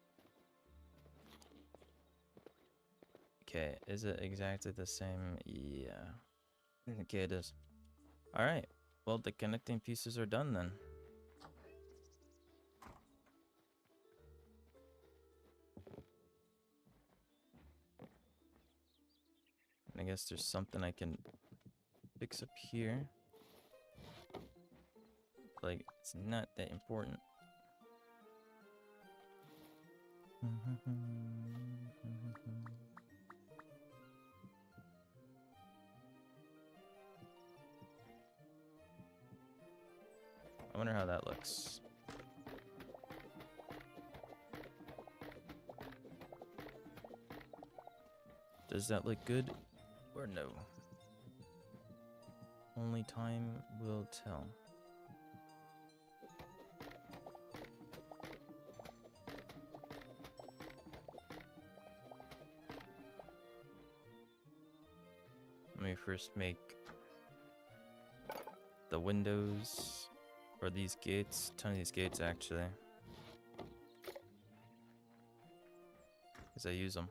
[SPEAKER 1] Okay, is it exactly the same? Yeah. Okay, it is. Alright. Well, the connecting pieces are done then. I guess there's something I can fix up here. Like, it's not that important. I wonder how that looks. Does that look good or no? Only time will tell. Let me first make the windows, or these gates, a ton of these gates actually, because I use them.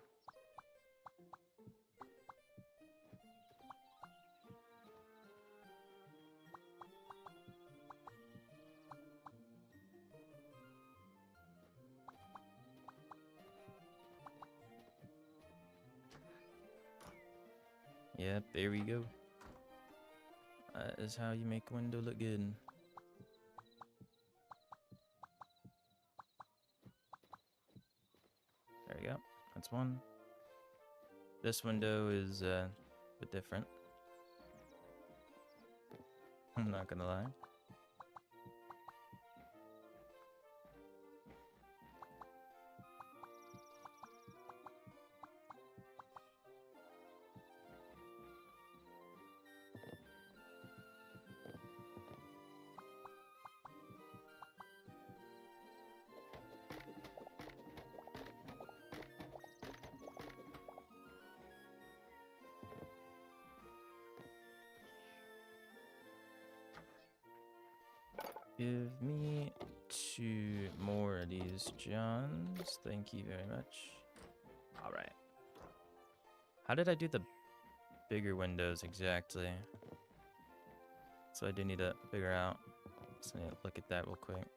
[SPEAKER 1] Yep, there we go. That is how you make a window look good. There we go. That's one. This window is a bit different. I'm not gonna lie. Give me 2 more of these Johns. Thank you very much. Alright. How did I do the bigger windows exactly? So I do need to figure out. So I need to look at that real quick.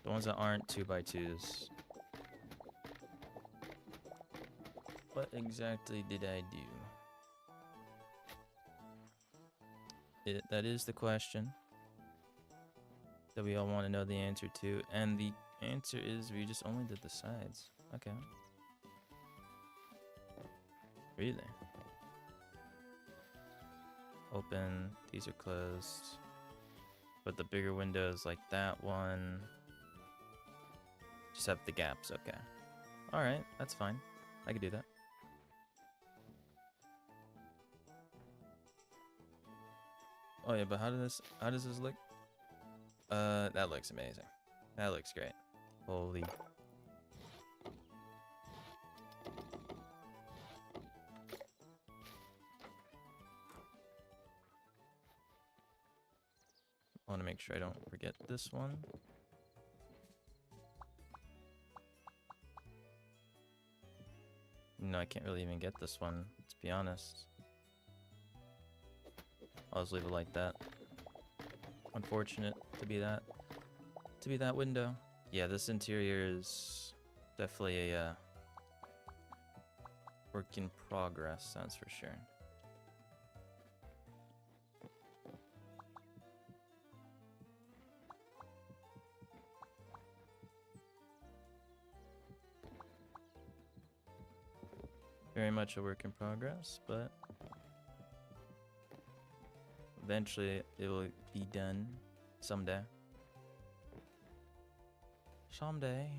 [SPEAKER 1] The ones that aren't 2x2s. What exactly did I do? That is the question that we all want to know the answer to. And the answer is we just only did the sides. Okay. Really? Open. These are closed. But the bigger windows like that one just have the gaps. Okay. Alright, that's fine. I could do that. Oh yeah, but how does this look? That looks amazing. That looks great. Holy. I want to make sure I don't forget this one. No, I can't really even get this one, let's be honest. I'll just leave it like that. Unfortunate to be that window. Yeah, this interior is definitely a work in progress, that's for sure. Very much a work in progress, but eventually it will be done someday. Someday.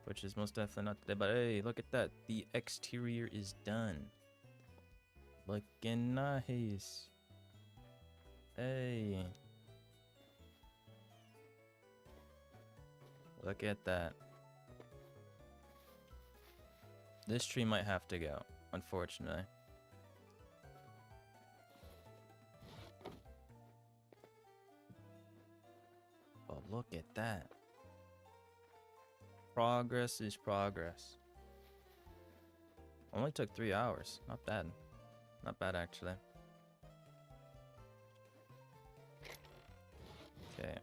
[SPEAKER 1] Which is most definitely not today, but hey, look at that. The exterior is done. Looking nice. Hey. Look at that. This tree might have to go, unfortunately. But look at that. Progress is progress. Only took 3 hours. Not bad. Not bad, actually. Okay.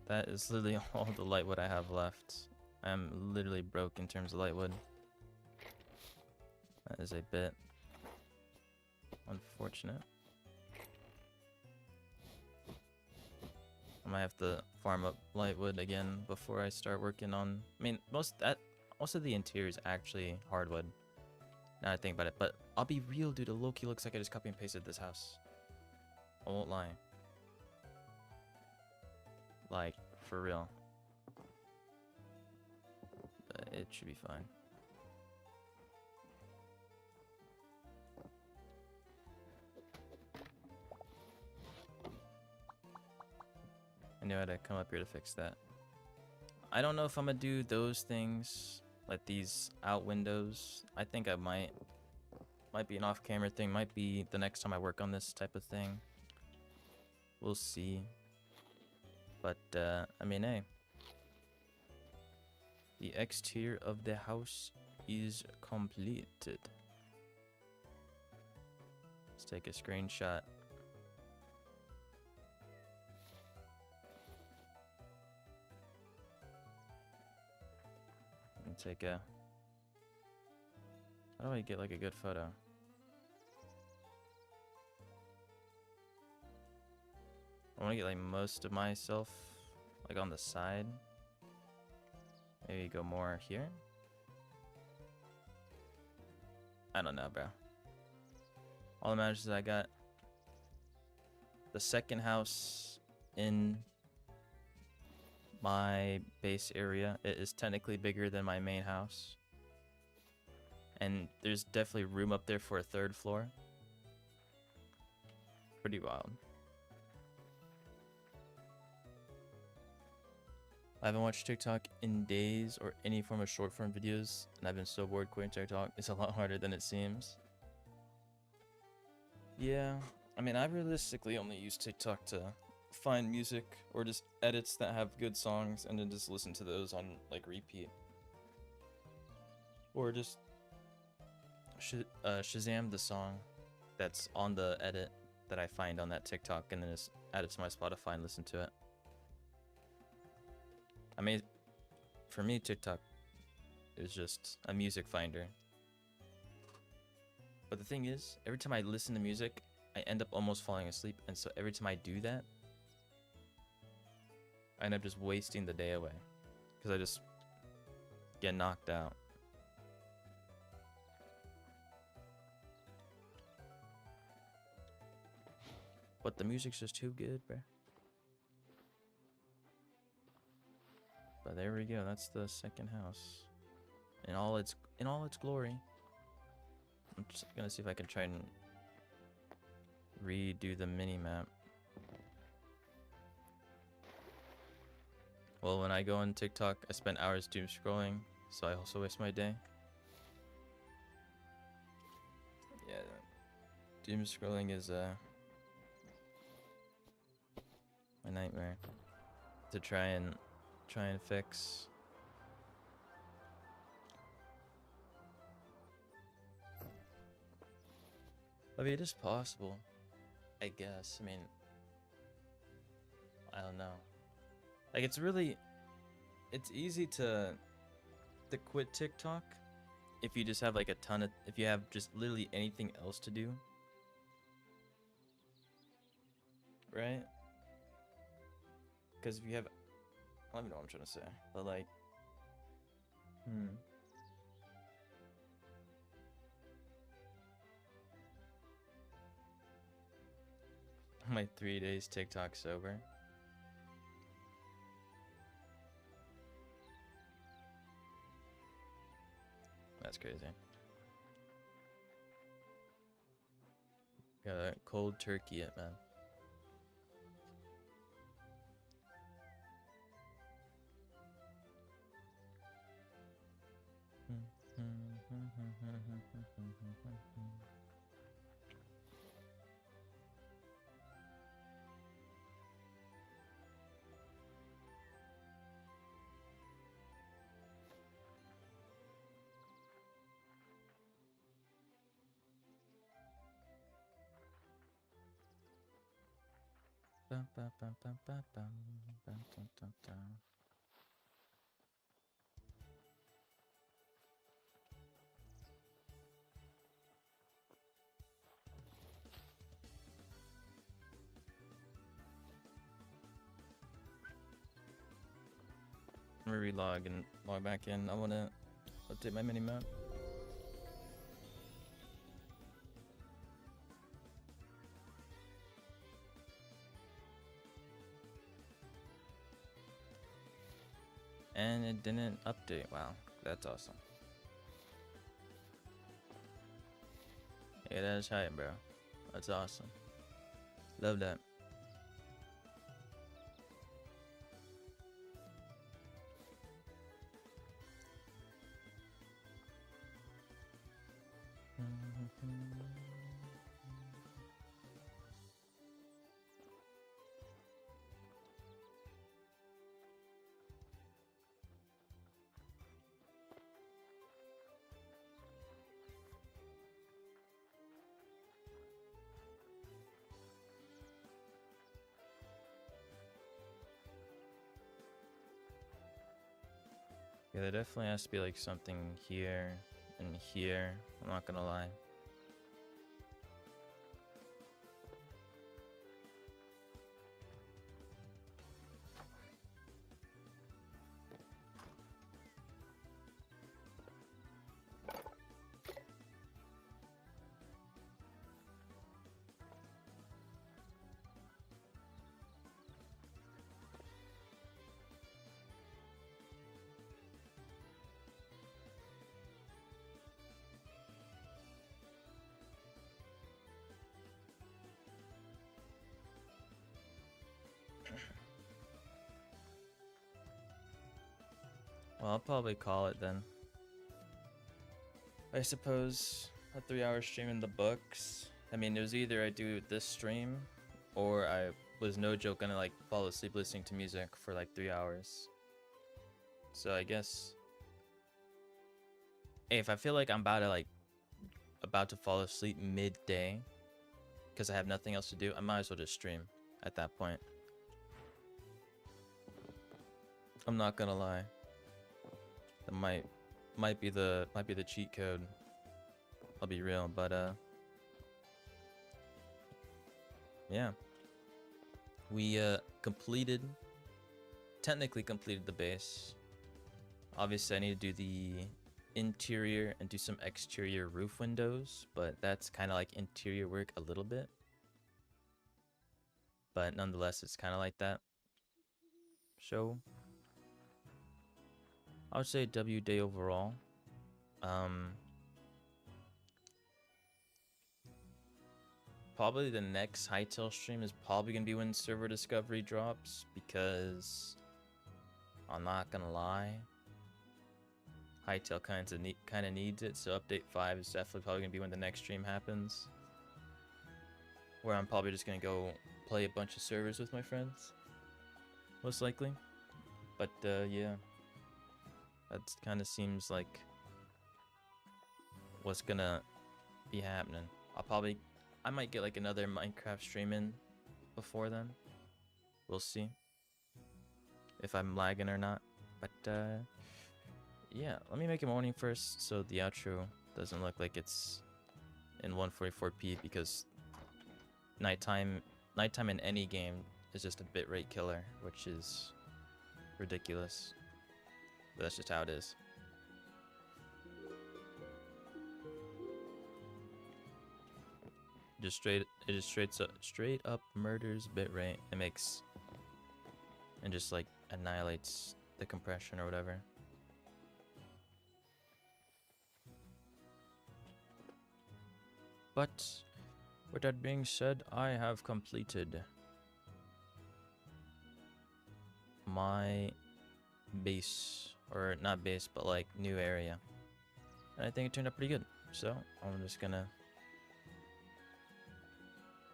[SPEAKER 1] That is literally all the lightwood I have left. I'm literally broke in terms of lightwood. That is a bit unfortunate. I might have to farm up lightwood again before I start working on. I mean, most of the interior is actually hardwood. Now I think about it, but I'll be real, dude. It low-key looks like I just copy and pasted this house. I won't lie. Like, for real. But it should be fine. I knew I had to come up here to fix that. I don't know if I'm gonna do those things, like these out windows. I think I might be an off-camera thing. Might be the next time I work on this type of thing. We'll see. But I mean, hey, the exterior of the house is completed. Let's take a screenshot. Take a... How do I get like a good photo? I want to get like most of myself like on the side. Maybe go more here. I don't know, bro. All that matters is I got the second house in my base area. It is technically bigger than my main house. And there's definitely room up there for a third floor. Pretty wild. I haven't watched TikTok in days or any form of short form videos, and I've been so bored quitting TikTok. It's a lot harder than it seems. Yeah, I mean, I realistically only use TikTok to find music or just edits that have good songs and then just listen to those on like repeat, or just Shazam the song that's on the edit that I find on that TikTok and then just add it to my Spotify and listen to it. I mean, for me, TikTok is just a music finder. But the thing is, every time I listen to music, I end up almost falling asleep. And so every time I do that, I end up just wasting the day away. Because I just get knocked out. But the music's just too good, bruh. But there we go. That's the second house, in all its glory. I'm just gonna see if I can try and redo the mini map. Well, when I go on TikTok, I spend hours doom scrolling, so I also waste my day. Yeah, doom scrolling is a nightmare to try and fix. I mean, it is possible, I guess. I mean, I don't know. Like, it's easy to quit TikTok if you just have like if you have just literally anything else to do, right? Because if you have, let me know what I'm trying to say, but like, my 3 days TikTok sober. That's crazy. Got a cold turkey it, man. I'm gonna relog and log back in. I wanna update my mini map. And it didn't update. Wow, that's awesome. Yeah, that's hype, bro. That's awesome. Love that. Yeah, there definitely has to be like something here and here. I'm not gonna lie. Well, I'll probably call it then. I suppose a 3-hour stream in the books. I mean, it was either I do this stream or I was no joke gonna like fall asleep listening to music for like 3 hours. So I guess, hey, if I feel like I'm about to fall asleep midday because I have nothing else to do, I might as well just stream at that point. I'm not gonna lie. That might be the cheat code. I'll be real, but yeah. We technically completed the base. Obviously I need to do the interior and do some exterior roof windows, but that's kind of like interior work a little bit. But nonetheless, it's kind of like that. So I would say W day overall. Probably the next Hytale stream is probably gonna be when server discovery drops, because I'm not gonna lie, Hytale kind of needs it. So update 5 is definitely probably gonna be when the next stream happens, where I'm probably just gonna go play a bunch of servers with my friends, most likely. But yeah, that kind of seems like what's gonna be happening. I might get like another Minecraft stream in before then. We'll see if I'm lagging or not. But yeah, let me make a morning first so the outro doesn't look like it's in 144p, because nighttime in any game is just a bitrate killer, which is ridiculous. But that's just how it is. It just straight up murders bitrate. It makes and just like annihilates the compression or whatever. But with that being said, I have completed my base, or not base, but like new area, and I think it turned out pretty good. So I'm just gonna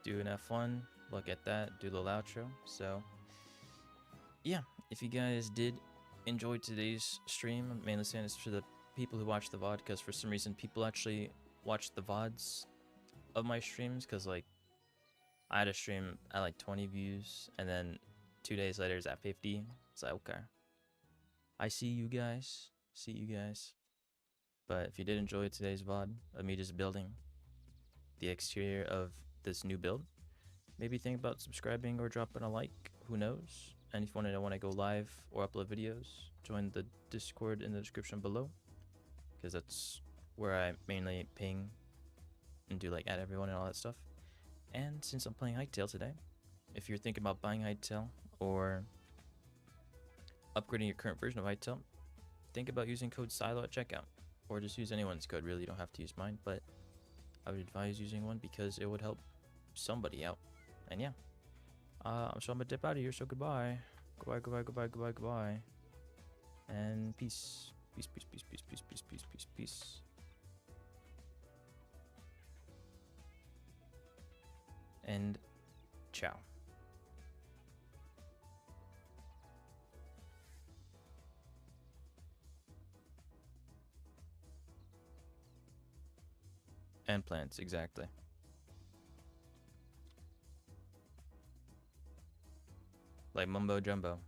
[SPEAKER 1] do an F1, look at that, do the outro. So yeah, if you guys did enjoy today's stream, I'm mainly saying this for the people who watch the VOD, because for some reason people actually watch the VODs of my streams, because like I had a stream at like 20 views and then 2 days later it's at 50. It's like, okay, I see you guys. But if you did enjoy today's VOD of me just building the exterior of this new build, maybe think about subscribing or dropping a like, who knows. And if you want to know when I go live or upload videos, join the Discord in the description below, because that's where I mainly ping and do like add everyone and all that stuff. And since I'm playing Hytale today, if you're thinking about buying Hytale or upgrading your current version of Hytale, think about using code SILO at checkout, or just use anyone's code. Really, you don't have to use mine, but I would advise using one because it would help somebody out. And yeah, so I'm gonna dip out of here, so goodbye, and peace. And ciao. And plants, exactly. Like mumbo jumbo.